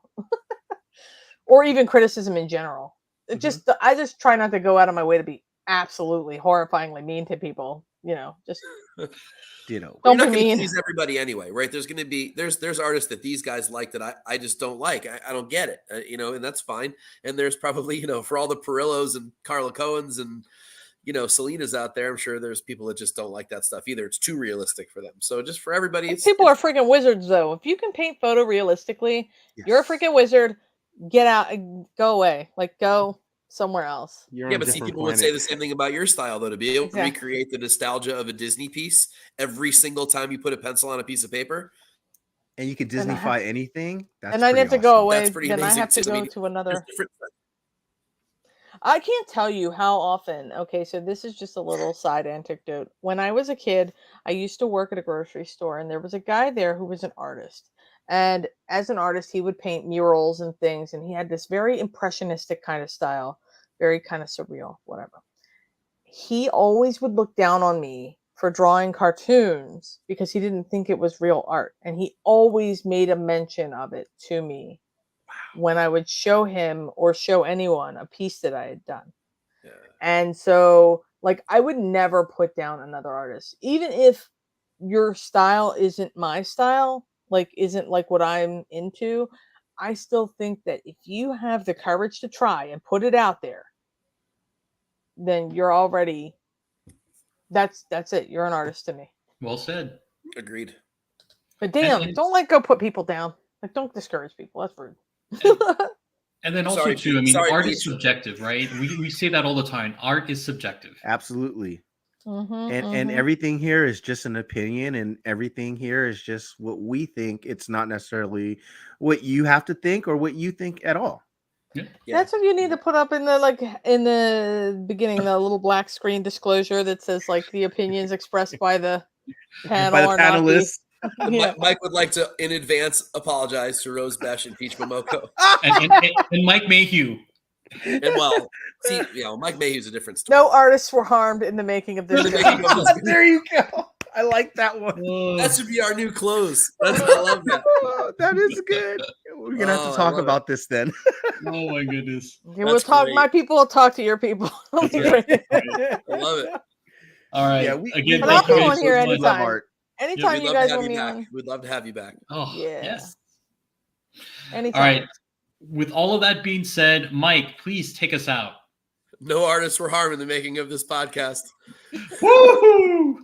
Speaker 2: Or even criticism in general. I just try not to go out of my way to be absolutely horrifyingly mean to people. Just
Speaker 3: don't be mean. Please everybody anyway, right? There's going to be there's artists that these guys like that I just don't like. I don't get it, and that's fine. And there's probably for all the Perillos and Carla Cohens and Selena's out there, I'm sure there's people that just don't like that stuff either. It's too realistic for them. So just for everybody,
Speaker 2: people are freaking wizards though. If you can paint photorealistically, you're a freaking wizard. Get out, go away, go somewhere else.
Speaker 3: But see, people would say the same thing about your style, though, to be able to recreate the nostalgia of a Disney piece every single time you put a pencil on a piece of paper.
Speaker 5: And you could Disney-fy anything.
Speaker 2: And I have to go away. Then I have to go to another. I can't tell you how often. Okay, so this is just a little side anecdote. When I was a kid, I used to work at a grocery store, and there was a guy there who was an artist. And as an artist, he would paint murals and things, and he had this very impressionistic kind of style, very kind of surreal, whatever. He always would look down on me for drawing cartoons because he didn't think it was real art. And he always made a mention of it to me when I would show him or show anyone a piece that I had done. Yeah. And so, I would never put down another artist, even if your style isn't my style. Isn't what I'm into. I still think that if you have the courage to try and put it out there, then you're already, that's it. You're an artist to me.
Speaker 1: Well said.
Speaker 3: Agreed.
Speaker 2: But damn, don't go put people down. Don't discourage people. That's rude.
Speaker 1: And then also too, art is subjective, right? We say that all the time. Art is subjective.
Speaker 5: Absolutely. And everything here is just an opinion, and everything here is just what we think. It's not necessarily what you have to think or what you think at all.
Speaker 2: Yeah. That's what you need to put up in the beginning, the little black screen disclosure that says the opinions expressed by the panel
Speaker 5: by the panelists.
Speaker 3: Mike would like to in advance apologize to Rose Besh and Peach Momoko
Speaker 1: and Mike Mayhew.
Speaker 3: And see, Mike Mayhew's a different story.
Speaker 2: No artists were harmed in the making of this.
Speaker 5: There you go. I like that one.
Speaker 3: That should be our new close. I love that.
Speaker 5: That is good. We're gonna have to talk about this then.
Speaker 1: Oh my goodness.
Speaker 2: We'll talk. Great. My people will talk to your people.
Speaker 3: I love it.
Speaker 1: All right.
Speaker 5: Yeah,
Speaker 1: again,
Speaker 2: I'll come on here anytime.
Speaker 3: Anytime you guys want me on. We'd love to have you back.
Speaker 1: Oh yes.
Speaker 2: Anytime.
Speaker 1: All right. With all of that being said, Mike, please take us out.
Speaker 3: No artists were harmed in the making of this podcast.
Speaker 1: Woohoo!